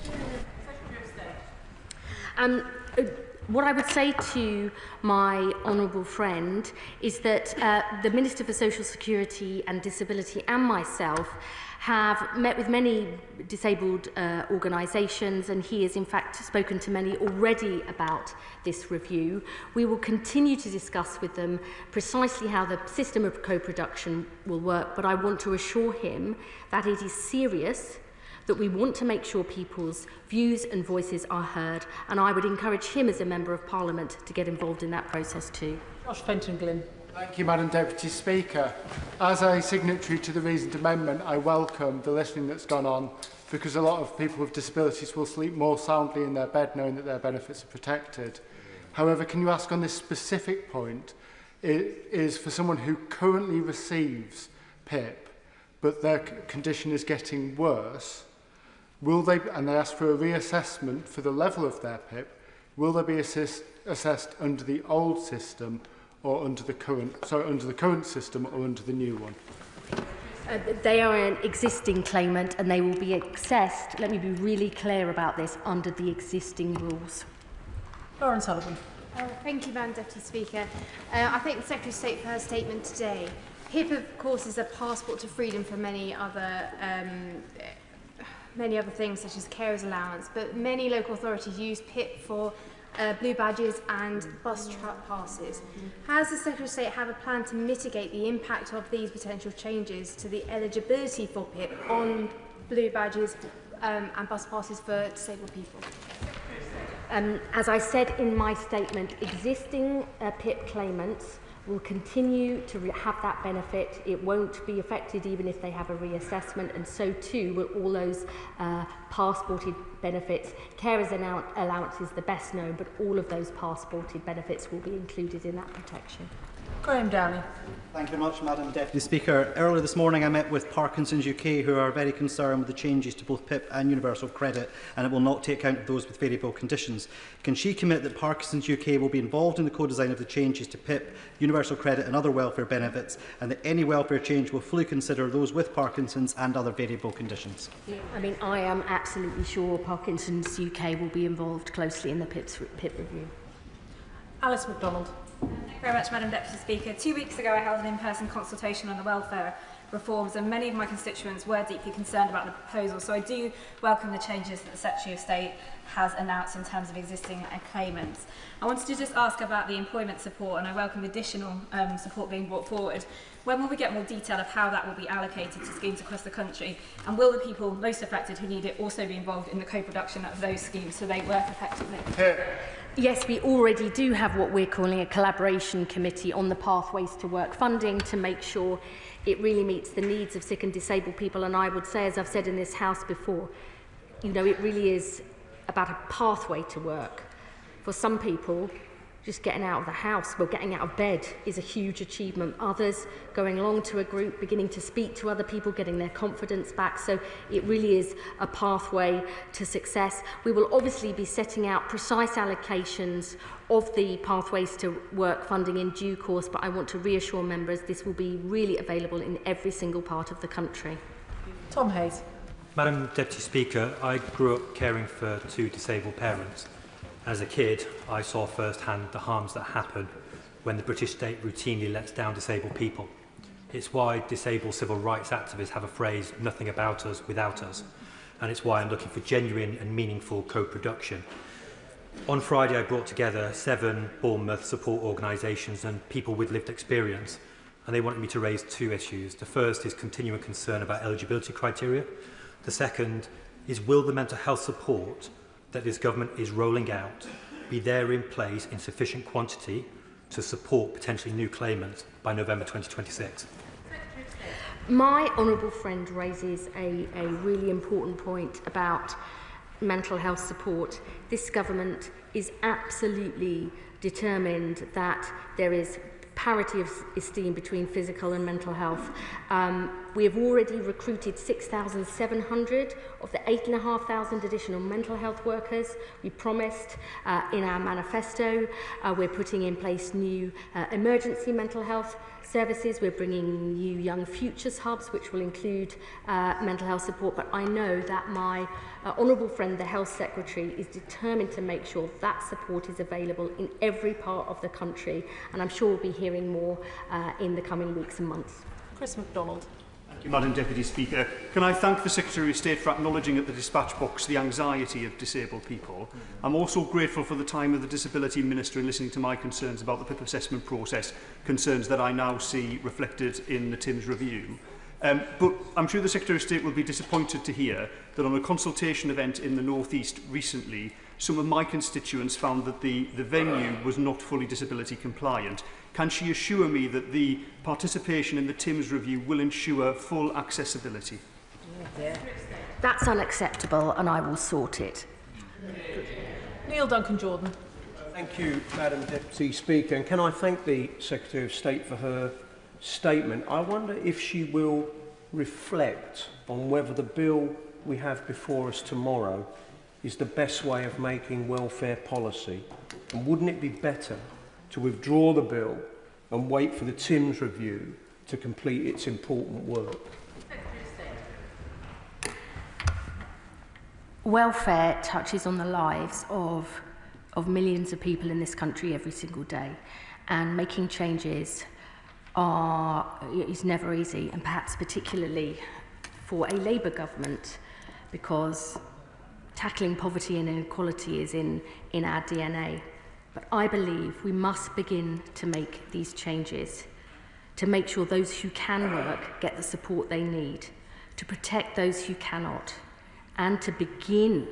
What I would say to my honourable friend is that the Minister for Social Security and Disability and myself have met with many disabled organisations, and he has in fact spoken to many already about this review. We will continue to discuss with them precisely how the system of co-production will work, but I want to assure him that it is serious, that we want to make sure people's views and voices are heard, and I would encourage him as a Member of Parliament to get involved in that process too. Josh Fenton-Glynn. Thank you, Madam Deputy Speaker. As a signatory to the reasoned amendment, I welcome the listening that's gone on, because a lot of people with disabilities will sleep more soundly in their bed knowing that their benefits are protected. However, can you ask on this specific point, it is for someone who currently receives PIP, but their condition is getting worse, will they, and they ask for a reassessment for the level of their PIP, will they be assessed under the old system or under the current system or under the new one? They are an existing claimant and they will be assessed, let me be really clear about this, under the existing rules. Lauren Sullivan. Thank you, Madam Deputy Speaker. I thank the Secretary of State for her statement today. PIP, of course, is a passport to freedom for many other things, such as carers allowance, but many local authorities use PIP for blue badges and bus truck passes. Has the Secretary of State have a plan to mitigate the impact of these potential changes to the eligibility for PIP on blue badges and bus passes for disabled people? As I said in my statement, existing PIP claimants will continue to have that benefit. It won't be affected even if they have a reassessment, and so too will all those passported benefits. Carers allowance is the best known, but all of those passported benefits will be included in that protection. Graham Downey. Thank you very much, Madam Deputy Speaker. Earlier this morning I met with Parkinson's UK, who are very concerned with the changes to both PIP and universal credit, and it will not take account of those with variable conditions. Can she commit that Parkinson's UK will be involved in the co-design of the changes to PIP, universal credit and other welfare benefits, and that any welfare change will fully consider those with Parkinson's and other variable conditions? I mean, I am absolutely sure Parkinson's UK will be involved closely in the PIP review. Alice MacDonald. Thank you very much, Madam Deputy Speaker. 2 weeks ago I held an in-person consultation on the welfare reforms, and many of my constituents were deeply concerned about the proposal, so I do welcome the changes that the Secretary of State has announced in terms of existing claimants. I wanted to just ask about the employment support, and I welcome the additional support being brought forward. When will we get more detail of how that will be allocated to schemes across the country, and will the people most affected who need it also be involved in the co-production of those schemes so they work effectively? Yes, we already do have what we're calling a collaboration committee on the pathways to work funding to make sure it really meets the needs of sick and disabled people. And I would say, as I've said in this House before, you know, it really is about a pathway to work. For some people, just getting out of the house, well, getting out of bed is a huge achievement. Others going along to a group, beginning to speak to other people, getting their confidence back. So it really is a pathway to success. We will obviously be setting out precise allocations of the pathways to work funding in due course, but I want to reassure members this will be really available in every single part of the country. Tom Hayes. Madam Deputy Speaker, I grew up caring for 2 disabled parents. As a kid, I saw firsthand the harms that happen when the British state routinely lets down disabled people. It's why disabled civil rights activists have a phrase, nothing about us without us. And it's why I'm looking for genuine and meaningful co-production. On Friday, I brought together 7 Bournemouth support organisations and people with lived experience, and they wanted me to raise 2 issues. The first is continuing concern about eligibility criteria. The second is, will the mental health support that this government is rolling out be there in place in sufficient quantity to support potentially new claimants by November 2026? My honourable friend raises a really important point about mental health support, this government is absolutely determined that there is parity of esteem between physical and mental health. We have already recruited 6,700 of the 8,500 additional mental health workers we promised in our manifesto. We're putting in place new emergency mental health services. We're bringing new Young Futures hubs, which will include mental health support. But I know that my honourable friend, the Health Secretary, is determined to make sure that support is available in every part of the country. And I'm sure we'll be hearing more in the coming weeks and months. Chris MacDonald. Thank you, Madam Deputy Speaker. Can I thank the Secretary of State for acknowledging at the dispatch box the anxiety of disabled people. I'm also grateful for the time of the Disability Minister in listening to my concerns about the PIP assessment process, concerns that I now see reflected in the TIMS review. But I'm sure the Secretary of State will be disappointed to hear that on a consultation event in the North East recently, some of my constituents found that the venue was not fully disability compliant. Can she assure me that the participation in the TIMS review will ensure full accessibility? That's unacceptable, and I will sort it. Neil Duncan-Jordan. Thank you, Madam Deputy Speaker. And can I thank the Secretary of State for her statement. I wonder if she will reflect on whether the bill we have before us tomorrow is the best way of making welfare policy. And wouldn't it be better to withdraw the bill and wait for the TIMS review to complete its important work? Welfare touches on the lives of millions of people in this country every single day, and making changes is never easy, and perhaps particularly for a Labour government, because tackling poverty and inequality is in our DNA. But I believe we must begin to make these changes, to make sure those who can work get the support they need, to protect those who cannot, and to begin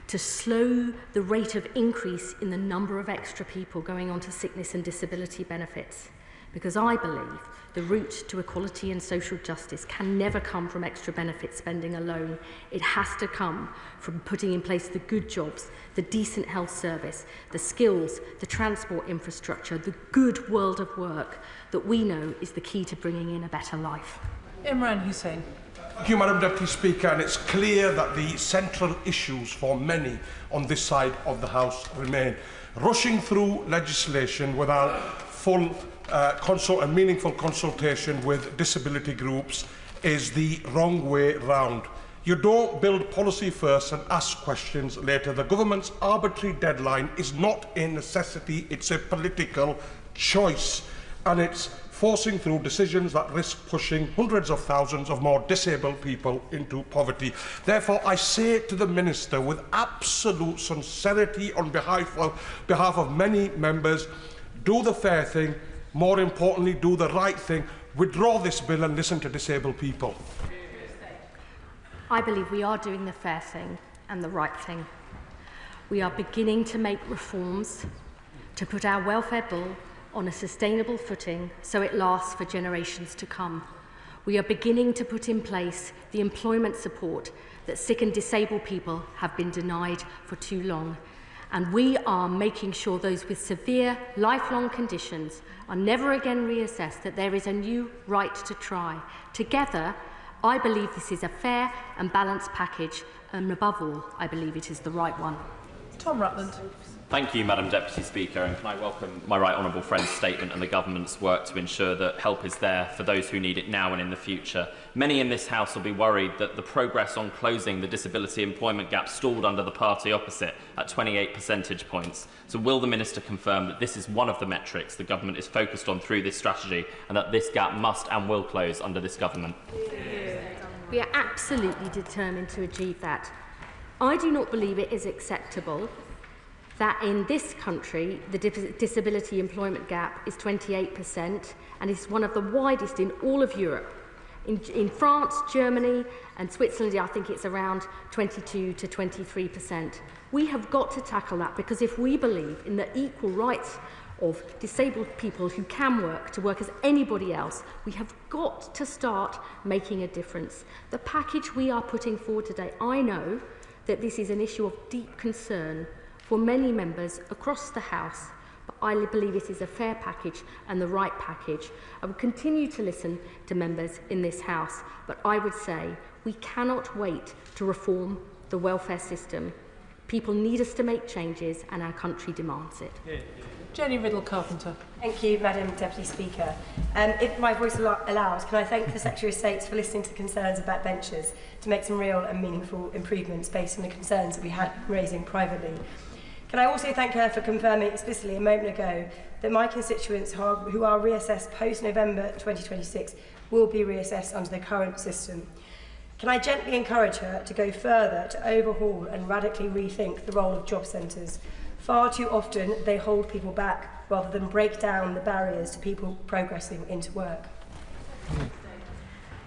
to slow the rate of increase in the number of extra people going on to sickness and disability benefits. Because I believe the route to equality and social justice can never come from extra benefit spending alone. It has to come from putting in place the good jobs, the decent health service, the skills, the transport infrastructure, the good world of work that we know is the key to bringing in a better life. Imran Hussain. Thank you, Madam Deputy Speaker, and it's clear that the central issues for many on this side of the House remain. Rushing through legislation without full and meaningful consultation with disability groups is the wrong way round. You don't build policy first and ask questions later. The government's arbitrary deadline is not a necessity, it's a political choice, and it's forcing through decisions that risk pushing hundreds of thousands of more disabled people into poverty. Therefore, I say to the Minister with absolute sincerity on behalf of many members, do the fair thing, more importantly, do the right thing, withdraw this bill and listen to disabled people. I believe we are doing the fair thing and the right thing. We are beginning to make reforms to put our welfare bill on a sustainable footing so it lasts for generations to come. We are beginning to put in place the employment support that sick and disabled people have been denied for too long. And we are making sure those with severe, lifelong conditions are never again reassessed, that there is a new right to try. Together, I believe this is a fair and balanced package, and above all, I believe it is the right one. Tom Rutland. Thank you, Madam Deputy Speaker, and can I welcome my right honourable friend's statement and the government's work to ensure that help is there for those who need it now and in the future. Many in this House will be worried that the progress on closing the disability employment gap stalled under the party opposite at 28 percentage points. So will the Minister confirm that this is one of the metrics the government is focused on through this strategy, and that this gap must and will close under this government? We are absolutely determined to achieve that. I do not believe it is acceptable that in this country the disability employment gap is 28% and is one of the widest in all of Europe. In France, Germany and Switzerland, I think it's around 22 to 23%. We have got to tackle that, because if we believe in the equal rights of disabled people who can work to work as anybody else. We have got to start making a difference. The package we are putting forward today, I know that this is an issue of deep concern for many members across the House, but I believe it is a fair package and the right package. I will continue to listen to members in this House, but I would say we cannot wait to reform the welfare system. People need us to make changes and our country demands it. Jenny Riddle-Carpenter. Thank you, Madam Deputy Speaker. If my voice allows, can I thank the Secretary of State for listening to the concerns of backbenchers to make some real and meaningful improvements based on the concerns that we had raising privately. Can I also thank her for confirming explicitly a moment ago that my constituents who are reassessed post-November 2026 will be reassessed under the current system. Can I gently encourage her to go further to overhaul and radically rethink the role of job centres? Far too often they hold people back rather than break down the barriers to people progressing into work.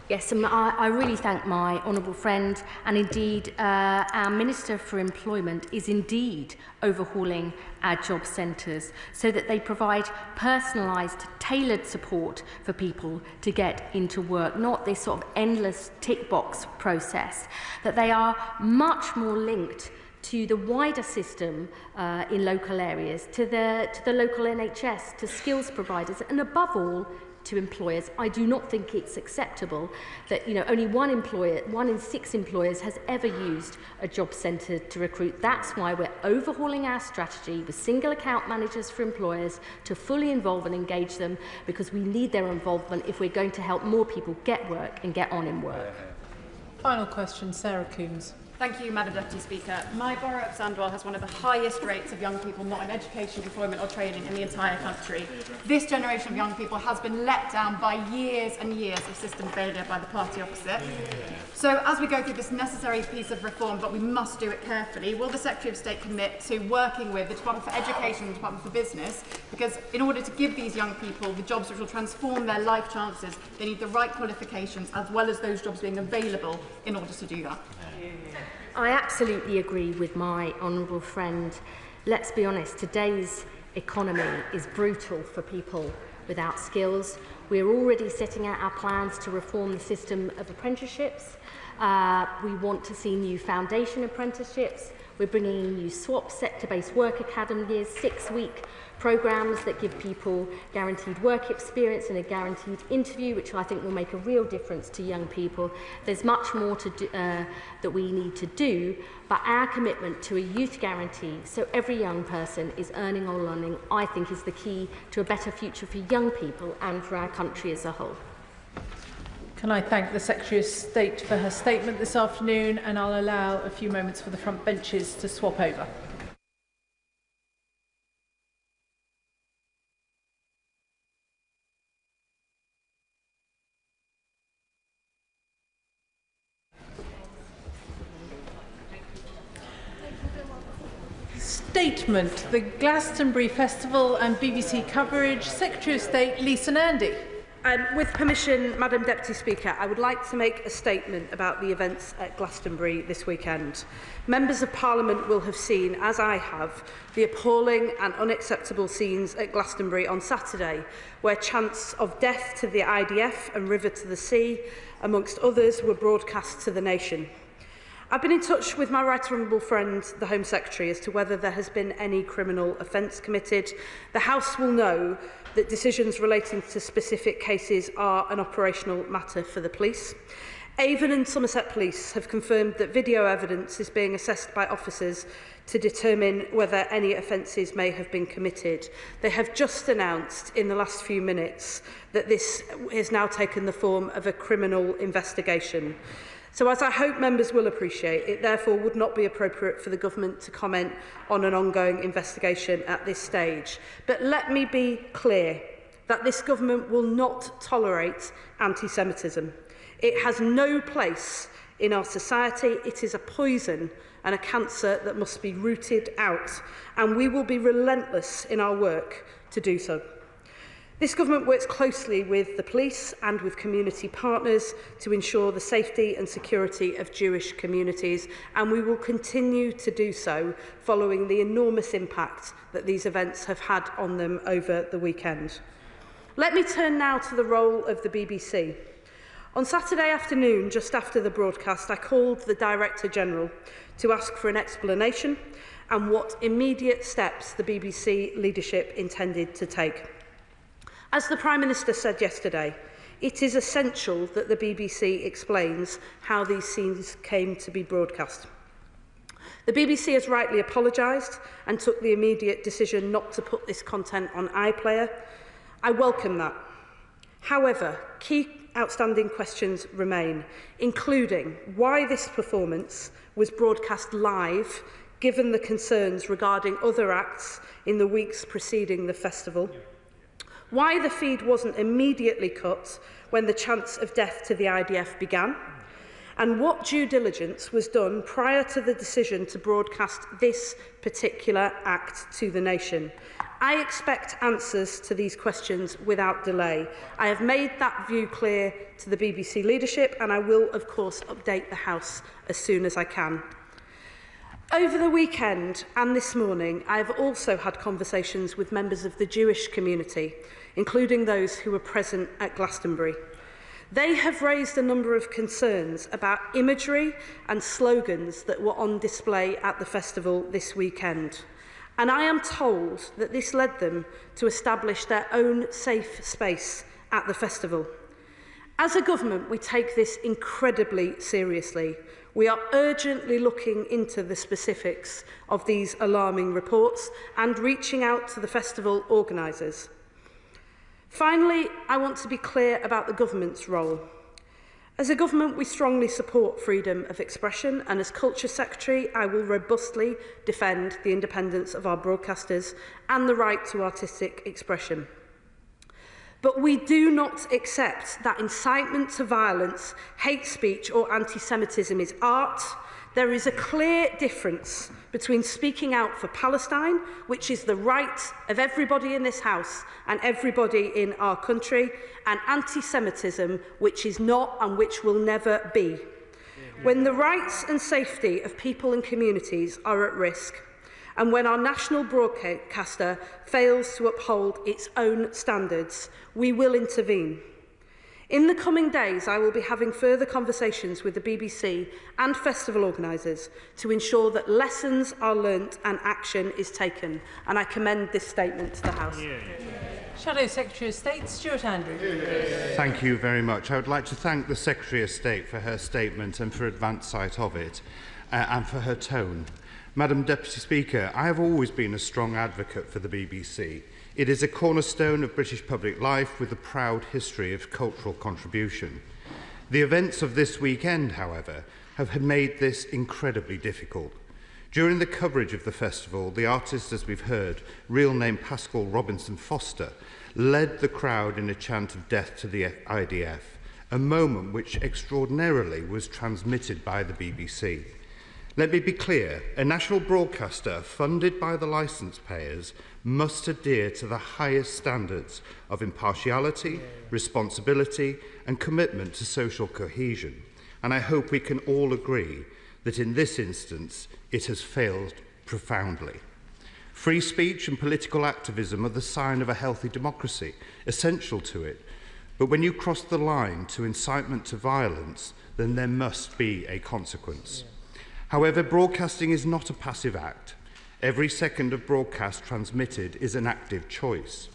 Yes, and I really thank my honourable friend, and indeed our Minister for Employment is indeed overhauling our job centres so that they provide personalised, tailored support for people to get into work, not this sort of endless tick box process, that they are much more linked to the wider system in local areas, to the local NHS, to skills providers, and above all, to employers. I do not think it's acceptable that only one in 6 employers has ever used a job centre to recruit. That's why we're overhauling our strategy with single account managers for employers to fully involve and engage them, because we need their involvement if we're going to help more people get work and get on in work. Final question, Sarah Coombs. Thank you, Madam Deputy Speaker. My borough of Sandwell has one of the highest rates of young people not in education, employment or training in the entire country. This generation of young people has been let down by years and years of system failure by the party opposite. So as we go through this necessary piece of reform, but we must do it carefully, will the Secretary of State commit to working with the Department for Education and the Department for Business? Because in order to give these young people the jobs which will transform their life chances, they need the right qualifications as well as those jobs being available in order to do that. I absolutely agree with my honourable friend. Let's be honest, today's economy is brutal for people without skills. We're already setting out our plans to reform the system of apprenticeships. We want to see new foundation apprenticeships. We're bringing in new SWAP, sector-based work academies, 6-week programmes that give people guaranteed work experience and a guaranteed interview, which I think will make a real difference to young people. There's much more to do, that we need to do, but our commitment to a youth guarantee, so every young person is earning or learning, I think is the key to a better future for young people and for our country as a whole. Can I thank the Secretary of State for her statement this afternoon, and I'll allow a few moments for the front benches to swap over. Statement, the Glastonbury Festival and BBC coverage. Secretary of State Lisa Nandy. With permission, Madam Deputy Speaker, I would like to make a statement about the events at Glastonbury this weekend. Members of Parliament will have seen, as I have, the appalling and unacceptable scenes at Glastonbury on Saturday, where chants of death to the IDF and river to the sea, amongst others, were broadcast to the nation. I've been in touch with my right honourable friend, the Home Secretary, as to whether there has been any criminal offence committed. The House will know that decisions relating to specific cases are an operational matter for the police. Avon and Somerset Police have confirmed that video evidence is being assessed by officers to determine whether any offences may have been committed. They have just announced in the last few minutes that this has now taken the form of a criminal investigation. So, as I hope members will appreciate, it therefore would not be appropriate for the government to comment on an ongoing investigation at this stage. But let me be clear that this government will not tolerate anti-Semitism. It has no place in our society. It is a poison and a cancer that must be rooted out, and we will be relentless in our work to do so. This government works closely with the police and with community partners to ensure the safety and security of Jewish communities, and we will continue to do so following the enormous impact that these events have had on them over the weekend. Let me turn now to the role of the BBC. On Saturday afternoon, just after the broadcast, I called the Director General to ask for an explanation and what immediate steps the BBC leadership intended to take. As the Prime Minister said yesterday, it is essential that the BBC explains how these scenes came to be broadcast. The BBC has rightly apologised and took the immediate decision not to put this content on iPlayer. I welcome that. However, key outstanding questions remain, including why this performance was broadcast live, given the concerns regarding other acts in the weeks preceding the festival, why the feed wasn't immediately cut when the chants of death to the IDF began, and what due diligence was done prior to the decision to broadcast this particular act to the nation. I expect answers to these questions without delay. I have made that view clear to the BBC leadership, and I will, of course, update the House as soon as I can. Over the weekend and this morning, I have also had conversations with members of the Jewish community, including those who were present at Glastonbury. They have raised a number of concerns about imagery and slogans that were on display at the festival this weekend. And I am told that this led them to establish their own safe space at the festival. As a government, we take this incredibly seriously. We are urgently looking into the specifics of these alarming reports and reaching out to the festival organisers. Finally, I want to be clear about the government's role. As a government, we strongly support freedom of expression, and as Culture Secretary, I will robustly defend the independence of our broadcasters and the right to artistic expression. But we do not accept that incitement to violence, hate speech or anti-Semitism is art. There is a clear difference between speaking out for Palestine, which is the right of everybody in this House and everybody in our country, and anti-Semitism, which is not and which will never be. When the rights and safety of people and communities are at risk, and when our national broadcaster fails to uphold its own standards, we will intervene. In the coming days, I will be having further conversations with the BBC and festival organisers to ensure that lessons are learnt and action is taken. And I commend this statement to the House. Shadow Secretary of State, Stuart Andrew. Thank you very much. I would like to thank the Secretary of State for her statement and for advance sight of it, and for her tone. Madam Deputy Speaker, I have always been a strong advocate for the BBC. It is a cornerstone of British public life with a proud history of cultural contribution. The events of this weekend, however, have made this incredibly difficult. During the coverage of the festival, the artist, as we've heard, real name Pascal Robinson Foster, led the crowd in a chant of death to the IDF, a moment which extraordinarily was transmitted by the BBC. Let me be clear, a national broadcaster funded by the licence payers must adhere to the highest standards of impartiality, responsibility and commitment to social cohesion. And I hope we can all agree that in this instance it has failed profoundly. Free speech and political activism are the sign of a healthy democracy, essential to it. But when you cross the line to incitement to violence, then there must be a consequence. However, broadcasting is not a passive act. Every second of broadcast transmitted is an active choice.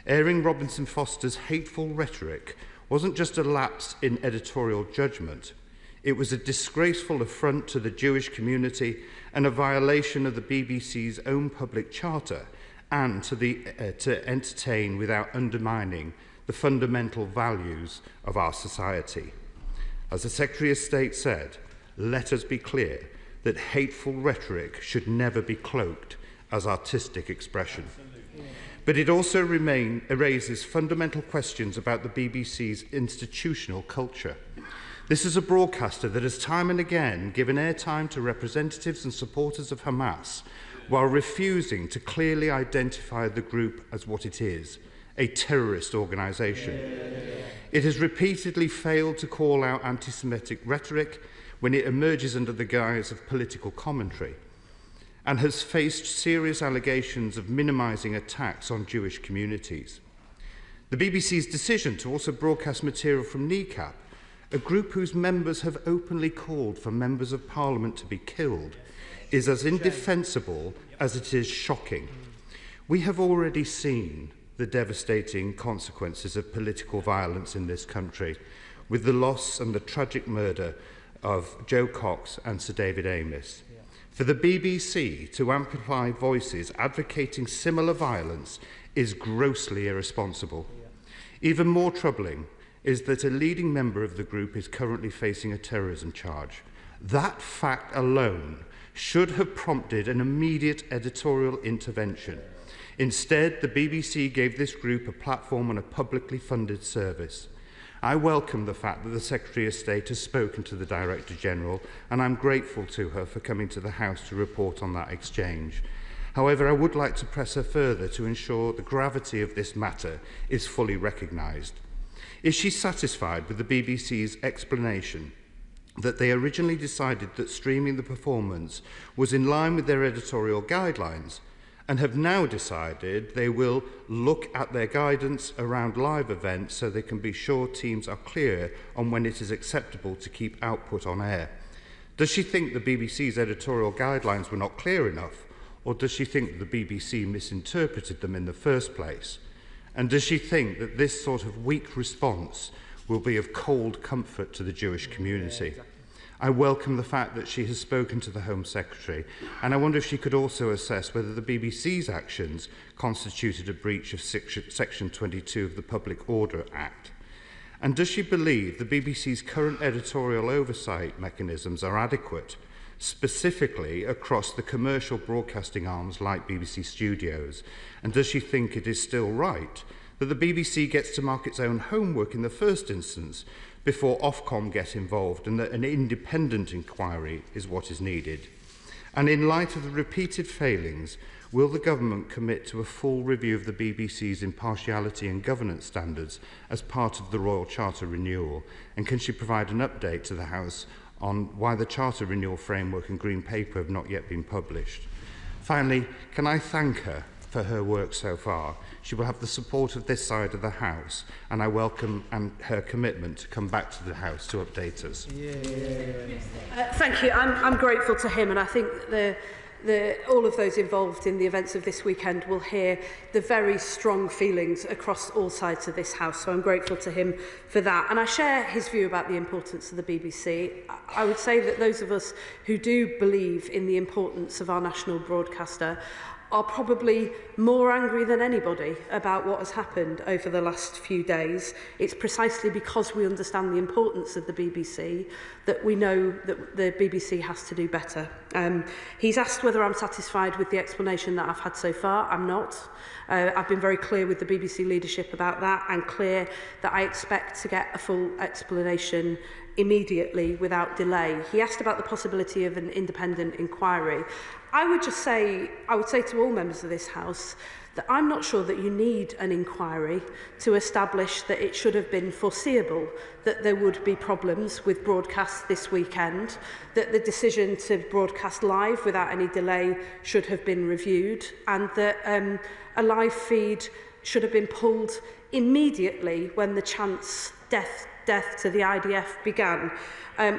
Airing Robinson Foster's hateful rhetoric wasn't just a lapse in editorial judgment. It was a disgraceful affront to the Jewish community and a violation of the BBC's own public charter, and to entertain without undermining the fundamental values of our society. As the Secretary of State said, let us be clear that hateful rhetoric should never be cloaked as artistic expression. But it also raises fundamental questions about the BBC's institutional culture. This is a broadcaster that has time and again given airtime to representatives and supporters of Hamas, while refusing to clearly identify the group as what it is, a terrorist organisation. It has repeatedly failed to call out anti-Semitic rhetoric when it emerges under the guise of political commentary, and has faced serious allegations of minimising attacks on Jewish communities. The BBC's decision to also broadcast material from NECAP, a group whose members have openly called for members of Parliament to be killed, is as indefensible as it is shocking. We have already seen the devastating consequences of political violence in this country, with the loss and the tragic murder of Joe Cox and Sir David Amess. For the BBC to amplify voices advocating similar violence is grossly irresponsible. Even more troubling is that a leading member of the group is currently facing a terrorism charge. That fact alone should have prompted an immediate editorial intervention. Instead, the BBC gave this group a platform on a publicly funded service. I welcome the fact that the Secretary of State has spoken to the Director General, and I'm grateful to her for coming to the House to report on that exchange. However, I would like to press her further to ensure the gravity of this matter is fully recognised. Is she satisfied with the BBC's explanation that they originally decided that streaming the performance was in line with their editorial guidelines, and have now decided they will look at their guidance around live events so they can be sure teams are clear on when it is acceptable to keep output on air? Does she think the BBC's editorial guidelines were not clear enough, or does she think that the BBC misinterpreted them in the first place? And does she think that this sort of weak response will be of cold comfort to the Jewish community? I welcome the fact that she has spoken to the Home Secretary, and I wonder if she could also assess whether the BBC's actions constituted a breach of Section 22 of the Public Order Act. And does she believe the BBC's current editorial oversight mechanisms are adequate, specifically across the commercial broadcasting arms like BBC Studios? And does she think it is still right that the BBC gets to mark its own homework in the first instance before Ofcom get involved, and that an independent inquiry is what is needed? And in light of the repeated failings, will the government commit to a full review of the BBC's impartiality and governance standards as part of the Royal Charter renewal? And can she provide an update to the House on why the Charter renewal framework and Green Paper have not yet been published? Finally, can I thank her for her work so far? She will have the support of this side of the House, and I welcome her commitment to come back to the House to update us. Thank you. I'm grateful to him, and I think all of those involved in the events of this weekend will hear the very strong feelings across all sides of this House, so I'm grateful to him for that. And I share his view about the importance of the BBC. I would say that those of us who do believe in the importance of our national broadcaster are probably more angry than anybody about what has happened over the last few days. It's precisely because we understand the importance of the BBC that we know that the BBC has to do better. He's asked whether I'm satisfied with the explanation that I've had so far. I'm not. I've been very clear with the BBC leadership about that, and clear that I expect to get a full explanation immediately without delay. He asked about the possibility of an independent inquiry. I would say to all members of this House that I'm not sure that you need an inquiry to establish that it should have been foreseeable that there would be problems with broadcasts this weekend, that the decision to broadcast live without any delay should have been reviewed, and that a live feed should have been pulled immediately when the chance death to the IDF began.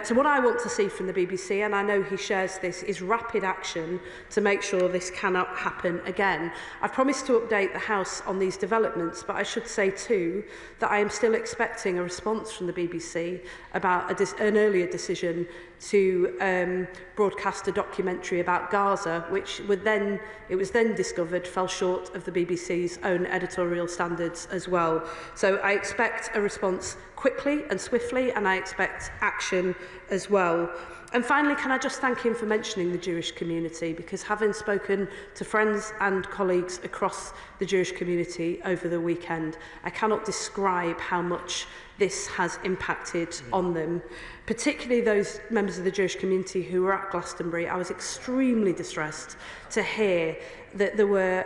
So what I want to see from the BBC, and I know he shares this, is rapid action to make sure this cannot happen again. I've promised to update the House on these developments, but I should say too that I am still expecting a response from the BBC about an earlier decision to broadcast a documentary about Gaza, which it was then discovered fell short of the BBC's own editorial standards as well. So I expect a response quickly and swiftly, and I expect action as well. And finally, can I just thank him for mentioning the Jewish community, because having spoken to friends and colleagues across the Jewish community over the weekend, I cannot describe how much this has impacted on them. particularly those members of the Jewish community who were at Glastonbury. I was extremely distressed to hear that there were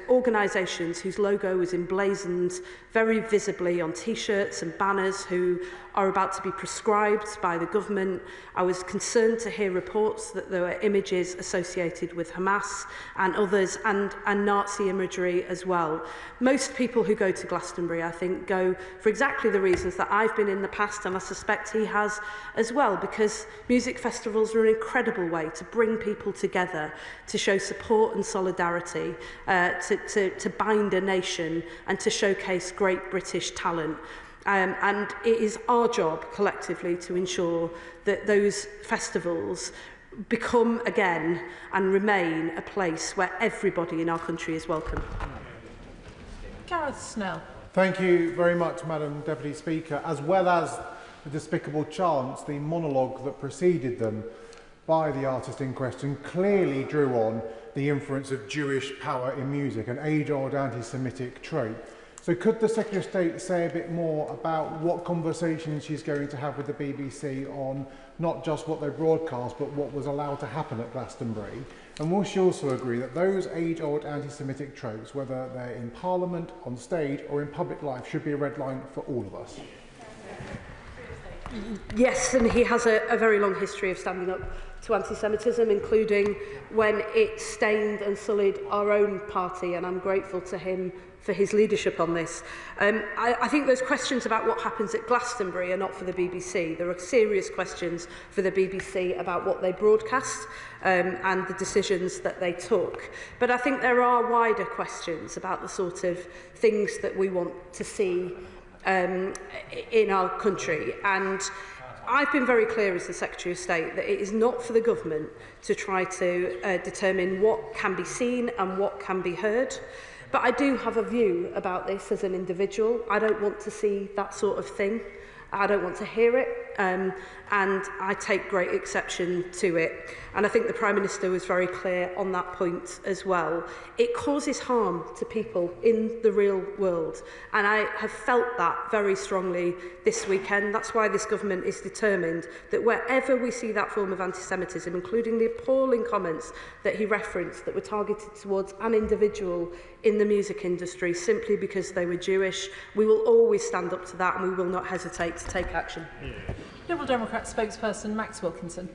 organisations whose logo was emblazoned very visibly on T-shirts and banners who are about to be prescribed by the government. I was concerned to hear reports that there were images associated with Hamas and others, and Nazi imagery as well. Most people who go to Glastonbury, I think, go for exactly the reasons that I've been in the past, and I suspect he has as well, because music festivals are an incredible way to bring people together, to show support and solidarity, to bind a nation and to showcase great British talent. And it is our job collectively to ensure that those festivals become again and remain a place where everybody in our country is welcome. Gareth Snell. Thank you very much, Madam Deputy Speaker. As well as the despicable chants, the monologue that preceded them by the artist in question clearly drew on the influence of Jewish power in music, an age-old anti-Semitic trait. So could the Secretary of State say a bit more about what conversations she's going to have with the BBC on not just what they broadcast, but what was allowed to happen at Glastonbury? And will she also agree that those age-old anti-Semitic tropes, whether they're in Parliament, on stage or in public life, should be a red line for all of us? Yes, and he has a very long history of standing up to anti-Semitism, including when it stained and sullied our own party, and I'm grateful to him for his leadership on this. I think those questions about what happens at Glastonbury are not for the BBC. There are serious questions for the BBC about what they broadcast and the decisions that they took. But I think there are wider questions about the sort of things that we want to see in our country. And I've been very clear as the Secretary of State that it is not for the government to try to determine what can be seen and what can be heard. But I do have a view about this as an individual. I don't want to see that sort of thing. I don't want to hear it, and I take great exception to it. And I think the Prime Minister was very clear on that point as well. It causes harm to people in the real world, and I have felt that very strongly this weekend. That's why this government is determined that wherever we see that form of anti-Semitism, including the appalling comments that he referenced that were targeted towards an individual in the music industry simply because they were Jewish, we will always stand up to that and we will not hesitate to take action. Liberal Democrat spokesperson Max Wilkinson.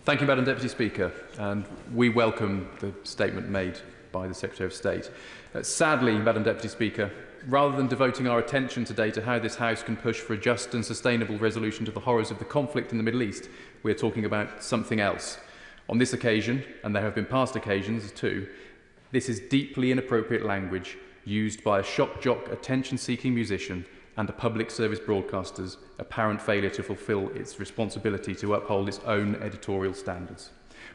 Thank you, Madam Deputy Speaker, and we welcome the statement made by the Secretary of State. Sadly, Madam Deputy Speaker, rather than devoting our attention today to how this House can push for a just and sustainable resolution to the horrors of the conflict in the Middle East, we are talking about something else. On this occasion, and there have been past occasions too, this is deeply inappropriate language used by a shock-jock, attention-seeking musician and a public service broadcaster's apparent failure to fulfil its responsibility to uphold its own editorial standards.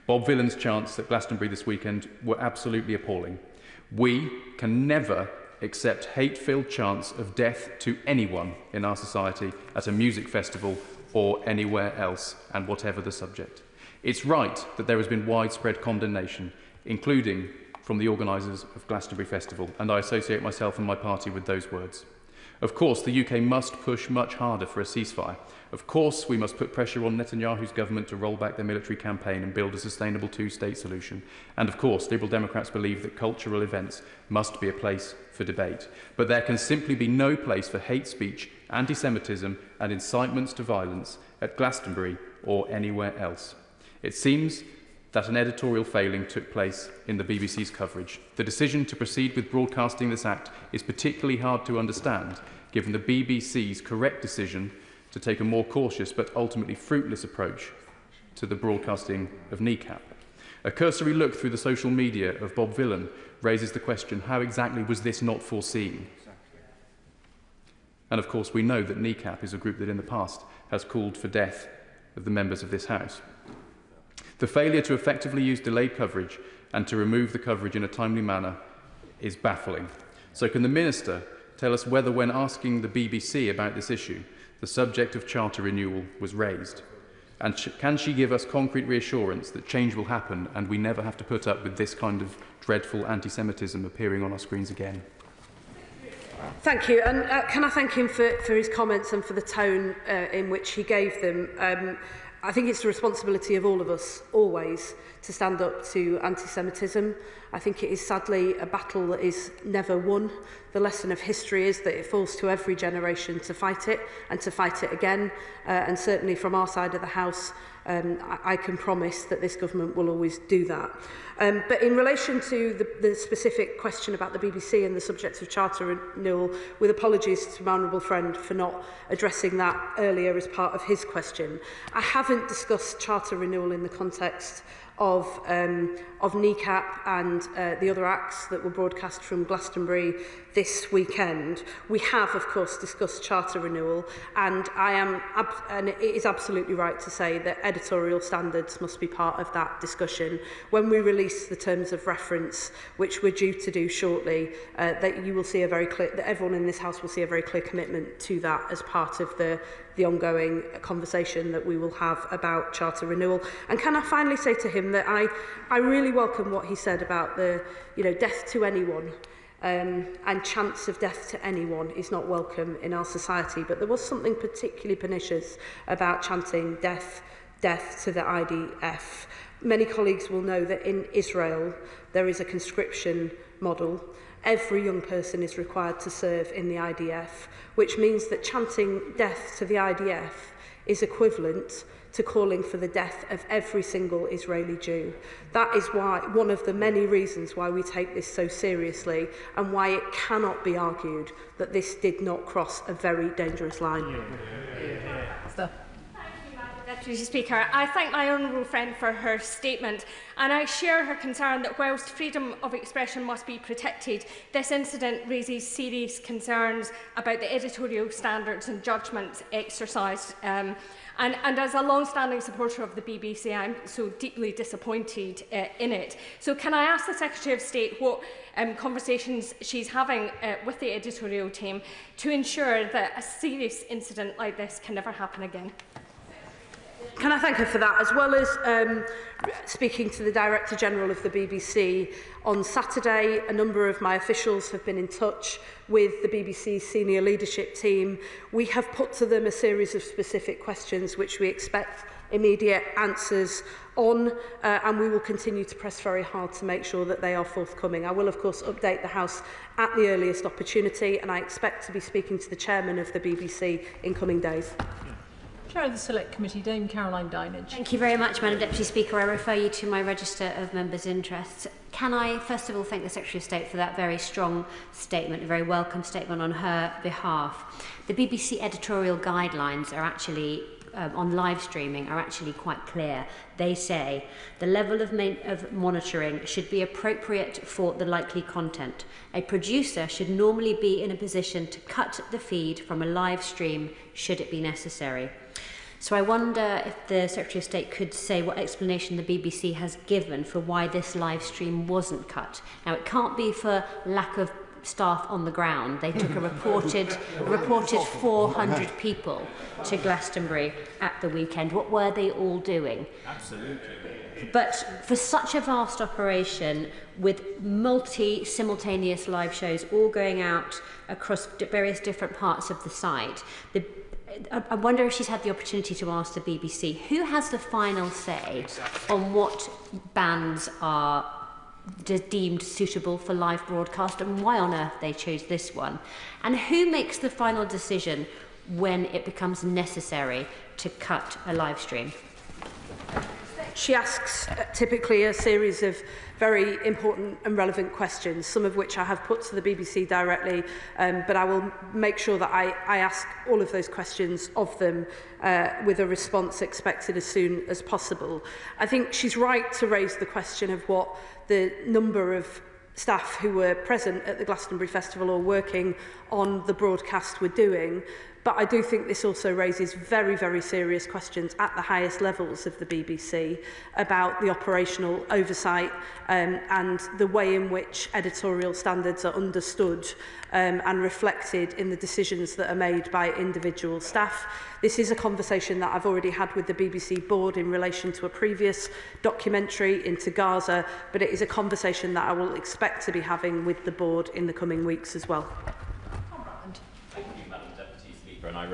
Bob Vylan's chants at Glastonbury this weekend were absolutely appalling. We can never accept hate-filled chants of death to anyone in our society at a music festival or anywhere else, and whatever the subject. It's right that there has been widespread condemnation, including from the organisers of Glastonbury Festival, and I associate myself and my party with those words. Of course, the UK must push much harder for a ceasefire. Of course, we must put pressure on Netanyahu's government to roll back their military campaign and build a sustainable two-state solution. And of course, Liberal Democrats believe that cultural events must be a place for debate. But there can simply be no place for hate speech, anti-Semitism and incitements to violence at Glastonbury or anywhere else. It seems that an editorial failing took place in the BBC's coverage. The decision to proceed with broadcasting this act is particularly hard to understand, given the BBC's correct decision to take a more cautious but ultimately fruitless approach to the broadcasting of kneecap. A cursory look through the social media of Bob Vylan raises the question, how exactly was this not foreseen? And of course we know that kneecap is a group that in the past has called for death of the members of this House. The failure to effectively use delayed coverage and to remove the coverage in a timely manner is baffling. So can the Minister tell us whether, when asking the BBC about this issue, the subject of charter renewal was raised? And can she give us concrete reassurance that change will happen and we never have to put up with this kind of dreadful anti-Semitism appearing on our screens again? Thank you, and can I thank him for his comments and for the tone in which he gave them. I think it's the responsibility of all of us, always, to stand up to anti-Semitism. I think it is sadly a battle that is never won. The lesson of history is that it falls to every generation to fight it and to fight it again. And certainly from our side of the House, I can promise that this government will always do that. But in relation to the specific question about the BBC and the subject of charter renewal, with apologies to my honourable friend for not addressing that earlier as part of his question, I haven't discussed charter renewal in the context of NECAP and the other acts that were broadcast from Glastonbury this weekend. We have, of course, discussed charter renewal, and and it is absolutely right to say that editorial standards must be part of that discussion. When we release the terms of reference, which we're due to do shortly, that you will see a very clear, that everyone in this House will see a very clear commitment to that as part of the ongoing conversation that we will have about charter renewal. And can I finally say to him that I really welcome what he said about the death to anyone, and chance of death to anyone is not welcome in our society. But there was something particularly pernicious about chanting death to the IDF. Many colleagues will know that in Israel there is a conscription model. Every young person is required to serve in the IDF, which means that chanting death to the IDF is equivalent to calling for the death of every single Israeli Jew. That is why one of the many reasons why we take this so seriously, and why it cannot be argued that this did not cross a very dangerous line. Deputy Speaker, I thank my honourable friend for her statement, and I share her concern that whilst freedom of expression must be protected, this incident raises serious concerns about the editorial standards and judgments exercised. And as a long-standing supporter of the BBC, I'm so deeply disappointed in it. So can I ask the Secretary of State what conversations she's having with the editorial team to ensure that a serious incident like this can never happen again? Can I thank her for that, as well as speaking to the Director General of the BBC. On Saturday, a number of my officials have been in touch with the BBC's senior leadership team. We have put to them a series of specific questions which we expect immediate answers on, and we will continue to press very hard to make sure that they are forthcoming. I will, of course, update the House at the earliest opportunity, and I expect to be speaking to the Chairman of the BBC in coming days. Chair of the Select Committee, Dame Caroline Dinage. Thank you very much, Madam Deputy Speaker. I refer you to my register of members' interests. Can I first of all thank the Secretary of State for that very strong statement, a very welcome statement on her behalf. The BBC editorial guidelines are actually on live streaming are actually quite clear. They say the level of monitoring should be appropriate for the likely content. A producer should normally be in a position to cut the feed from a live stream should it be necessary. So I wonder if the Secretary of State could say what explanation the BBC has given for why this live stream wasn't cut. Now, it can't be for lack of staff on the ground. They took a reported 400 people to Glastonbury at the weekend. What were they all doing? Absolutely. But for such a vast operation with simultaneous live shows all going out across various different parts of the site, I wonder if she's had the opportunity to ask the BBC, who has the final say on what bands are deemed suitable for live broadcast and why on earth they chose this one? And who makes the final decision when it becomes necessary to cut a live stream? She asks typically a series of very important and relevant questions, some of which I have put to the BBC directly, but I will make sure that I ask all of those questions of them with a response expected as soon as possible. I think she's right to raise the question of what the number of staff who were present at the Glastonbury Festival or working on the broadcast were doing. But I do think this also raises very, very serious questions at the highest levels of the BBC about the operational oversight and the way in which editorial standards are understood and reflected in the decisions that are made by individual staff. This is a conversation that I've already had with the BBC board in relation to a previous documentary into Gaza, but it is a conversation that I will expect to be having with the board in the coming weeks as well.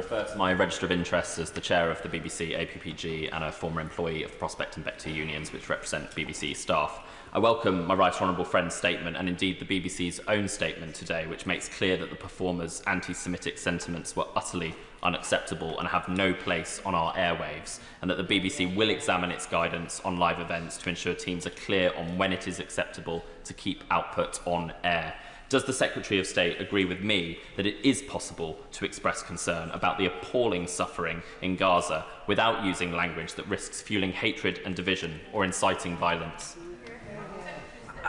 refer to my register of interests as the chair of the BBC APPG and a former employee of the Prospect and Vector unions, which represent BBC staff. I welcome my right honourable friend's statement and indeed the BBC's own statement today, which makes clear that the performers' anti-Semitic sentiments were utterly unacceptable and have no place on our airwaves, and that the BBC will examine its guidance on live events to ensure teams are clear on when it is acceptable to keep output on air. Does the Secretary of State agree with me that it is possible to express concern about the appalling suffering in Gaza without using language that risks fueling hatred and division or inciting violence?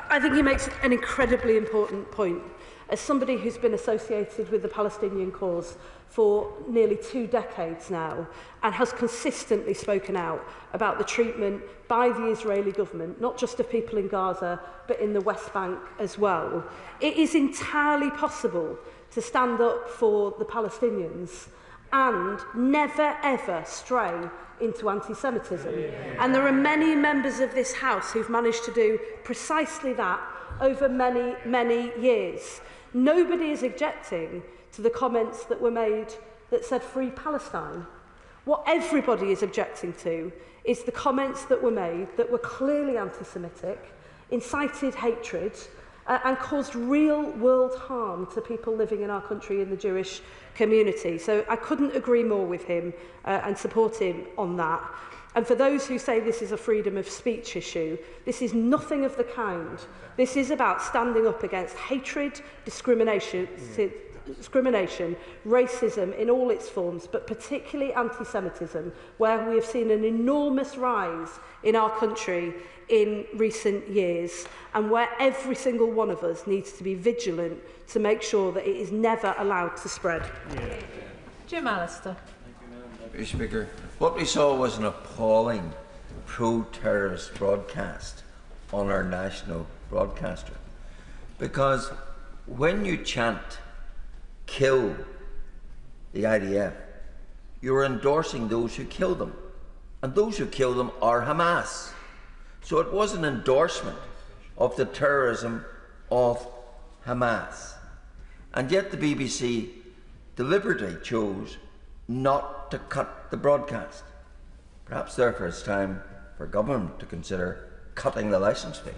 I think he makes an incredibly important point. As somebody who's been associated with the Palestinian cause for nearly 2 decades now and has consistently spoken out about the treatment by the Israeli government, not just of people in Gaza, but in the West Bank as well, it is entirely possible to stand up for the Palestinians and never ever stray into anti-Semitism. And there are many members of this House who've managed to do precisely that over many, many years. Nobody is objecting to the comments that were made that said free Palestine. What everybody is objecting to is the comments that were made that were clearly anti-Semitic, incited hatred, and caused real-world harm to people living in our country in the Jewish community. So I couldn't agree more with him and support him on that. And for those who say this is a freedom of speech issue, this is nothing of the kind. This is about standing up against hatred, discrimination, racism in all its forms, but particularly anti-Semitism, where we have seen an enormous rise in our country in recent years, and where every single one of us needs to be vigilant to make sure that it is never allowed to spread. Jim Allister. Mr. Speaker, what we saw was an appalling pro-terrorist broadcast on our national broadcaster. Because when you chant, kill the IDF, you're endorsing those who kill them. And those who kill them are Hamas. So it was an endorsement of the terrorism of Hamas. And yet the BBC deliberately chose not to cut the broadcast. Perhaps therefore it's time for government to consider cutting the licence fee.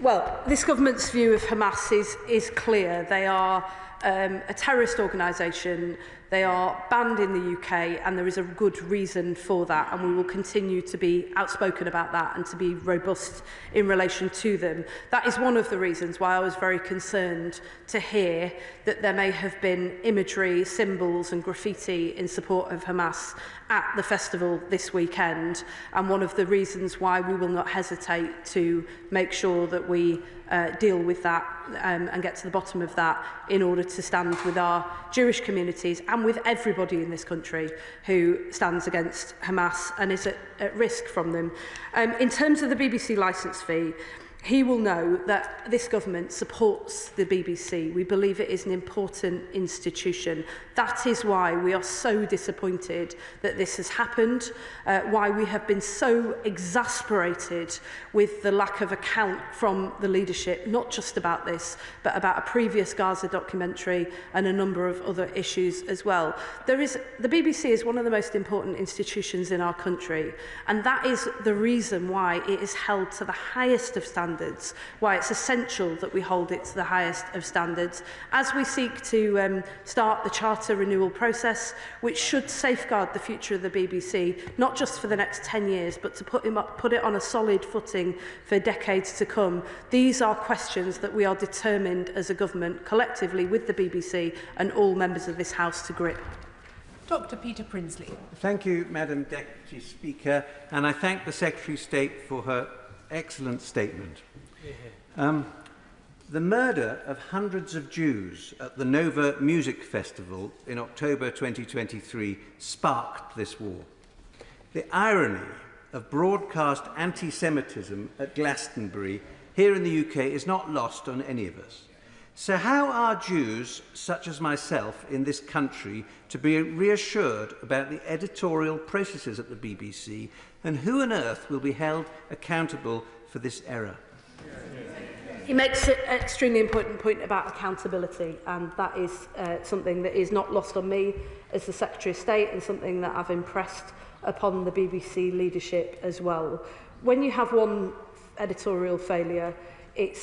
Well, this government's view of Hamas is clear. They are a terrorist organisation. They are banned in the UK, and there is a good reason for that, and we will continue to be outspoken about that and to be robust in relation to them. That is one of the reasons why I was very concerned to hear that there may have been imagery, symbols and graffiti in support of Hamas at the festival this weekend, and one of the reasons why we will not hesitate to make sure that we deal with that and get to the bottom of that in order to stand with our Jewish communities and with everybody in this country who stands against Hamas and is at risk from them. In terms of the BBC licence fee, he will know that this government supports the BBC. We believe it is an important institution. That is why we are so disappointed that this has happened, why we have been so exasperated with the lack of account from the leadership, not just about this, but about a previous Gaza documentary and a number of other issues as well. The BBC is one of the most important institutions in our country, and that is the reason why it is held to the highest of standards, why it's essential that we hold it to the highest of standards as we seek to start the charter renewal process, which should safeguard the future of the BBC, not just for the next 10 years, but to put it on a solid footing for decades to come. These are questions that we are determined as a government, collectively with the BBC and all members of this House, to grip. Dr. Peter Prinsley. Thank you, Madam Deputy Speaker, and I thank the Secretary of State for her excellent statement. The murder of hundreds of Jews at the Nova Music Festival in October 2023 sparked this war. The irony of broadcast anti-Semitism at Glastonbury here in the UK is not lost on any of us. So how are Jews, such as myself, in this country to be reassured about the editorial processes at the BBC, and who on earth will be held accountable for this error? He makes an extremely important point about accountability, and that is something that is not lost on me as the Secretary of State, and something that I've impressed upon the BBC leadership as well. When you have one editorial failure, it's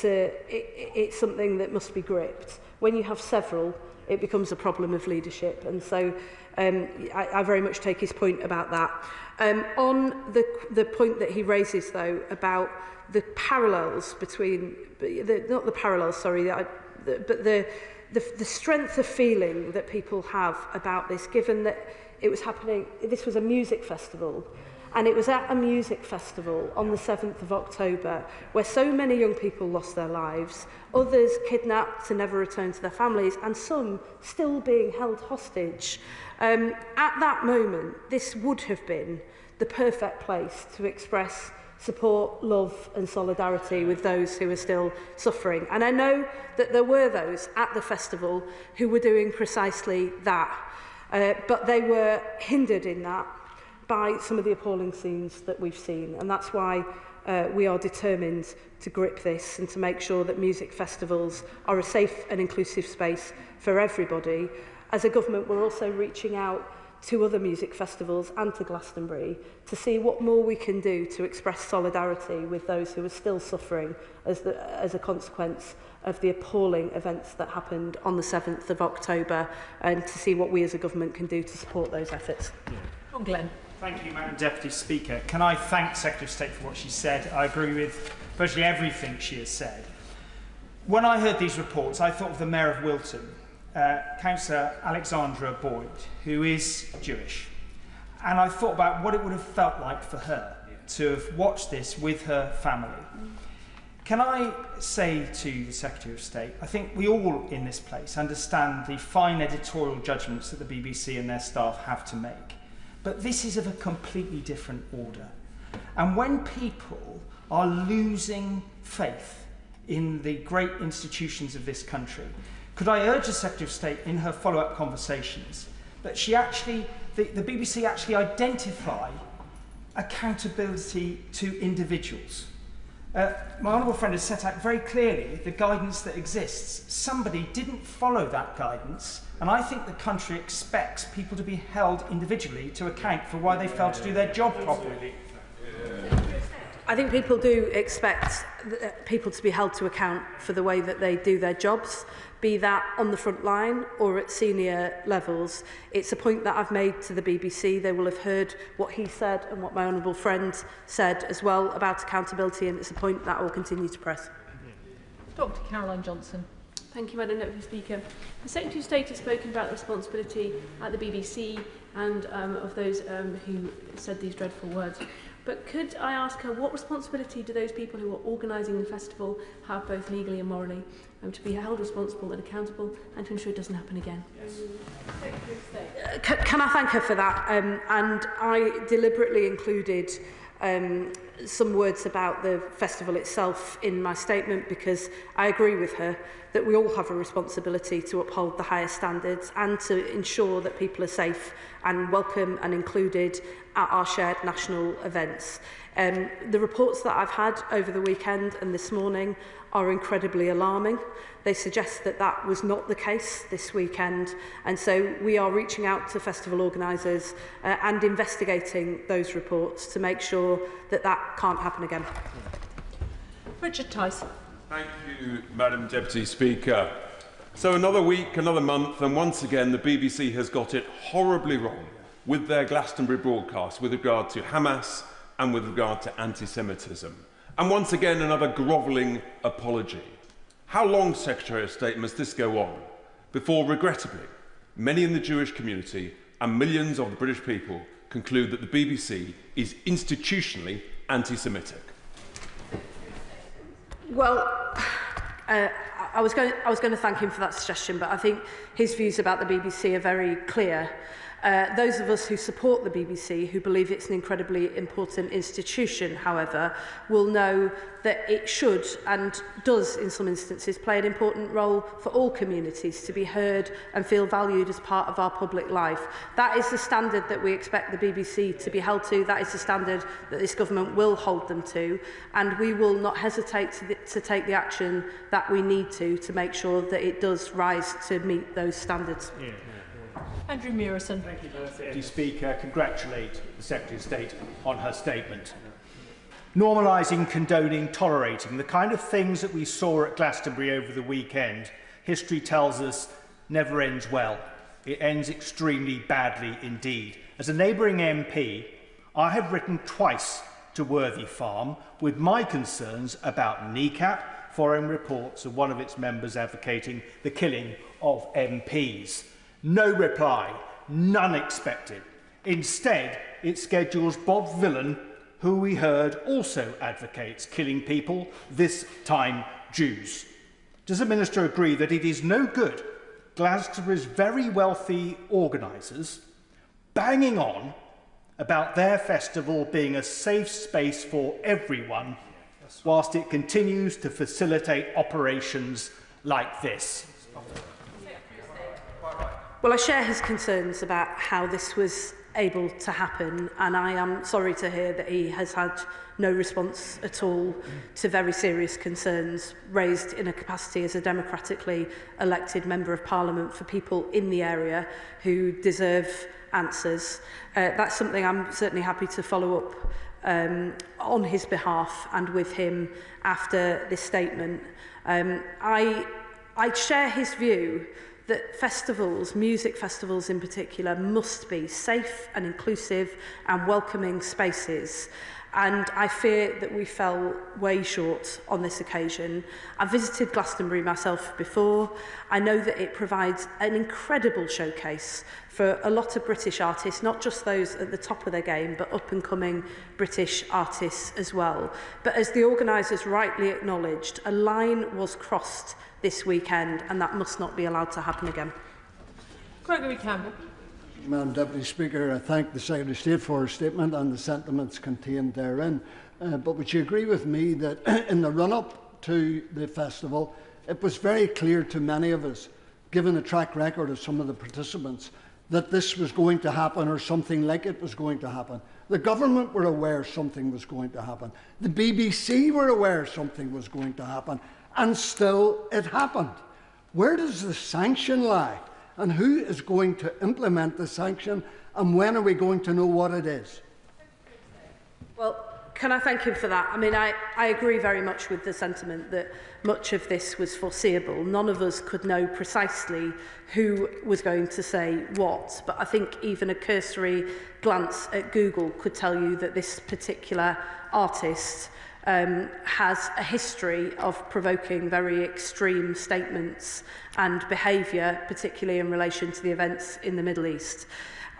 something that must be gripped. When you have several, it becomes a problem of leadership, and so I very much take his point about that. On the point that he raises, though, about the parallels between, not the parallels, sorry, but the strength of feeling that people have about this, given that it was happening, this was a music festival, and it was at a music festival on the 7th of October where so many young people lost their lives, others kidnapped to never return to their families, and some still being held hostage. At that moment, this would have been the perfect place to express support, love and solidarity with those who are still suffering. And I know that there were those at the festival who were doing precisely that, but they were hindered in that by some of the appalling scenes that we've seen. And that's why we are determined to grip this and to make sure that music festivals are a safe and inclusive space for everybody. As a government, we're also reaching out to other music festivals and to Glastonbury to see what more we can do to express solidarity with those who are still suffering as a consequence of the appalling events that happened on the 7th of October, and to see what we as a government can do to support those efforts. On Glenn. Thank you, Madam Deputy Speaker. Can I thank Secretary of State for what she said? I agree with virtually everything she has said. When I heard these reports, I thought of the Mayor of Wilton, Councillor Alexandra Boyd, who is Jewish. And I thought about what it would have felt like for her to have watched this with her family. Can I say to the Secretary of State, I think we all in this place understand the fine editorial judgments that the BBC and their staff have to make. But this is of a completely different order. And when people are losing faith in the great institutions of this country, could I urge the Secretary of State in her follow-up conversations that she actually, the BBC actually identify accountability to individuals? My honourable friend has set out very clearly the guidance that exists. Somebody didn't follow that guidance, and I think the country expects people to be held individually to account for why they failed to do their job properly. I think people do expect people to be held to account for the way that they do their jobs, be that on the front line or at senior levels. It's a point that I've made to the BBC. They will have heard what he said and what my honourable friend said as well about accountability, and it's a point that I will continue to press. Dr. Caroline Johnson. Thank you, Madam Deputy Speaker. The Secretary of State has spoken about the responsibility at the BBC and of those who said these dreadful words. But could I ask her, what responsibility do those people who are organising the festival have, both legally and morally, to be held responsible and accountable, and to ensure it doesn't happen again? Yes. Can I thank her for that? And I deliberately included some words about the festival itself in my statement, because I agree with her that we all have a responsibility to uphold the highest standards and to ensure that people are safe and welcome and included at our shared national events. The reports that I've had over the weekend and this morning are incredibly alarming. They suggest that that was not the case this weekend, and so we are reaching out to festival organisers and investigating those reports to make sure that that can't happen again. Richard Tice. Thank you, Madam Deputy Speaker. So another week, another month, and once again the BBC has got it horribly wrong with their Glastonbury broadcast with regard to Hamas and with regard to anti-Semitism. And once again, another grovelling apology. How long, Secretary of State, must this go on before, regrettably, many in the Jewish community and millions of the British people conclude that the BBC is institutionally anti-Semitic? Well, I was going to thank him for that suggestion, but I think his views about the BBC are very clear. Those of us who support the BBC, who believe it's an incredibly important institution, however, will know that it should and does in some instances play an important role for all communities to be heard and feel valued as part of our public life. That is the standard that we expect the BBC to be held to. That is the standard that this government will hold them to, and we will not hesitate to take the action that we need to make sure that it does rise to meet those standards. Andrew Murison. Thank you, Deputy Speaker. Congratulate the Secretary of State on her statement. Normalising, condoning, tolerating, the kind of things that we saw at Glastonbury over the weekend, history tells us never ends well. It ends extremely badly indeed. As a neighbouring MP, I have written twice to Worthy Farm with my concerns about kneecap following reports of one of its members advocating the killing of MPs. No reply, none expected. Instead, it schedules Bob Villan, who we heard also advocates killing people, this time Jews. Does the Minister agree that it is no good Glastonbury's very wealthy organisers banging on about their festival being a safe space for everyone, whilst it continues to facilitate operations like this? Well, I share his concerns about how this was able to happen, and I am sorry to hear that he has had no response at all to very serious concerns raised in a capacity as a democratically elected Member of Parliament for people in the area who deserve answers. That's something I'm certainly happy to follow up on his behalf and with him after this statement. I share his view that festivals, music festivals in particular, must be safe and inclusive and welcoming spaces. And I fear that we fell way short on this occasion. I visited Glastonbury myself before. I know that it provides an incredible showcase for a lot of British artists, not just those at the top of their game, but up-and-coming British artists as well. But as the organisers rightly acknowledged, a line was crossed this weekend, and that must not be allowed to happen again. Gregory Campbell. Madam Deputy Speaker, I thank the Secretary of State for her statement and the sentiments contained therein. But would you agree with me that in the run-up to the festival, it was very clear to many of us, given the track record of some of the participants, that this was going to happen or something like it was going to happen. The government were aware something was going to happen. The BBC were aware something was going to happen. And still it happened. Where does the sanction lie? And who is going to implement the sanction? And when are we going to know what it is? Well, can I thank him for that? I mean, I agree very much with the sentiment that much of this was foreseeable. None of us could know precisely who was going to say what, but I think even a cursory glance at Google could tell you that this particular artist has a history of provoking very extreme statements and behaviour, particularly in relation to the events in the Middle East.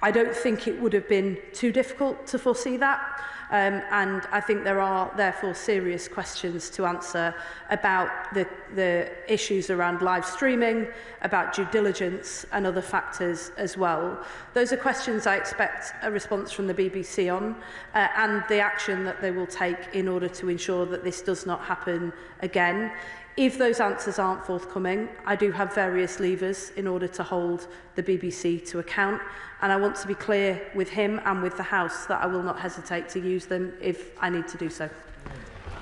I don't think it would have been too difficult to foresee that, and I think there are therefore serious questions to answer about the issues around live streaming, about due diligence and other factors as well. Those are questions I expect a response from the BBC on, and the action that they will take in order to ensure that this does not happen again. If those answers aren't forthcoming, I do have various levers in order to hold the BBC to account, and I want to be clear with him and with the House that I will not hesitate to use them if I need to do so.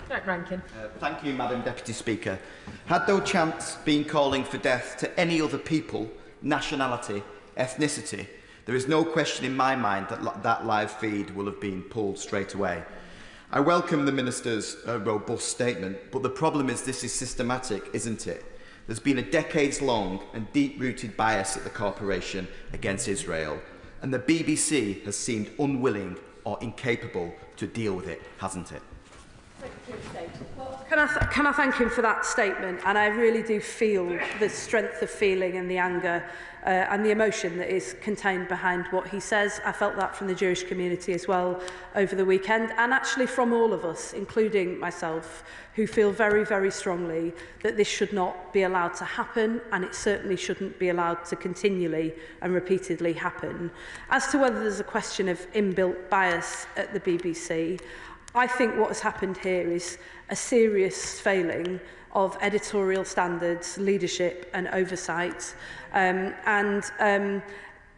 Jack Rankin. Thank you, Madam Deputy Speaker. Had no chance been calling for death to any other people, nationality, ethnicity, there is no question in my mind that that live feed will have been pulled straight away. I welcome the Minister's robust statement, but the problem is this is systematic, isn't it? There's been a decades-long and deep-rooted bias at the corporation against Israel, and the BBC has seemed unwilling or incapable to deal with it, hasn't it? Can I thank him for that statement? And I really do feel the strength of feeling and the anger and the emotion that is contained behind what he says. I felt that from the Jewish community as well over the weekend, and actually from all of us, including myself, who feel very, very strongly that this should not be allowed to happen, and it certainly shouldn't be allowed to continually and repeatedly happen. As to whether there's a question of inbuilt bias at the BBC, I think what has happened here is a serious failing of editorial standards, leadership and oversight.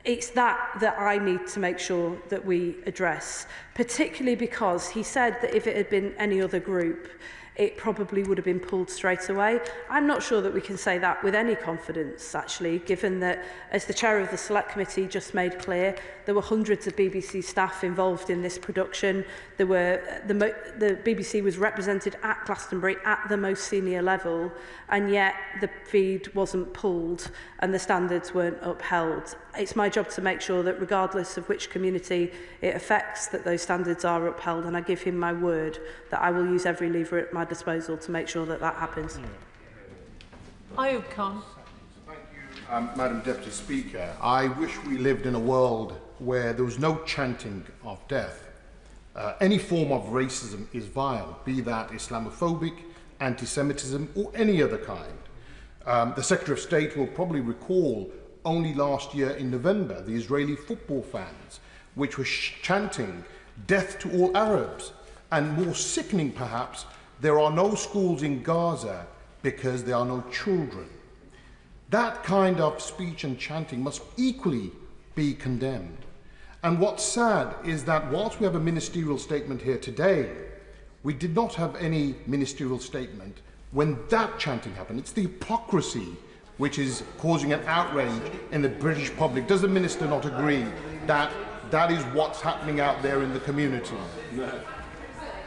It's that I need to make sure that we address, particularly because he said that if it had been any other group, it probably would have been pulled straight away. I'm not sure that we can say that with any confidence, actually, given that, as the chair of the Select Committee just made clear, there were hundreds of BBC staff involved in this production. There were the BBC was represented at Glastonbury at the most senior level, and yet the feed wasn't pulled and the standards weren't upheld. It's my job to make sure that, regardless of which community it affects, that those standards are upheld, and I give him my word that I will use every lever at my disposal to make sure that that happens. Ayub Khan. Thank you, Madam Deputy Speaker. I wish we lived in a world where there was no chanting of death. Any form of racism is vile, be that Islamophobic, anti-Semitism or any other kind. The Secretary of State will probably recall only last year in November the Israeli football fans, which were chanting death to all Arabs, and more sickening perhaps, there are no schools in Gaza because there are no children. That kind of speech and chanting must equally be condemned. And what's sad is that whilst we have a ministerial statement here today, we did not have any ministerial statement when that chanting happened. It's the hypocrisy which is causing an outrage in the British public. Does the Minister not agree that that is what's happening out there in the community? No.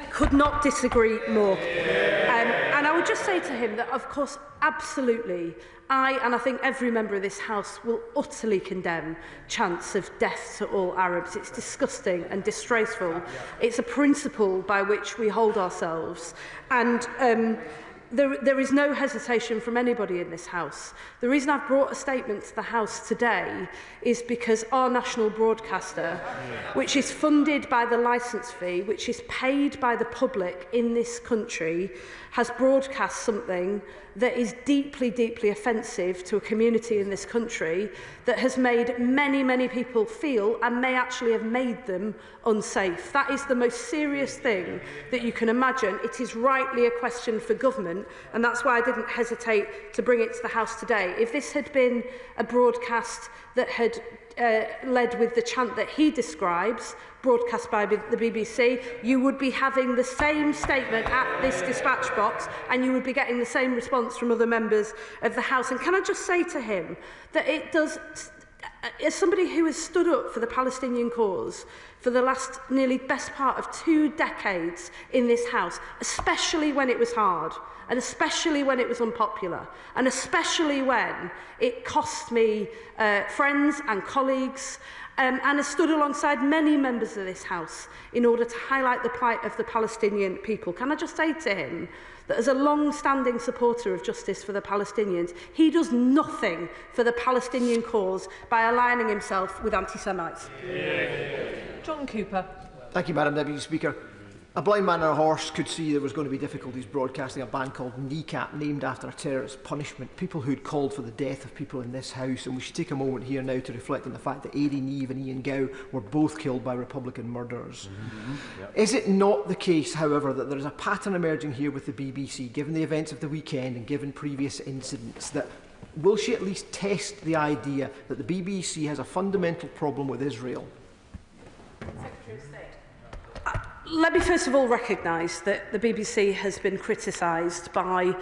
Could not disagree more. And I would just say to him that, of course, absolutely, I think every member of this House will utterly condemn chants of death to all Arabs. It's disgusting and disgraceful. It's a principle by which we hold ourselves. And there is no hesitation from anybody in this House. The reason I've brought a statement to the House today is because our national broadcaster, which is funded by the licence fee, which is paid by the public in this country, has broadcast something that is deeply, deeply offensive to a community in this country, that has made many, many people feel, and may actually have made them, unsafe. That is the most serious thing that you can imagine. It is rightly a question for government, and that's why I didn't hesitate to bring it to the House today. If this had been a broadcast that had led with the chant that he describes, broadcast by the BBC, you would be having the same statement at this dispatch box, and you would be getting the same response from other members of the House. And can I just say to him that it does, as somebody who has stood up for the Palestinian cause for the last nearly best part of 2 decades in this House, especially when it was hard, and especially when it was unpopular, and especially when it cost me friends and colleagues, and has stood alongside many members of this House in order to highlight the plight of the Palestinian people. Can I just say to him that, as a long-standing supporter of justice for the Palestinians, he does nothing for the Palestinian cause by aligning himself with anti-Semites. John Cooper. Thank you, Madam Deputy Speaker. A blind man on a horse could see there was going to be difficulties broadcasting a band called Kneecap, named after a terrorist punishment. People who'd called for the death of people in this House, and we should take a moment here now to reflect on the fact that Eddie Neve and Ian Gow were both killed by Republican murderers. Is it not the case, however, that there is a pattern emerging here with the BBC, given the events of the weekend and given previous incidents, that will she at least test the idea that the BBC has a fundamental problem with Israel? Secretary of State. Let me first of all recognise that the BBC has been criticised by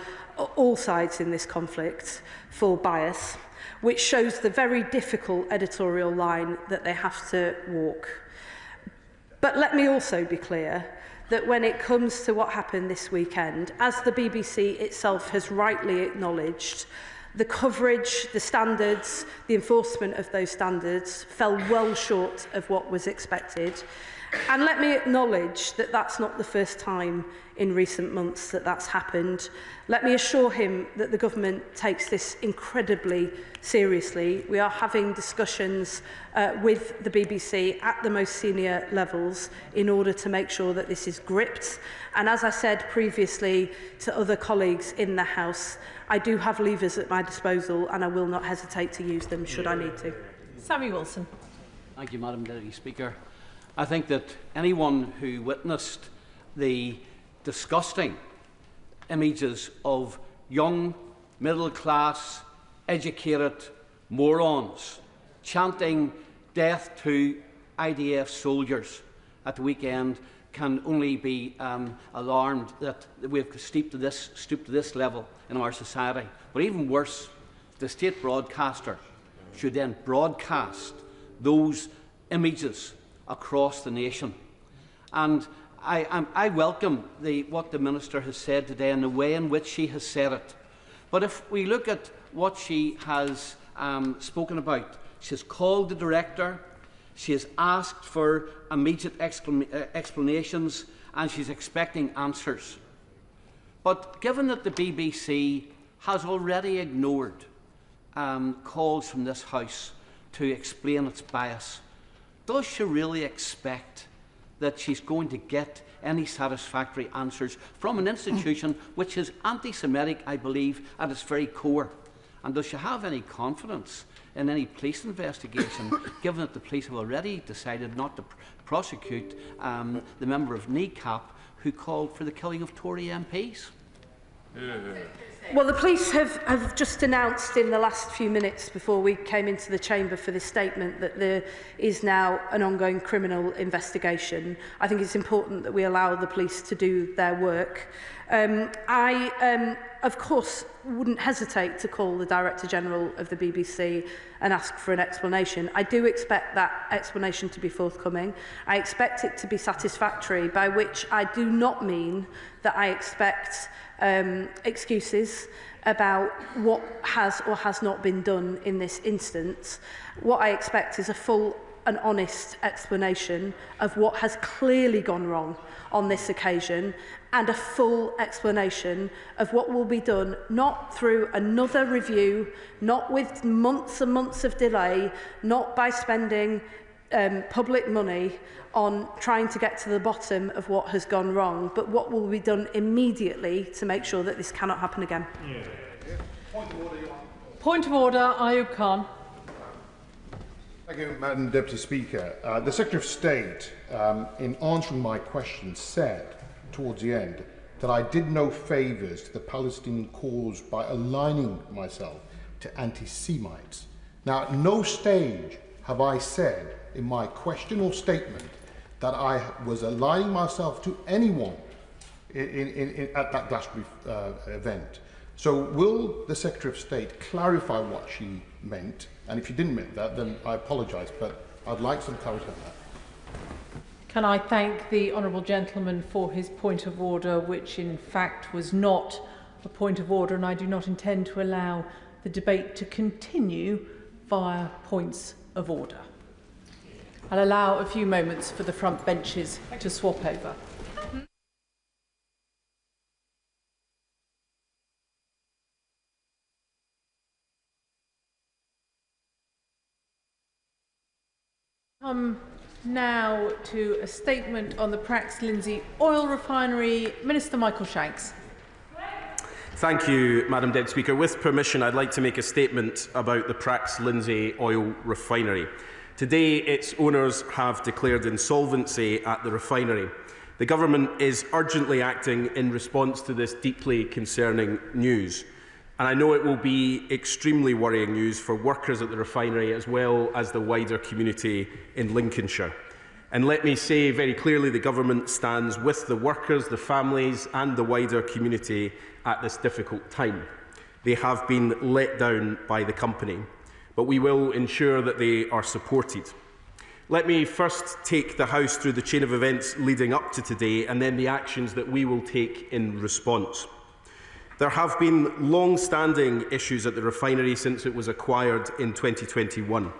all sides in this conflict for bias, which shows the very difficult editorial line that they have to walk. But let me also be clear that when it comes to what happened this weekend, as the BBC itself has rightly acknowledged, the coverage, the standards, the enforcement of those standards fell well short of what was expected. And let me acknowledge that that's not the first time in recent months that that's happened. Let me assure him that the government takes this incredibly seriously. We are having discussions with the BBC at the most senior levels in order to make sure that this is gripped. And as I said previously to other colleagues in the House, I do have levers at my disposal and I will not hesitate to use them should I need to. Sammy Wilson. Thank you, Madam Deputy Speaker. I think that anyone who witnessed the disgusting images of young, middle-class, educated morons chanting death to IDF soldiers at the weekend can only be alarmed that we've stooped to this level in our society. But even worse, the state broadcaster should then broadcast those images across the nation. And I welcome what the Minister has said today and the way in which she has said it. But if we look at what she has spoken about, she has called the Director, she has asked for immediate explanations, and she's expecting answers. But given that the BBC has already ignored calls from this House to explain its bias, does she really expect that she's going to get any satisfactory answers from an institution which is anti-Semitic, I believe, at its very core? And does she have any confidence in any police investigation, given that the police have already decided not to prosecute the member of NECAP who called for the killing of Tory MPs? Well, the police have just announced in the last few minutes before we came into the chamber for this statement that there is now an ongoing criminal investigation. I think it's important that we allow the police to do their work. I, of course, wouldn't hesitate to call the Director General of the BBC and ask for an explanation. I do expect that explanation to be forthcoming. I expect it to be satisfactory, by which I do not mean that I expect excuses about what has or has not been done in this instance. What I expect is a full and honest explanation of what has clearly gone wrong on this occasion, and a full explanation of what will be done, not through another review, not with months and months of delay, not by spending public money on trying to get to the bottom of what has gone wrong, but what will be done immediately to make sure that this cannot happen again. Yeah. Point of order, Ayub Khan. Thank you, Madam Deputy Speaker. The Secretary of State, in answering my question, said towards the end that I did no favours to the Palestinian cause by aligning myself to anti-Semites. Now, at no stage have I said in my question or statement that I was aligning myself to anyone at that Glastonbury event. So will the Secretary of State clarify what she meant? And if she didn't mean that, then I apologise, but I'd like some clarity on that. Can I thank the honourable gentleman for his point of order, which in fact was not a point of order, and I do not intend to allow the debate to continue via points of order. I'll allow a few moments for the front benches to swap over. Come now to a statement on the Prax Lindsay Oil Refinery. Minister Michael Shanks. Thank you, Madam Deputy Speaker. With permission, I'd like to make a statement about the Prax Lindsay Oil Refinery. Today, its owners have declared insolvency at the refinery. The Government is urgently acting in response to this deeply concerning news. And I know it will be extremely worrying news for workers at the refinery as well as the wider community in Lincolnshire. And let me say very clearly, the Government stands with the workers, the families and the wider community at this difficult time. They have been let down by the company, but we will ensure that they are supported. Let me first take the House through the chain of events leading up to today and then the actions that we will take in response. There have been long-standing issues at the refinery since it was acquired in 2021,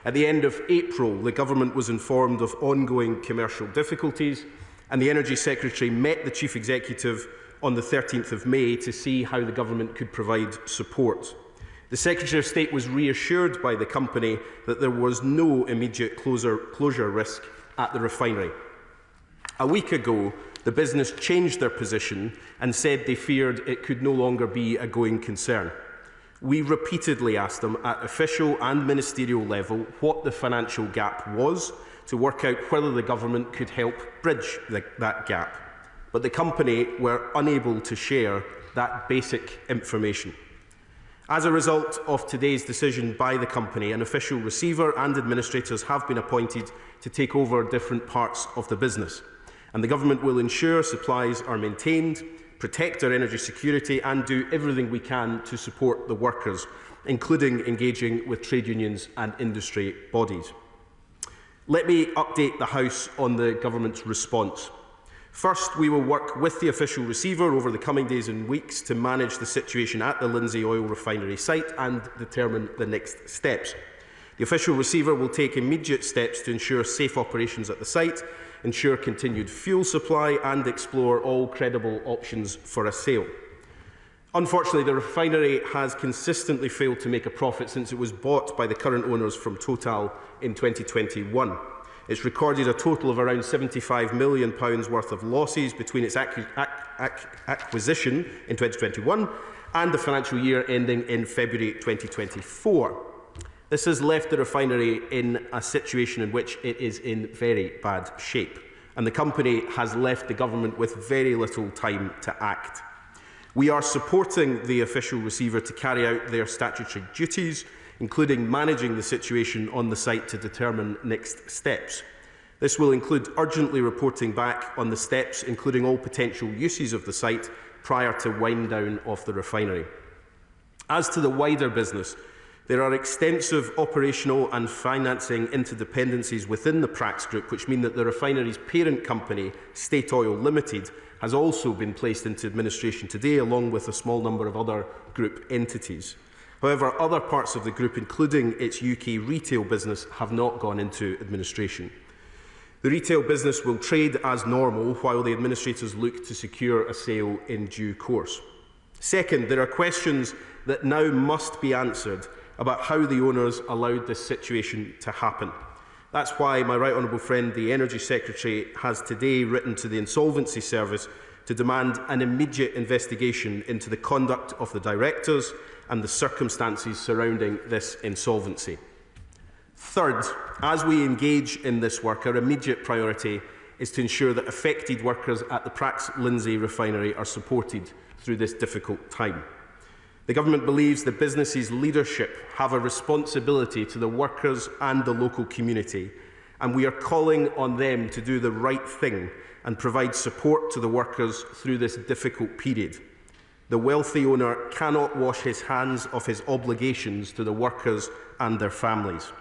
At the end of April, the government was informed of ongoing commercial difficulties, and the Energy Secretary met the Chief Executive on the 13th of May to see how the government could provide support. The Secretary of State was reassured by the company that there was no immediate closure risk at the refinery. A week ago, the business changed their position and said they feared it could no longer be a going concern. We repeatedly asked them at official and ministerial level what the financial gap was to work out whether the government could help bridge that gap. But the company were unable to share that basic information. As a result of today's decision by the company, an official receiver and administrators have been appointed to take over different parts of the business. And the government will ensure supplies are maintained, protect our energy security and do everything we can to support the workers, including engaging with trade unions and industry bodies. Let me update the House on the government's response. First, we will work with the official receiver over the coming days and weeks to manage the situation at the Lindsay Oil Refinery site and determine the next steps. The official receiver will take immediate steps to ensure safe operations at the site, ensure continued fuel supply and explore all credible options for a sale. Unfortunately, the refinery has consistently failed to make a profit since it was bought by the current owners from Total in 2021. It's recorded a total of around £75 million worth of losses between its acquisition in 2021 and the financial year ending in February 2024. This has left the refinery in a situation in which it is in very bad shape, and the company has left the government with very little time to act. We are supporting the official receiver to carry out their statutory duties, including managing the situation on the site to determine next steps. This will include urgently reporting back on the steps, including all potential uses of the site, prior to wind down of the refinery. As to the wider business, there are extensive operational and financing interdependencies within the Prax Group, which mean that the refinery's parent company, State Oil Limited, has also been placed into administration today, along with a small number of other group entities. However, other parts of the group, including its UK retail business, have not gone into administration. The retail business will trade as normal while the administrators look to secure a sale in due course. Second, there are questions that now must be answered about how the owners allowed this situation to happen. That's why my right honourable friend, the Energy Secretary, has today written to the Insolvency Service to demand an immediate investigation into the conduct of the directors and the circumstances surrounding this insolvency. Third, as we engage in this work, our immediate priority is to ensure that affected workers at the Prax Lindsay refinery are supported through this difficult time. The government believes the business's leadership have a responsibility to the workers and the local community, and we are calling on them to do the right thing and provide support to the workers through this difficult period. The wealthy owner cannot wash his hands of his obligations to the workers and their families,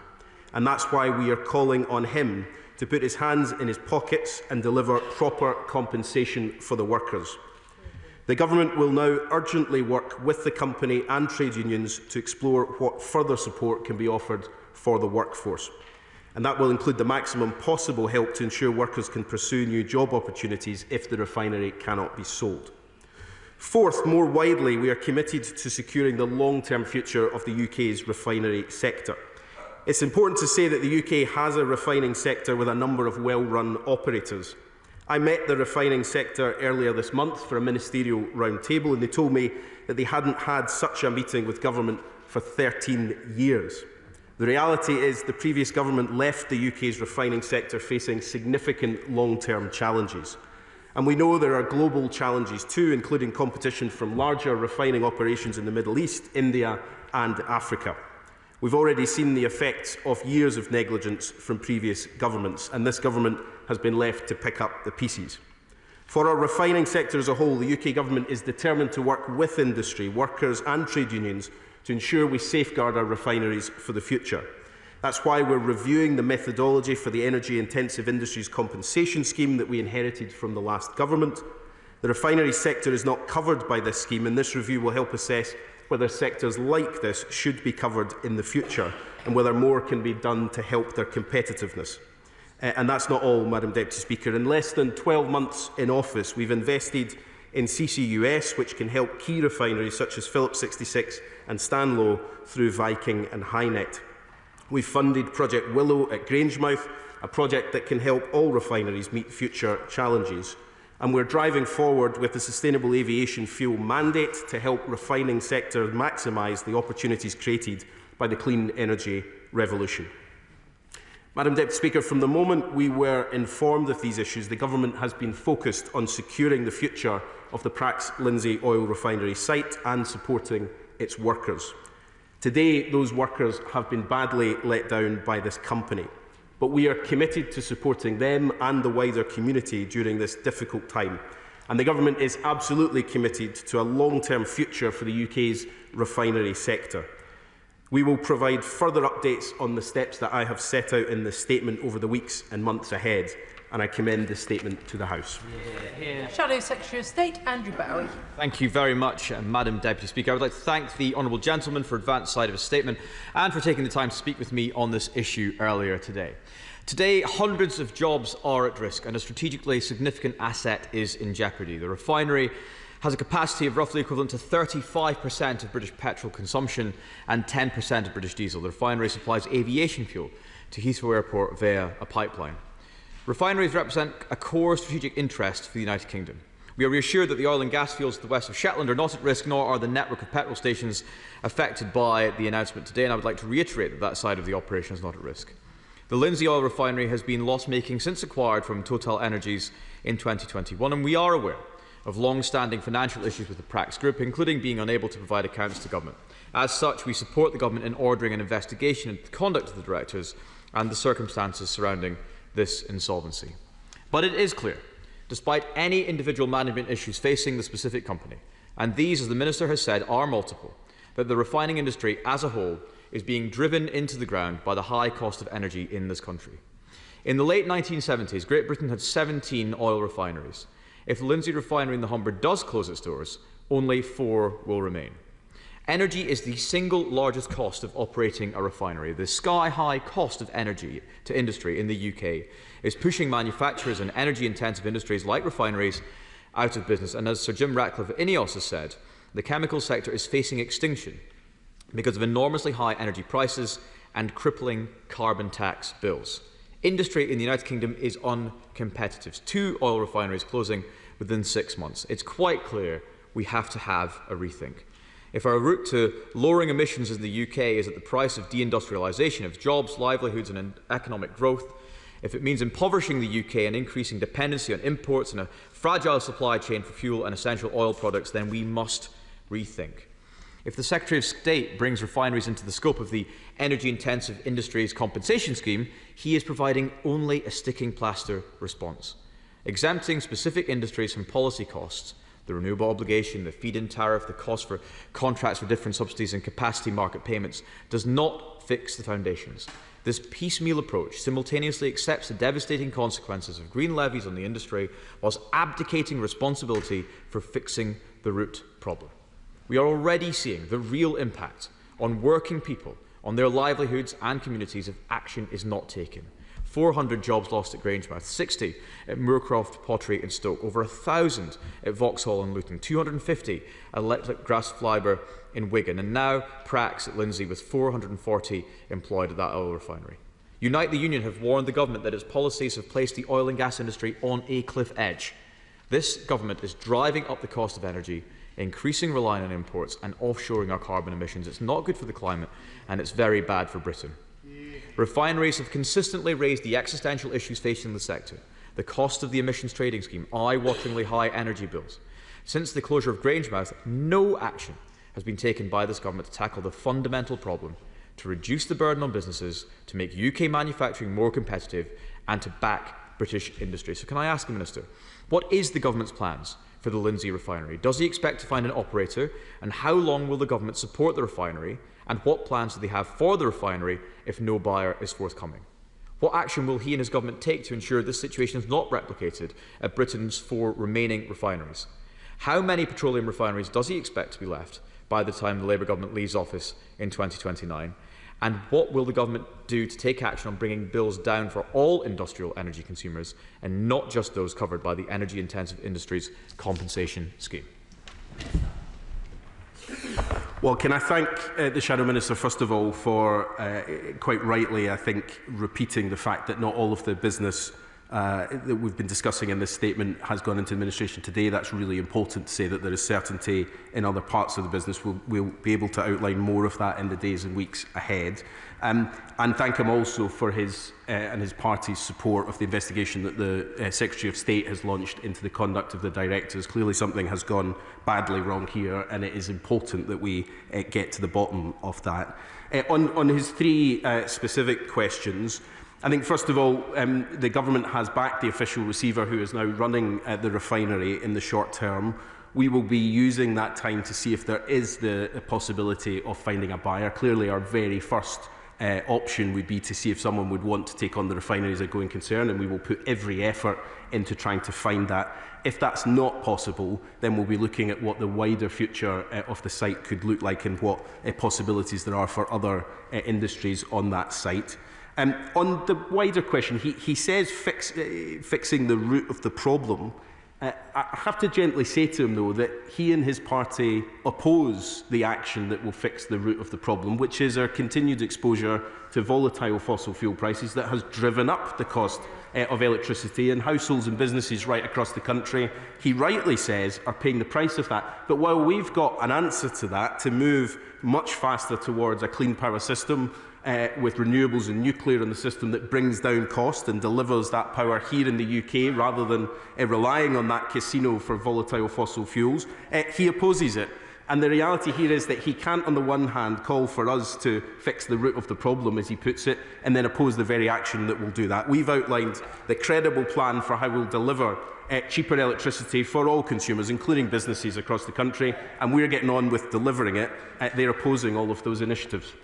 and that's why we are calling on him to put his hands in his pockets and deliver proper compensation for the workers. The government will now urgently work with the company and trade unions to explore what further support can be offered for the workforce. And that will include the maximum possible help to ensure workers can pursue new job opportunities if the refinery cannot be sold. Fourth, more widely, we are committed to securing the long-term future of the UK's refinery sector. It's important to say that the UK has a refining sector with a number of well-run operators. I met the refining sector earlier this month for a ministerial roundtable, and they told me that they hadn't had such a meeting with government for 13 years. The reality is the previous government left the UK's refining sector facing significant long-term challenges. And we know there are global challenges too, including competition from larger refining operations in the Middle East, India and Africa. We've already seen the effects of years of negligence from previous governments, and this government has been left to pick up the pieces. For our refining sector as a whole, the UK government is determined to work with industry, workers and trade unions to ensure we safeguard our refineries for the future. That's why we're reviewing the methodology for the energy-intensive industries compensation scheme that we inherited from the last government. The refinery sector is not covered by this scheme, and this review will help assess whether sectors like this should be covered in the future. and whether more can be done to help their competitiveness. And that's not all, Madam Deputy Speaker. In less than 12 months in office, we've invested in CCUS, which can help key refineries such as Phillips 66 and Stanlow through Viking and HyNet. We've funded Project Willow at Grangemouth, a project that can help all refineries meet future challenges. And we're driving forward with the Sustainable Aviation Fuel mandate to help refining sectors maximise the opportunities created by the clean energy revolution. Madam Deputy Speaker, from the moment we were informed of these issues, the Government has been focused on securing the future of the Prax Lindsay Oil Refinery site and supporting its workers. Today, those workers have been badly let down by this company, but we are committed to supporting them and the wider community during this difficult time. And the Government is absolutely committed to a long-term future for the UK's refinery sector. We will provide further updates on the steps that I have set out in this statement over the weeks and months ahead, and I commend this statement to the House. Shadow Secretary of State Andrew Bowie. Thank you very much, Madam Deputy Speaker. I would like to thank the honourable gentleman for advance side of his statement and for taking the time to speak with me on this issue earlier today. Today, hundreds of jobs are at risk and a strategically significant asset is in jeopardy. The refinery has a capacity of roughly equivalent to 35% of British petrol consumption and 10% of British diesel. The refinery supplies aviation fuel to Heathrow Airport via a pipeline. Refineries represent a core strategic interest for the United Kingdom. We are reassured that the oil and gas fields to the west of Shetland are not at risk, nor are the network of petrol stations affected by the announcement today, and I would like to reiterate that that side of the operation is not at risk. The Lindsay Oil Refinery has been loss-making since acquired from Total Energies in 2021, and we are aware of long-standing financial issues with the Prax Group, including being unable to provide accounts to Government. As such, we support the Government in ordering an investigation into the conduct of the directors and the circumstances surrounding this insolvency. But it is clear, despite any individual management issues facing the specific company, and these, as the Minister has said, are multiple, that the refining industry as a whole is being driven into the ground by the high cost of energy in this country. In the late 1970s, Great Britain had 17 oil refineries. If the Lindsay Refinery in the Humber does close its doors, only 4 will remain. Energy is the single largest cost of operating a refinery. The sky-high cost of energy to industry in the UK is pushing manufacturers and energy-intensive industries like refineries out of business. And as Sir Jim Ratcliffe of INEOS has said, the chemical sector is facing extinction because of enormously high energy prices and crippling carbon tax bills. Industry in the United Kingdom is uncompetitive. 2 oil refineries closing within 6 months. It's quite clear we have to have a rethink. If our route to lowering emissions in the UK is at the price of deindustrialisation of jobs, livelihoods and economic growth, if it means impoverishing the UK and increasing dependency on imports and a fragile supply chain for fuel and essential oil products, then we must rethink. If the Secretary of State brings refineries into the scope of the energy-intensive industries compensation scheme, he is providing only a sticking plaster response. Exempting specific industries from policy costs, the renewable obligation, the feed-in tariff, the cost for contracts for different subsidies and capacity market payments, does not fix the foundations. This piecemeal approach simultaneously accepts the devastating consequences of green levies on the industry whilst abdicating responsibility for fixing the root problem. We are already seeing the real impact on working people, on their livelihoods and communities if action is not taken. 400 jobs lost at Grangemouth, 60 at Moorcroft Pottery in Stoke, over 1,000 at Vauxhall and Luton, 250 at Electric Grass Fibre in Wigan, and now Prax at Lindsay with 440 employed at that oil refinery. Unite the Union have warned the Government that its policies have placed the oil and gas industry on a cliff edge. This Government is driving up the cost of energy, increasing reliance on imports and offshoring our carbon emissions. It's not good for the climate and it's very bad for Britain. Refineries have consistently raised the existential issues facing the sector. The cost of the emissions trading scheme, eye-wateringly high energy bills. Since the closure of Grangemouth, no action has been taken by this Government to tackle the fundamental problem, to reduce the burden on businesses, to make UK manufacturing more competitive and to back British industry. So can I ask the Minister, what is the Government's plans for the Lindsay refinery? Does he expect to find an operator, and how long will the Government support the refinery, and what plans do they have for the refinery if no buyer is forthcoming? What action will he and his Government take to ensure this situation is not replicated at Britain's 4 remaining refineries? How many petroleum refineries does he expect to be left by the time the Labour Government leaves office in 2029? And what will the government do to take action on bringing bills down for all industrial energy consumers and not just those covered by the Energy Intensive Industries Compensation Scheme? Well, can I thank the Shadow Minister, first of all, for quite rightly, I think, repeating the fact that not all of the business that we've been discussing in this statement has gone into administration today. That's really important to say that there is certainty in other parts of the business. We'll be able to outline more of that in the days and weeks ahead. And thank him also for his and his party's support of the investigation that the Secretary of State has launched into the conduct of the directors. Clearly something has gone badly wrong here, and it is important that we get to the bottom of that. On his three specific questions, I think, first of all, the government has backed the official receiver who is now running the refinery in the short term. We will be using that time to see if there is the possibility of finding a buyer. Clearly, our very first option would be to see if someone would want to take on the refinery as a going concern, and we will put every effort into trying to find that. If that's not possible, then we'll be looking at what the wider future of the site could look like and what possibilities there are for other industries on that site. On the wider question, he says fixing the root of the problem. I have to gently say to him, though, that he and his party oppose the action that will fix the root of the problem, which is our continued exposure to volatile fossil fuel prices that has driven up the cost of electricity, and households and businesses right across the country, he rightly says, are paying the price of that. But while we've got an answer to that, to move much faster towards a clean power system, with renewables and nuclear in the system that brings down cost and delivers that power here in the UK rather than relying on that casino for volatile fossil fuels, he opposes it. And the reality here is that he can't, on the one hand, call for us to fix the root of the problem, as he puts it, and then oppose the very action that will do that. We've outlined the credible plan for how we'll deliver cheaper electricity for all consumers, including businesses across the country, and we're getting on with delivering it. They're opposing all of those initiatives.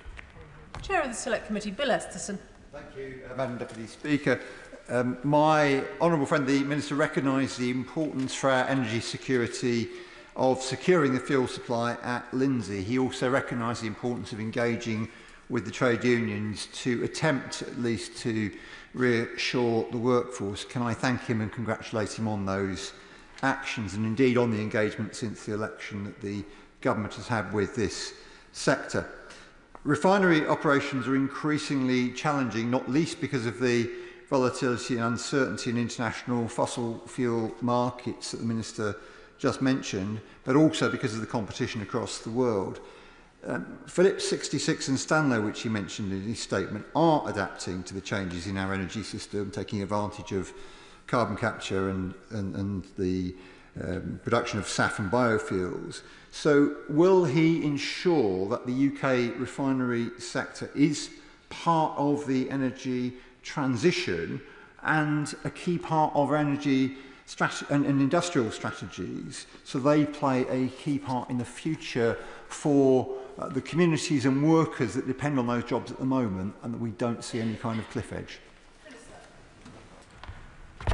Chair of the Select Committee, Bill Esterson. Thank you, Madam Deputy Speaker. My honourable friend, the Minister, recognised the importance for our energy security of securing the fuel supply at Lindsay. He also recognised the importance of engaging with the trade unions to attempt at least to reassure the workforce. Can I thank him and congratulate him on those actions and indeed on the engagement since the election that the government has had with this sector. Refinery operations are increasingly challenging, not least because of the volatility and uncertainty in international fossil fuel markets that the Minister just mentioned, but also because of the competition across the world. Phillips 66 and Stanlow, which he mentioned in his statement, are adapting to the changes in our energy system, taking advantage of carbon capture and the production of SAF and biofuels. So will he ensure that the UK refinery sector is part of the energy transition and a key part of our energy and industrial strategies, so they play a key part in the future for the communities and workers that depend on those jobs at the moment, and that we don't see any kind of cliff edge?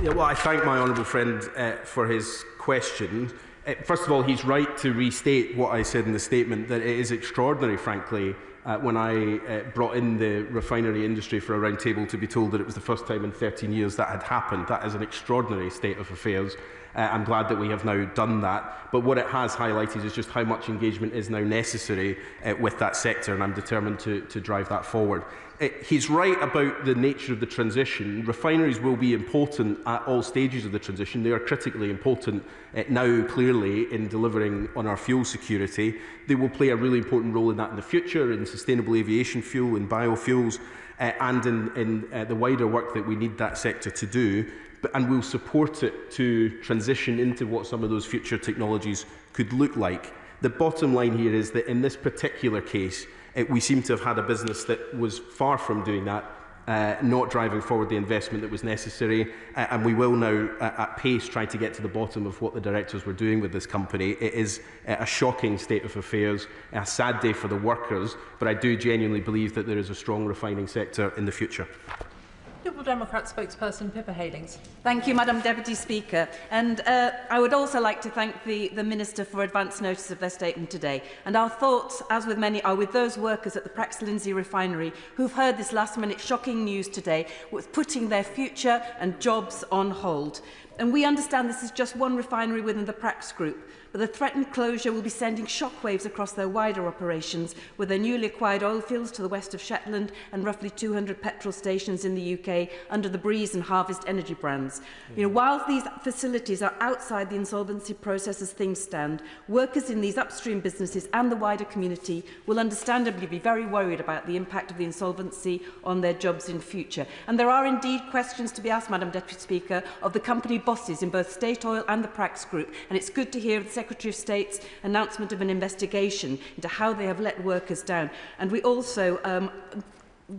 Yeah, well, I thank my honourable friend for his question. First of all, he's right to restate what I said in the statement, that it is extraordinary, frankly, when I brought in the refinery industry for a round table to be told that it was the first time in 13 years that had happened. That is an extraordinary state of affairs. I'm glad that we have now done that. But what it has highlighted is just how much engagement is now necessary with that sector, and I'm determined to drive that forward. He's right about the nature of the transition. Refineries will be important at all stages of the transition. They are critically important now, clearly, in delivering on our fuel security. They will play a really important role in that in the future, in sustainable aviation fuel, in biofuels, and in the wider work that we need that sector to do. And we'll support it to transition into what some of those future technologies could look like. The bottom line here is that in this particular case, we seem to have had a business that was far from doing that, not driving forward the investment that was necessary, and we will now, at pace, try to get to the bottom of what the directors were doing with this company. It is a shocking state of affairs, a sad day for the workers, but I do genuinely believe that there is a strong refining sector in the future. Liberal Democrat spokesperson Pippa Heylings. Thank you, Madam Deputy Speaker. And I would also like to thank the Minister for advance notice of their statement today. And our thoughts, as with many, are with those workers at the Lindsay Oil Refinery who've heard this last-minute shocking news today, with putting their future and jobs on hold. And we understand this is just one refinery within the Prax Group, but the threatened closure will be sending shockwaves across their wider operations, with their newly acquired oil fields to the west of Shetland and roughly 200 petrol stations in the UK under the Breeze and Harvest Energy brands. While these facilities are outside the insolvency process as things stand, workers in these upstream businesses and the wider community will understandably be very worried about the impact of the insolvency on their jobs in future. And there are indeed questions to be asked, Madam Deputy Speaker, of the company bosses in both State Oil and the Prax Group, and it's good to hear the Secretary of State's announcement of an investigation into how they have let workers down. And we also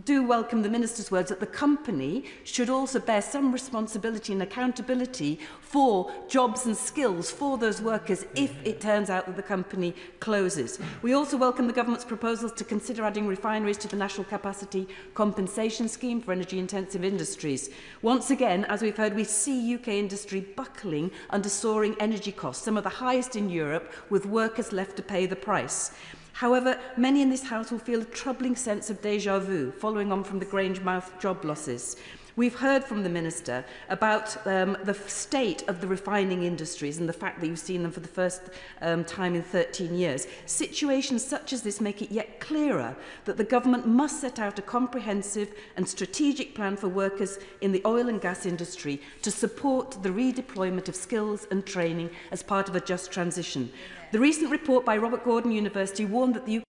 do welcome the Minister's words that the company should also bear some responsibility and accountability for jobs and skills for those workers if it turns out that the company closes. We also welcome the Government's proposals to consider adding refineries to the National Capacity Compensation Scheme for energy-intensive industries. Once again, as we've heard, we see UK industry buckling under soaring energy costs, some of the highest in Europe, with workers left to pay the price. However, many in this House will feel a troubling sense of déjà vu following on from the Grangemouth job losses. We've heard from the Minister about the state of the refining industries and the fact that you've seen them for the first time in 13 years. Situations such as this make it yet clearer that the Government must set out a comprehensive and strategic plan for workers in the oil and gas industry to support the redeployment of skills and training as part of a just transition. The recent report by Robert Gordon University warned that the